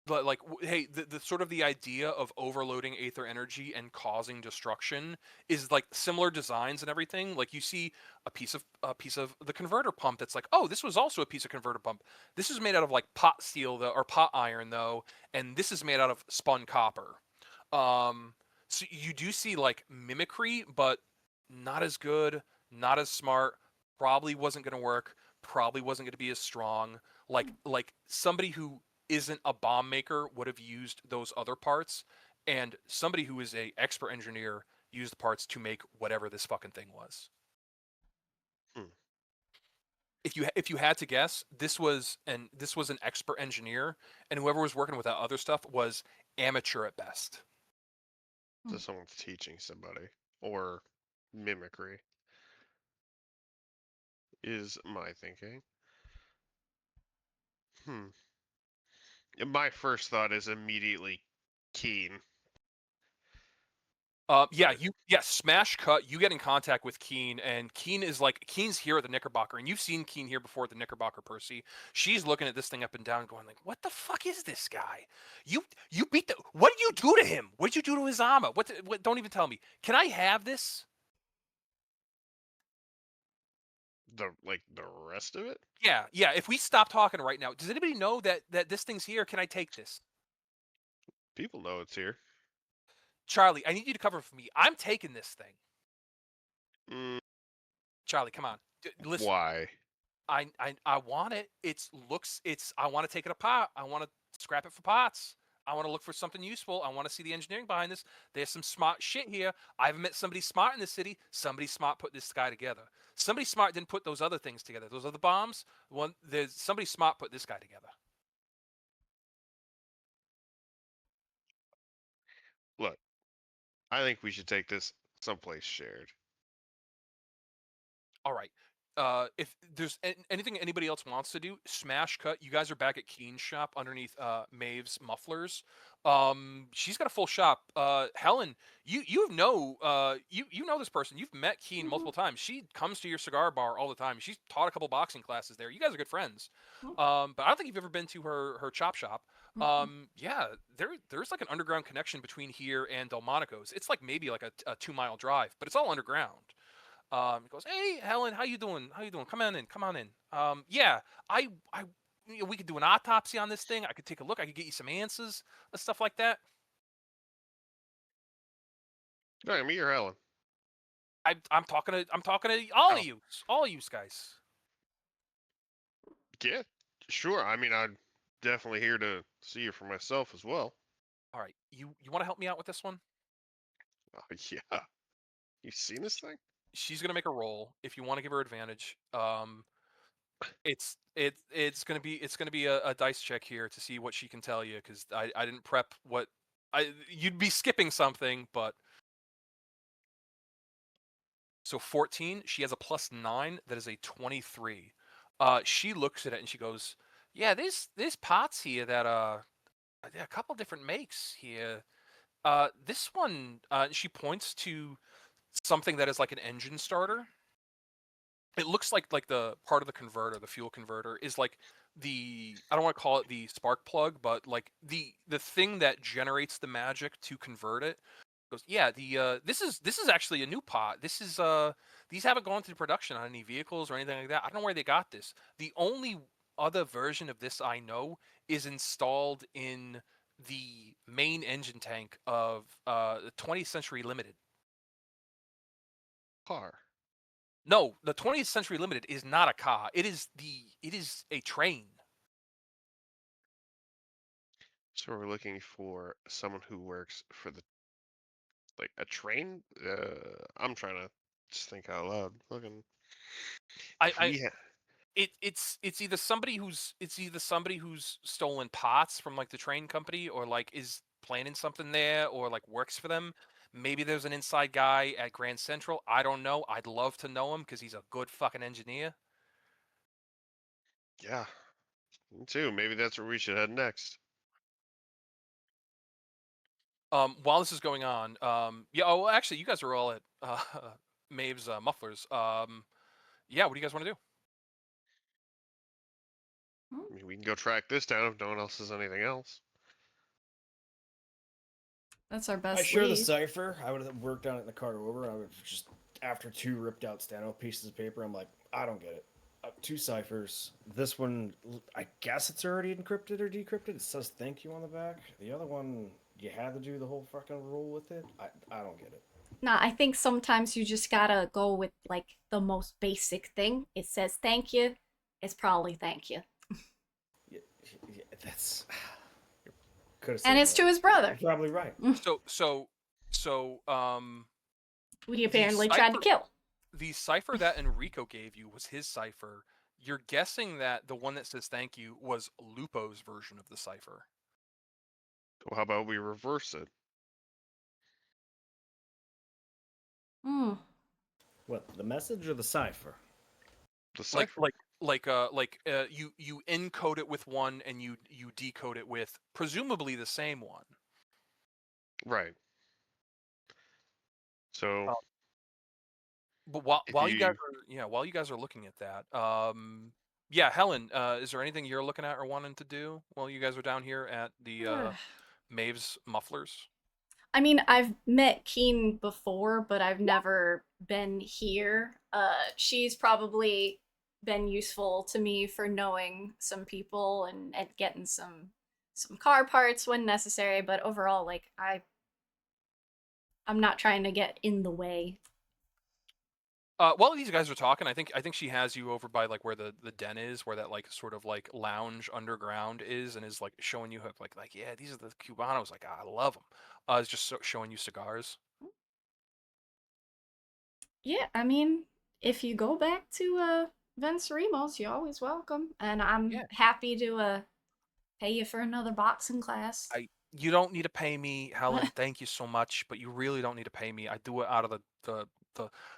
but like, hey, the sort of the idea of overloading aether energy and causing destruction is like similar designs and everything. Like you see a piece of the converter pump that's like, oh, this was also a piece of converter pump. This is made out of like pot steel though, or pot iron though, and this is made out of spun copper. So you do see like mimicry, but not as good, not as smart. Probably wasn't going to work. Probably wasn't going to be as strong. Like somebody who isn't a bomb maker would have used those other parts, and somebody who is a expert engineer used the parts to make whatever this fucking thing was. Hmm. If you had to guess, this was an expert engineer, and whoever was working with that other stuff was amateur at best. So someone's teaching somebody, or mimicry, is my thinking. My first thought is immediately keen. Yeah, Right. smash cut. You get in contact with Keen, and Keen's here at the Knickerbocker, and you've seen Keen here before at the Knickerbocker, Percy. She's looking at this thing up and down, going like, "What the fuck is this guy? You beat the. What did you do to him? What did you do to his armor? What? Don't even tell me. Can I have this? The rest of it? Yeah. If we stop talking right now, does anybody know that this thing's here? Can I take this? People know it's here. Charlie, I need you to cover for me. I'm taking this thing. Mm, Charlie, come on. Listen. why? I want it. I want to take it apart. I want to scrap it for parts. I want to look for something useful. I want to see the engineering behind this. There's some smart shit here. I haven't met somebody smart in this city. Somebody smart put this guy together. Somebody smart didn't put those other things together. Those other bombs. There's somebody smart put this guy together. Look, I think we should take this someplace shared. All right. If there's anything anybody else wants to do, smash cut. You guys are back at Keen's shop underneath Maeve's mufflers. She's got a full shop. Helen, you know this person. You've met Keen Mhm. multiple times. She comes to your cigar bar all the time. She's taught a couple boxing classes there. You guys are good friends. Mhm. But I don't think you've ever been to her chop shop. Yeah, there's like an underground connection between here and Delmonico's. It's like maybe like a 2 mile drive, but it's all underground. He goes, "Hey, Helen, how you doing? How you doing? Come on in, come on in. Yeah, I, we could do an autopsy on this thing. I could take a look. I could get you some answers, stuff like that. No, me or Helen? I'm talking to all Oh, of you, guys. yeah, sure. I mean, I'm definitely here to see you for myself as well. All right, you want to help me out with this one? Oh, yeah. You seen this thing? She's gonna make a roll. If you want to give her advantage, it's gonna be a dice check here to see what she can tell you because I didn't prep what you'd be skipping something, but. So 14, she has a +9. That is a 23. She looks at it and she goes, "Yeah, there's parts here that there are a couple different makes here. This one," she points to something that is like an engine starter. It looks like the part of the converter, the fuel converter, is like I don't want to call it the spark plug, but like the thing that generates the magic to convert it. Goes, yeah, this is actually a new pot. These haven't gone through production on any vehicles or anything like that. I don't know where they got this. The only other version of this I know is installed in the main engine tank of the 20th Century Limited. Car. No, the 20th Century Limited is not a car. It is a train. So we're looking for someone who works for a train. I'm trying to just think out loud. Looking I, if I we it's either somebody who's stolen pots from like the train company or like is planning something there or like works for them. Maybe there's an inside guy at Grand Central. I don't know. I'd love to know him because he's a good fucking engineer. yeah, me too. Maybe that's where we should head next. While this is going on, yeah. Oh, well, actually, you guys are all at Maeve's mufflers. Yeah. What do you guys want to do? I mean, we can go track this down if no one else says anything else. That's our I best share the lead. cipher. I would have worked on it in the car over. I would just after two ripped out stand pieces of paper. I'm like, I don't get it. Two ciphers. This one, I guess it's already encrypted or decrypted. It says "thank you" on the back. The other one, you had to do the whole fucking roll with it. I don't get it. Nah, I think sometimes you just gotta go with like the most basic thing. It says thank you. It's probably thank you. Yeah, yeah, that's could have And said it's to that. his brother, You're probably right. So who he the apparently tried to cipher kill. the cipher that Enrico gave you was his cipher. You're guessing that the one that says thank you was Lupo's version of the cipher. Well, how about we reverse it? Hmm. What, the message or the cipher? The Like cipher. you encode it with one and you decode it with presumably the same one. Right. So But while you guys he are looking at that, yeah, Helen, is there anything you're looking at or wanting to do while you guys are down here at the Maeve's Mufflers? I mean, I've met Keen before, but I've never been here. She's probably been useful to me for knowing some people and getting some car parts when necessary, but overall, like I'm not trying to get in the way. While these guys are talking, I think she has you over by like where the den is, where that like sort of like lounge underground is, and is like showing you like yeah, these are the Cubanos. Like I love them. It's just showing you cigars. Yeah, I mean, if you go back to Venceremos, you're always welcome, and I'm Yeah. happy to pay you for another boxing class. You don't need to pay me, Helen. Thank you so much, but you really don't need to pay me. I do it out of the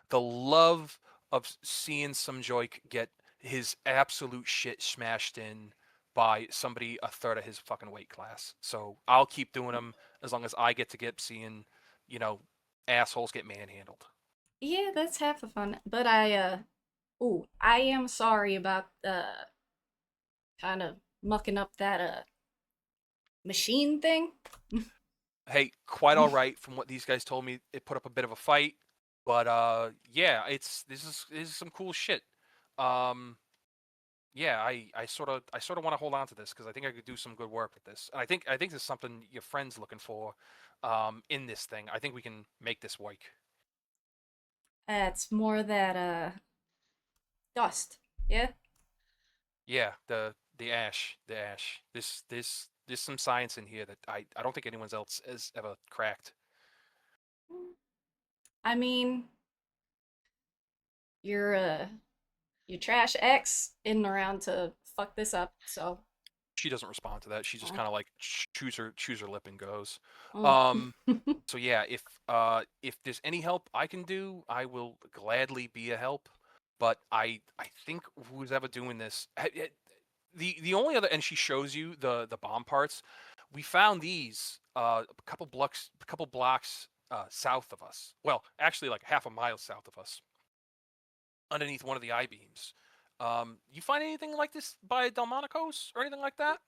the love of seeing some joik get his absolute shit smashed in by somebody a third of his fucking weight class. So I'll keep doing them as long as I get to get seeing, you know, assholes get manhandled. Yeah, that's half the fun. But I am sorry about kind of mucking up that machine thing. Hey, quite all right from what these guys told me. It put up a bit of a fight, but yeah, this is some cool shit. Um, yeah, I sort of want to hold on to this because I think I could do some good work with this. And I think this is something your friend's looking for in this thing. I think we can make this work. It's more that dust. Yeah. Yeah, the ash. There's some science in here that I don't think anyone else has ever cracked. I mean, you're your trash X in around to fuck this up. So, She doesn't respond to that. She just oh, kind of like chews her lip and goes. oh. Um, so yeah, if there's any help I can do, I will gladly be a help. But I think who's ever doing this, the only other, and she shows you the bomb parts. We found these a couple blocks south of us. Well, actually like half a mile south of us, underneath one of the I beams. You find anything like this by Delmonicos or anything like that?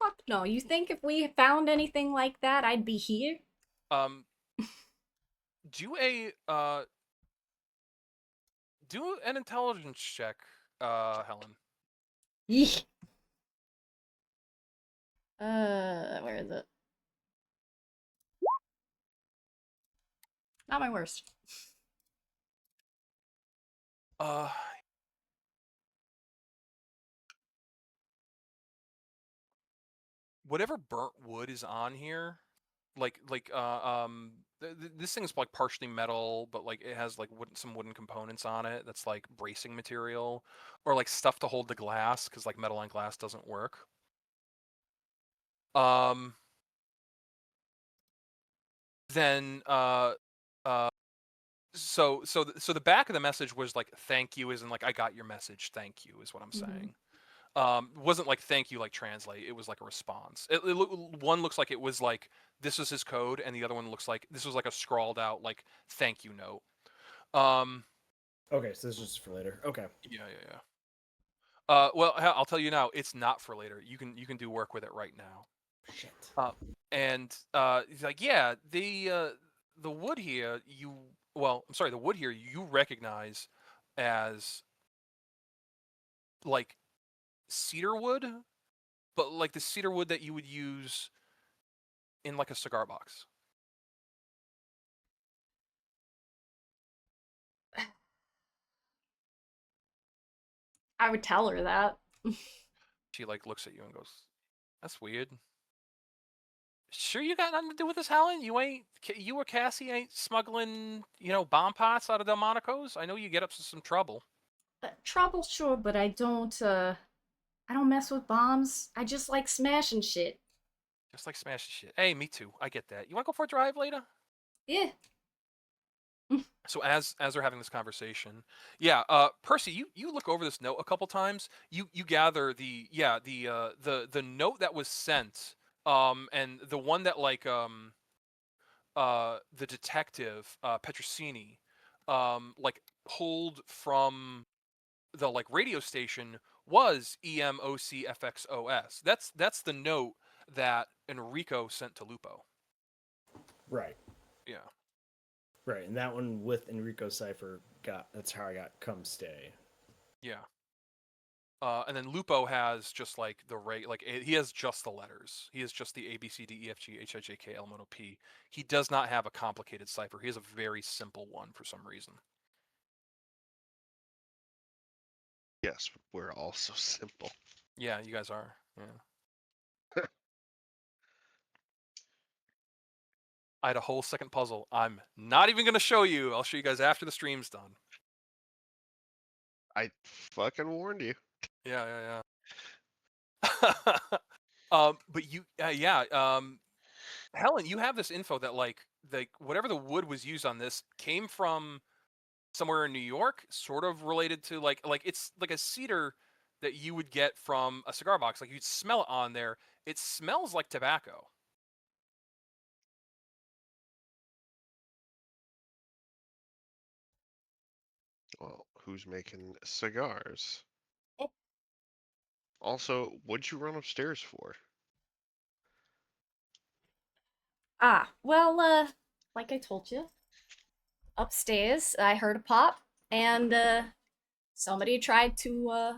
Fuck no. You think if we found anything like that, I'd be here? Um, do a do an intelligence check, Helen. Yee. Where is it? Not my worst. Uh, whatever burnt wood is on here, this thing is like partially metal, but like it has like some wooden components on it that's like bracing material, or like stuff to hold the glass because like metal on glass doesn't work. Um, then uh so the back of the message was like thank you, as in like I got your message, thank you is what I'm Mm-hmm. saying. It wasn't like thank you like translate, it was like a response. One looks like it was like this is his code, and the other one looks like this was like a scrawled out like thank you note. um Okay, so this is just for later. Okay. yeah. Well, I'll tell you now, it's not for later. You can do work with it right now. Shit. And he's like, yeah, the wood here the wood here you recognize as like cedar wood, but like the cedar wood that you would use in like a cigar box. I would tell her that. She like looks at you and goes, "That's weird. Sure, you got nothing to do with this, Helen? You or Cassie ain't smuggling, bomb pots out of Delmonico's? I know you get up to some trouble." Trouble, sure, but I don't mess with bombs. I just like smashing shit. Just like smashing shit. Hey, me too. I get that. You want to go for a drive later? Yeah. So as they're having this conversation, yeah, Percy, you look over this note a couple times. You gather the note that was sent, and the one that like the detective Petrosini like pulled from the like radio station was EMOCFXOS. That's the note that Enrico sent to Lupo. Right. Yeah. Right. And that one with Enrico Cipher that's how I got come stay. Yeah. And then Lupo has just like he has just the letters. He has just the A B C D E F G H I J K L M N O P. He does not have a complicated cipher. He has a very simple one for some reason. Yes, we're all so simple. Yeah, you guys are. Yeah. I had a whole second puzzle. I'm not even gonna show you. I'll show you guys after the stream's done. I fucking warned you. Yeah. But you, Helen, you have this info that like whatever the wood was used on this came from somewhere in New York, sort of related to like it's like a cedar that you would get from a cigar box. Like you'd smell it on there. It smells like tobacco. Well, who's making cigars? Oh. Also, what'd you run upstairs for? Well, like I told you, upstairs I heard a pop, and somebody tried to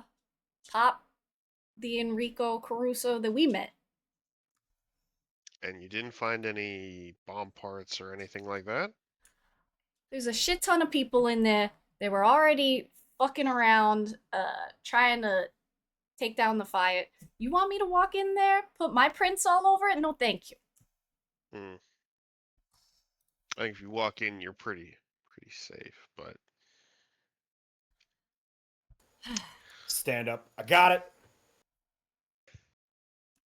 pop the Enrico Caruso that we met. And you didn't find any bomb parts or anything like that? There's a shit ton of people in there. They were already fucking around, trying to take down the fire. You want me to walk in there, put my prints all over it? No, thank you. Hmm. I think if you walk in, you're pretty safe, but Stand up. I got it.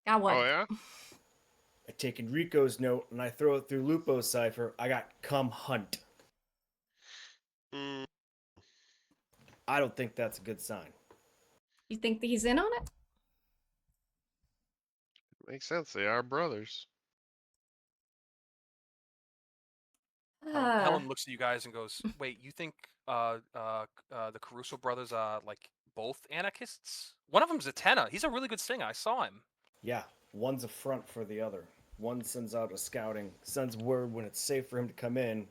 Got what? oh yeah, I take Enrico's note and I throw it through Lupo's cipher. I got come hunt. mm, I don't think that's a good sign. You think that he's in on it? makes sense. They are brothers. Helen looks at you guys and goes, "Wait, you think the Caruso brothers are like both anarchists? One of them's a tenor. He's a really good singer. I saw him." Yeah, one's a front for the other. One sends out a scouting, sends word when it's safe for him to come in,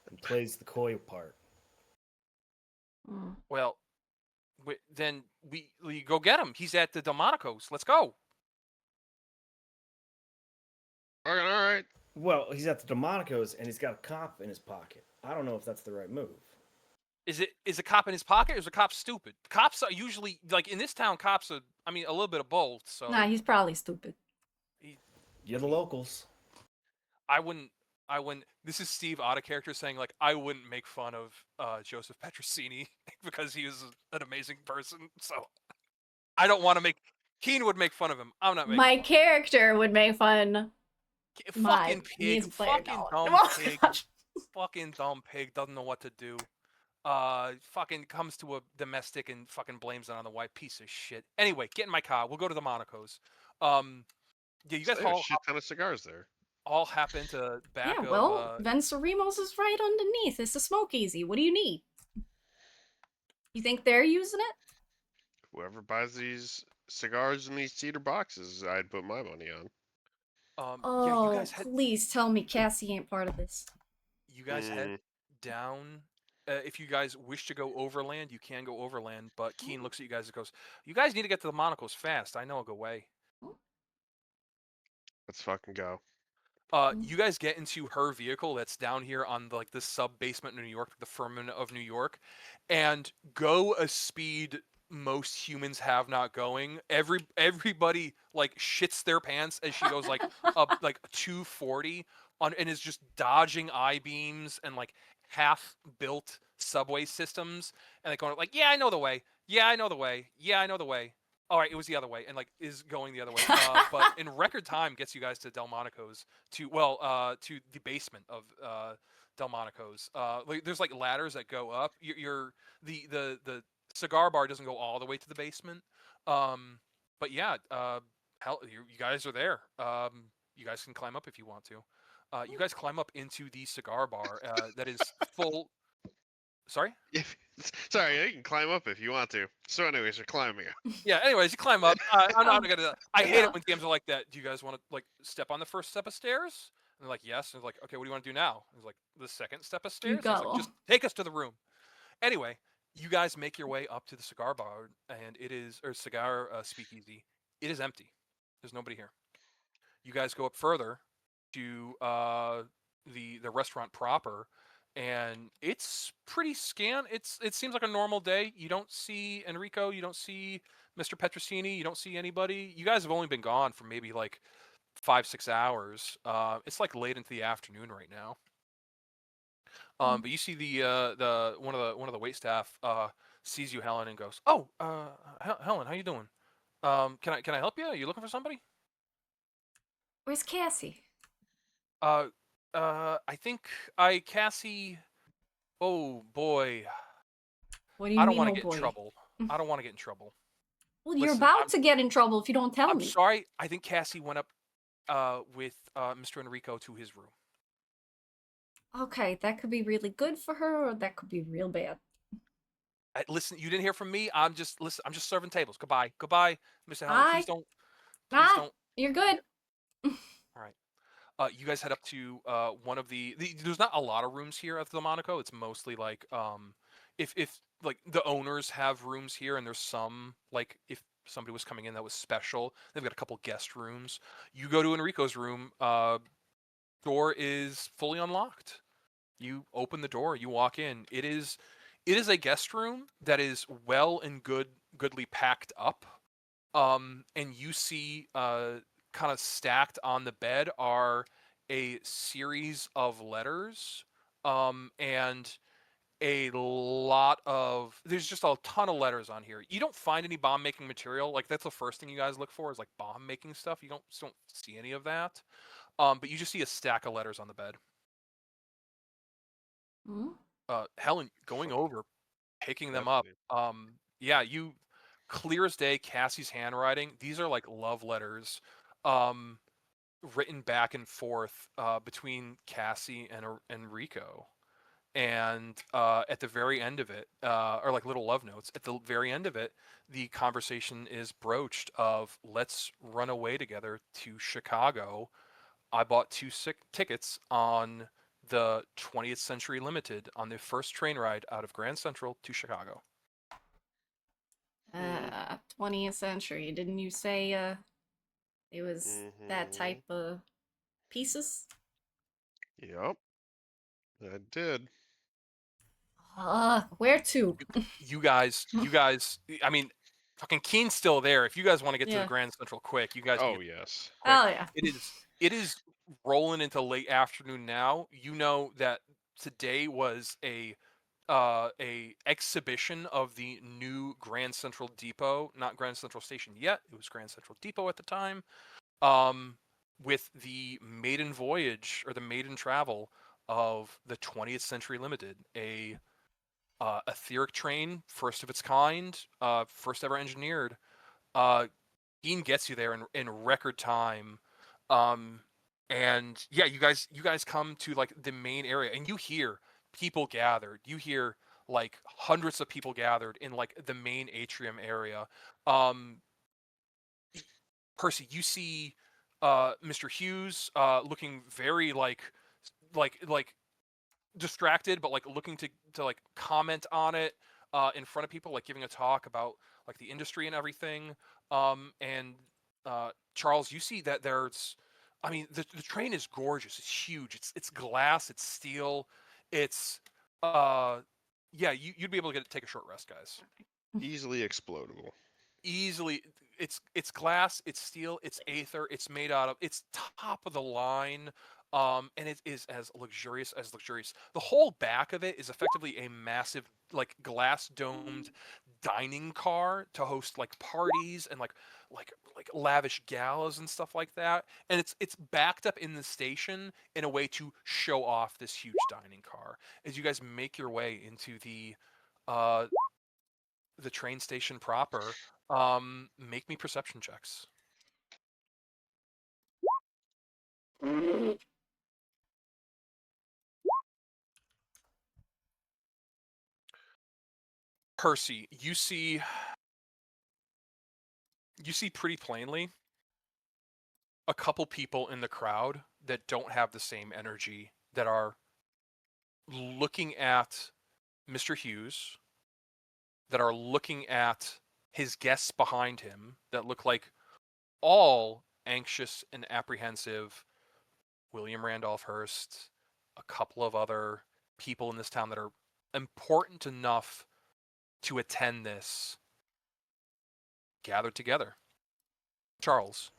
and plays the coy part. Well, then we go get him. He's at the Delmonicos. Let's go. All right. Well, he's at the Delmonico's and he's got a cop in his pocket. I don't know if that's the right move. Is a cop in his pocket or is a cop stupid? Cops are usually like in this town. Cops are, I mean, a little bit of both. So Nah, he's probably stupid. You're the locals. I wouldn't. This is Steve out of character saying like I wouldn't make fun of Joseph Petrosini because he is an amazing person. So I don't want to make. Keen would make fun of him. I'm not making. My character would make fun. Fucking me pig. as a player, Fucking no. dumb Oh, pig. gosh. Fucking dumb pig doesn't know what to do. Fucking comes to a domestic and fucking blames it on the wife. Piece of shit. Anyway, get in my car. We'll go to the Monaco's. Yeah, you guys There's a shit ton of cigars there. all happen to back Yeah, of. well, Venceremos is right underneath. It's a smoke easy. What do you need? You think they're using it? Whoever buys these cigars in these cedar boxes, I'd put my money on. Oh, you guys head. please tell me Cassie ain't part of this. You guys head down. If you guys wish to go overland, you can go overland. But Keen looks at you guys and goes, "You guys need to get to the Monocles fast. I know a good way." Let's fucking go. You guys get into her vehicle that's down here on the, like the sub basement in New York, the firmament of New York, and go a speed most humans have not going. Everybody like shits their pants as she goes like up like 240 on and is just dodging I-beams and like half built subway systems and like going like, yeah, I know the way. Yeah, I know the way. Yeah, I know the way. All right, it was the other way, and like is going the other way. But in record time, gets you guys to Delmonico's to the basement of Delmonico's. Like, there's like ladders that go up. The cigar bar doesn't go all the way to the basement. But yeah, hell, you guys are there. You guys can climb up if you want to. You guys climb up into the cigar bar that is full. Sorry. If sorry, you can climb up if you want to. So, anyways, you're climbing up. Yeah. Anyways, you climb up. I'm not gonna. I hate Yeah. it when games are like that. Do you guys want to like step on the first step of stairs? And they're like, yes. And they're like, okay, what do you want to do now? And it's like the second step of You stairs. And it's like, go. just take us to the room. Anyway, you guys make your way up to the cigar bar, and it is or cigar speakeasy. It is empty. There's nobody here. You guys go up further to the restaurant proper, and it's pretty scant. It seems like a normal day. You don't see Enrico. You don't see Mr. Petrosini. You don't see anybody. You guys have only been gone for maybe like 5-6 hours. It's like late into the afternoon right now. But you see the one of the wait staff sees you, Helen, and goes, "Oh, Helen, how you doing? Can I help you? Are you looking for somebody?" Where's Cassie? Uh, I think Cassie. Oh boy, What do you I don't mean, want to oh get boy? in trouble. I don't want to get in trouble. Well, you're Listen, about to get in trouble if you don't tell I'm me. sorry. I think Cassie went up with Mr. Enrico to his room. Okay, that could be really good for her, or that could be real bad. Listen, you didn't hear from me. I'm just serving tables. Goodbye, Mr. Helen. Bye. Please Ah, don't. you're good. All right. You guys head up to one of there's not a lot of rooms here at the Monaco. It's mostly like if like the owners have rooms here, and there's some like if somebody was coming in that was special, they've got a couple guest rooms. You go to Enrico's room. Door is fully unlocked. You open the door. You walk in. It is a guest room that is well and goodly packed up. And you see kind of stacked on the bed are a series of letters, and there's just a ton of letters on here. You don't find any bomb making material. Like that's the first thing you guys look for is like bomb making stuff. You don't see any of that. But you just see a stack of letters on the bed. Hmm? Helen going over, picking them up. Fascinating. Yeah, you clear as day. Cassie's handwriting. These are like love letters. Um, Written back and forth between Cassie and Enrico. And at the very end of it, or like little love notes, at the very end of it, the conversation is broached of let's run away together to Chicago. I bought two tickets on the 20th Century Limited on the first train ride out of Grand Central to Chicago. 20th century. Didn't you say it was that type of pieces? Yep, I did. Where to? You guys, I mean, fucking Keen's still there. If you guys want to get to the Yeah. Grand Central quick, you guys can Oh get yes. quick. Oh yeah. It is rolling into late afternoon now. You know that today was a exhibition of the new Grand Central Depot, not Grand Central Station yet. It was Grand Central Depot at the time. With the maiden voyage or the maiden travel of the 20th Century Limited, a etheric train, first of its kind, first ever engineered. Dean gets you there in record time. And yeah, you guys come to like the main area, and you hear people gathered. You hear like hundreds of people gathered in like the main atrium area. Um, Percy, you see Mr. Hughes looking very like distracted, but like looking to like comment on it in front of people, like giving a talk about like the industry and everything. And Charles, you see that there's, I mean, the train is gorgeous. It's huge. It's glass. It's steel. It's yeah. You'd be able to take a short rest, guys. Easily explodable. Easily. It's glass. It's steel. It's aether. It's made out of. It's top of the line. And it is as luxurious as luxurious. The whole back of it is effectively a massive, like glass domed dining car to host like parties and like lavish galas and stuff like that. And it's backed up in the station in a way to show off this huge dining car. As you guys make your way into uh the train station proper, make me perception checks. Percy, you see pretty plainly a couple people in the crowd that don't have the same energy, that are looking at Mr. Hughes, that are looking at his guests behind him, that look like all anxious and apprehensive. William Randolph Hearst, a couple of other people in this town that are important enough to attend this, gathered together. Charles,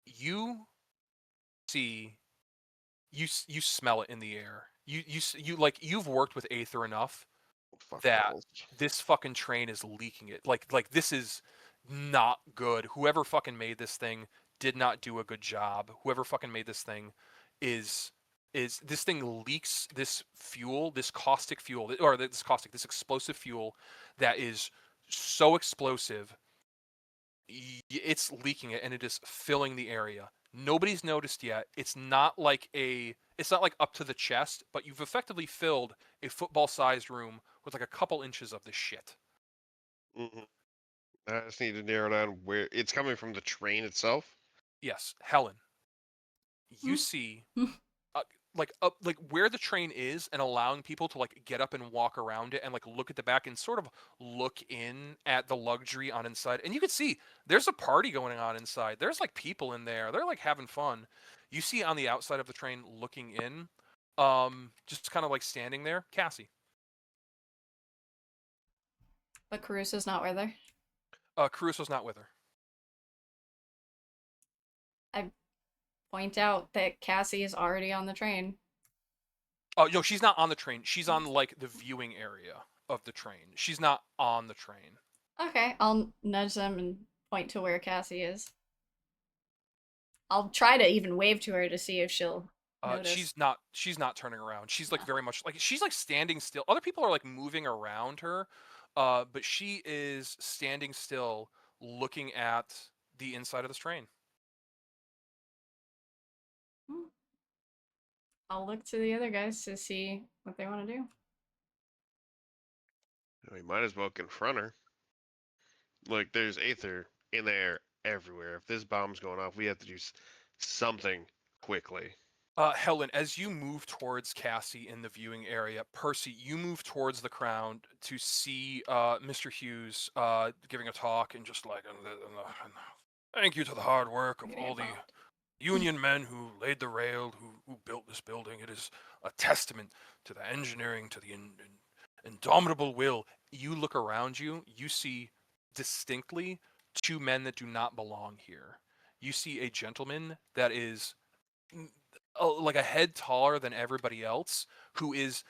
you see, you smell it in the air. You like, you've worked with Aether enough Fuck that balls. this fucking train is leaking it. Like this is not good. Whoever fucking made this thing did not do a good job. Whoever fucking made this thing is this thing leaks this fuel, this caustic fuel, or this explosive fuel that is so explosive. It's leaking it, and it is filling the area. Nobody's noticed yet. It's not like up to the chest, but you've effectively filled a football-sized room with like a couple inches of this shit. Hmm. I just need to narrow down where it's coming from. The train itself. Yes, Helen, you see uh, like where the train is, and allowing people to like get up and walk around it and like look at the back and sort of look in at the luxury on inside. And you can see there's a party going on inside. There's like people in there. They're like having fun. You see on the outside of the train looking in, just kind of like standing there, Cassie. But Caruso's not with her. Caruso's not with her. I point out that Cassie is already on the train. Oh no, she's not on the train. She's on like the viewing area of the train. She's not on the train. Okay, I'll nudge them and point to where Cassie is. I'll try to even wave to her to see if she'll notice. She's not turning around. She's like No. very much like, she's like standing still. Other people are like moving around her, but she is standing still, looking at the inside of this train. I'll look to the other guys to see what they want to do. We might as well confront her. Like, there's Aether in there everywhere. If this bomb's going off, we have to do something quickly. Helen, as you move towards Cassie in the viewing area, Percy, you move towards the crowd to see Mr. Hughes giving a talk, and just like, thank you to the hard work of all the Union men who laid the rail, who built this building. It is a testament to the engineering, to the indomitable will. You look around you, you see distinctly two men that do not belong here. You see a gentleman that is like a head taller than everybody else, who is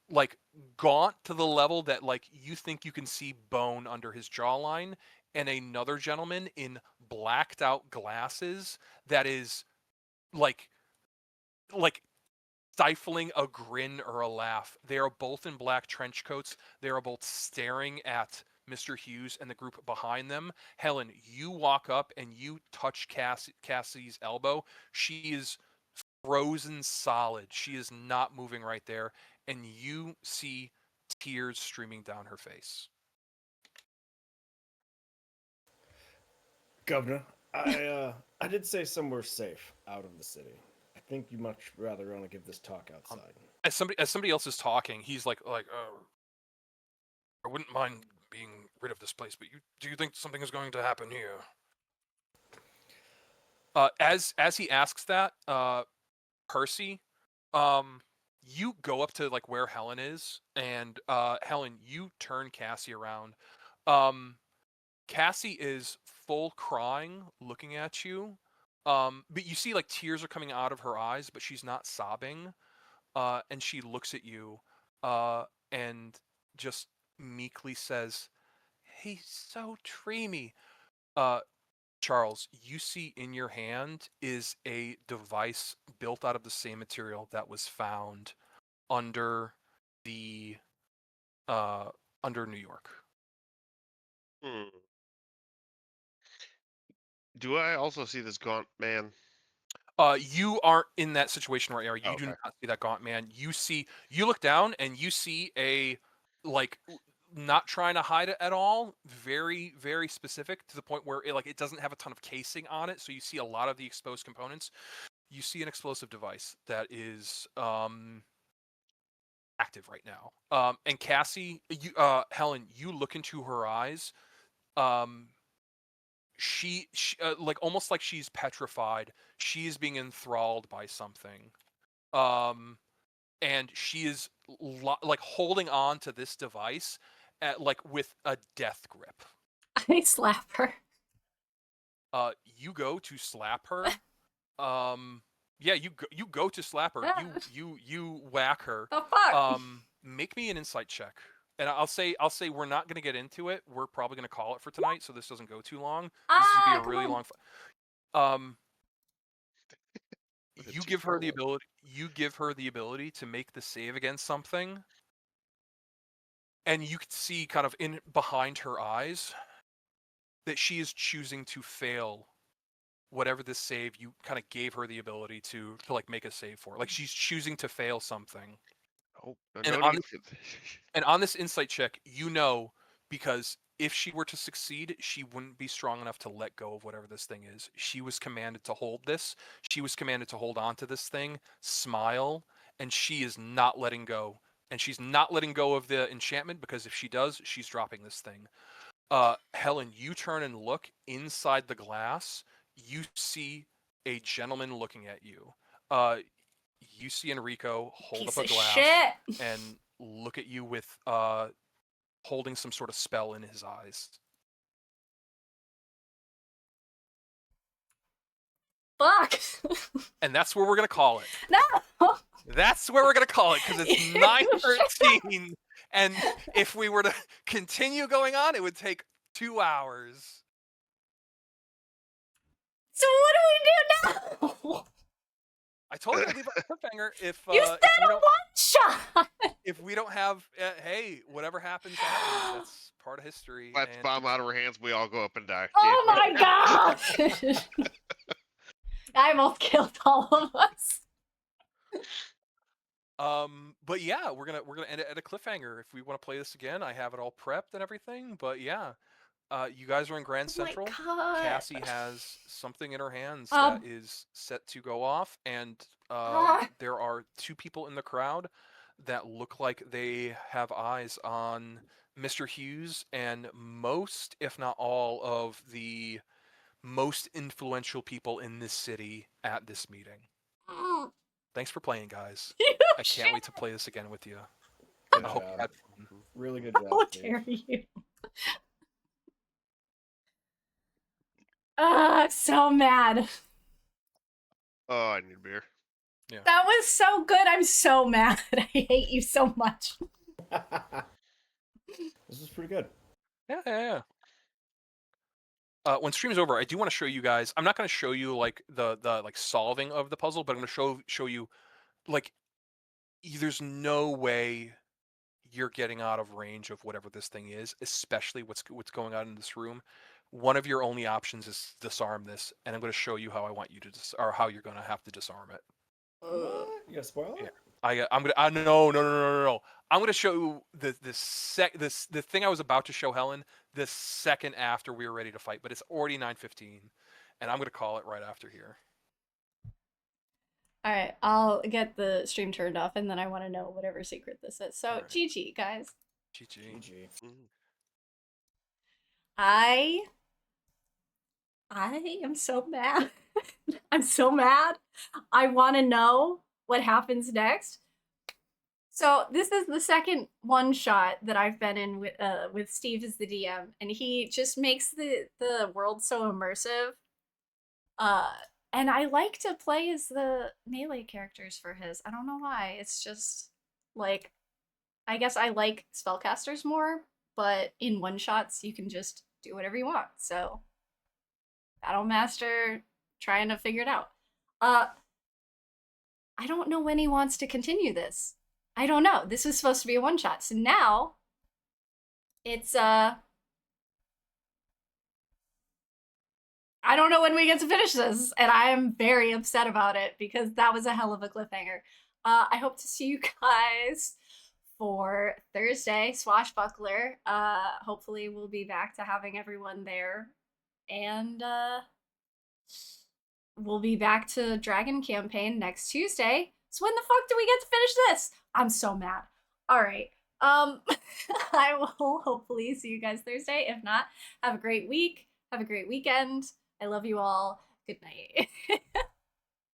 like gaunt to the level that like you think you can see bone under his jawline, and another gentleman in blacked out glasses that is like like stifling a grin or a laugh. They are both in black trench coats. They are both staring at Mr. Hughes and the group behind them. Helen, you walk up and you touch Cassie's elbow. She is frozen solid. She is not moving right there, and you see tears streaming down her face. Governor, I did say somewhere safe out of the city. I think you much rather want to give this talk outside. As somebody else is talking, he's like, I wouldn't mind being rid of this place, but do you think something is going to happen here? As he asks that, Percy, you go up to like where Helen is, and Helen, you turn Cassie around. Cassie is full crying, looking at you. But you see like tears are coming out of her eyes, but she's not sobbing. And she looks at you, and just meekly says, "He's so dreamy." Charles, you see in your hand is a device built out of the same material that was found under the under New York. Do I also see this gaunt man? You aren't in that situation right now. You Oh, do okay. not see that gaunt man. You look down and you see a, like, not trying to hide it at all. Very, very specific to the point where it doesn't have a ton of casing on it. So you see a lot of the exposed components. You see an explosive device that is active right now. And Cassie, Helen, you look into her eyes. She like almost like she's petrified. She is being enthralled by something. And she is like holding on to this device like with a death grip. I slap her. You go to slap her. Yeah, you go to slap her. You whack her. The fuck? Make me an insight check. And I'll say we're not going to get into it. We're probably going to call it for tonight, so this doesn't go too long. This is going to be a really long. You give her the ability. You give her the ability to make the save against something, and you can see kind of in behind her eyes that she is choosing to fail whatever this save you kind of gave her the ability to like make a save for. Like she's choosing to fail something. Oh, And no on need. And on this insight check, you know, because if she were to succeed, she wouldn't be strong enough to let go of whatever this thing is. She was commanded to hold this. She was commanded to hold on to this thing, smile, and she is not letting go. And she's not letting go of the enchantment because if she does, she's dropping this thing. Helen, you turn and look inside the glass. You see a gentleman looking at you. You see Enrico hold Piece up a of glass shit. and look at you with holding some sort of spell in his eyes. Fuck. And that's where we're gonna call it. No. That's where we're gonna call it, because it's You 9:13. And if we were to continue going on, it would take 2 hours. So what do we do now? I told you to leave a cliffhanger if You said if we a don't, one shot. if we don't have hey, whatever happens happens. That's part of history. Let's and bomb out of our hands. We all go up and die. Oh my god! I almost killed all of us. But yeah, we're gonna end it at a cliffhanger. If we want to play this again, I have it all prepped and everything. But yeah, you guys are in Grand Central. Oh my god. Cassie has something in her hands that is set to go off, and there are 2 people in the crowd that look like they have eyes on Mr. Hughes and most, if not all, of the most influential people in this city at this meeting. Thanks for playing, guys. I can't wait to play this again with you. Good I hope job. you had fun. Really good job. How Dave. dare you? I'm so mad. Oh, I need a beer. That was so good. I'm so mad. I hate you so much. This was pretty good. Yeah. When stream's over, I do want to show you guys. I'm not going to show you like the like solving of the puzzle, but I'm going to show you like there's no way you're getting out of range of whatever this thing is, especially what's going on in this room. One of your only options is disarm this, and I'm going to show you how I want you to or how you're going to have to disarm it. What? You got spoil it? Yeah. I'm gonna. No. I'm gonna show you the thing I was about to show Helen the second after we were ready to fight, but it's already 9:15, and I'm gonna call it right after here. All right, I'll get the stream turned off, and then I want to know whatever secret this is. So, All right. GG, guys. GG. I am so mad. I'm so mad. I want to know what happens next. So this is the second one shot that I've been in with Steve as the DM, and he just makes the world so immersive. And I like to play as the melee characters for his. I don't know why. It's just like, I guess I like spellcasters more, but in one shots you can just do whatever you want. So, Battle Master trying to figure it out. I don't know when he wants to continue this. I don't know. This was supposed to be a one shot. So now it's I don't know when we get to finish this, and I am very upset about it because that was a hell of a cliffhanger. I hope to see you guys for Thursday, Swashbuckler. Hopefully, we'll be back to having everyone there, and we'll be back to Dragon Campaign next Tuesday. So when the fuck do we get to finish this? I'm so mad. All right. I will hopefully see you guys Thursday. If not, have a great week. Have a great weekend. I love you all. Good night.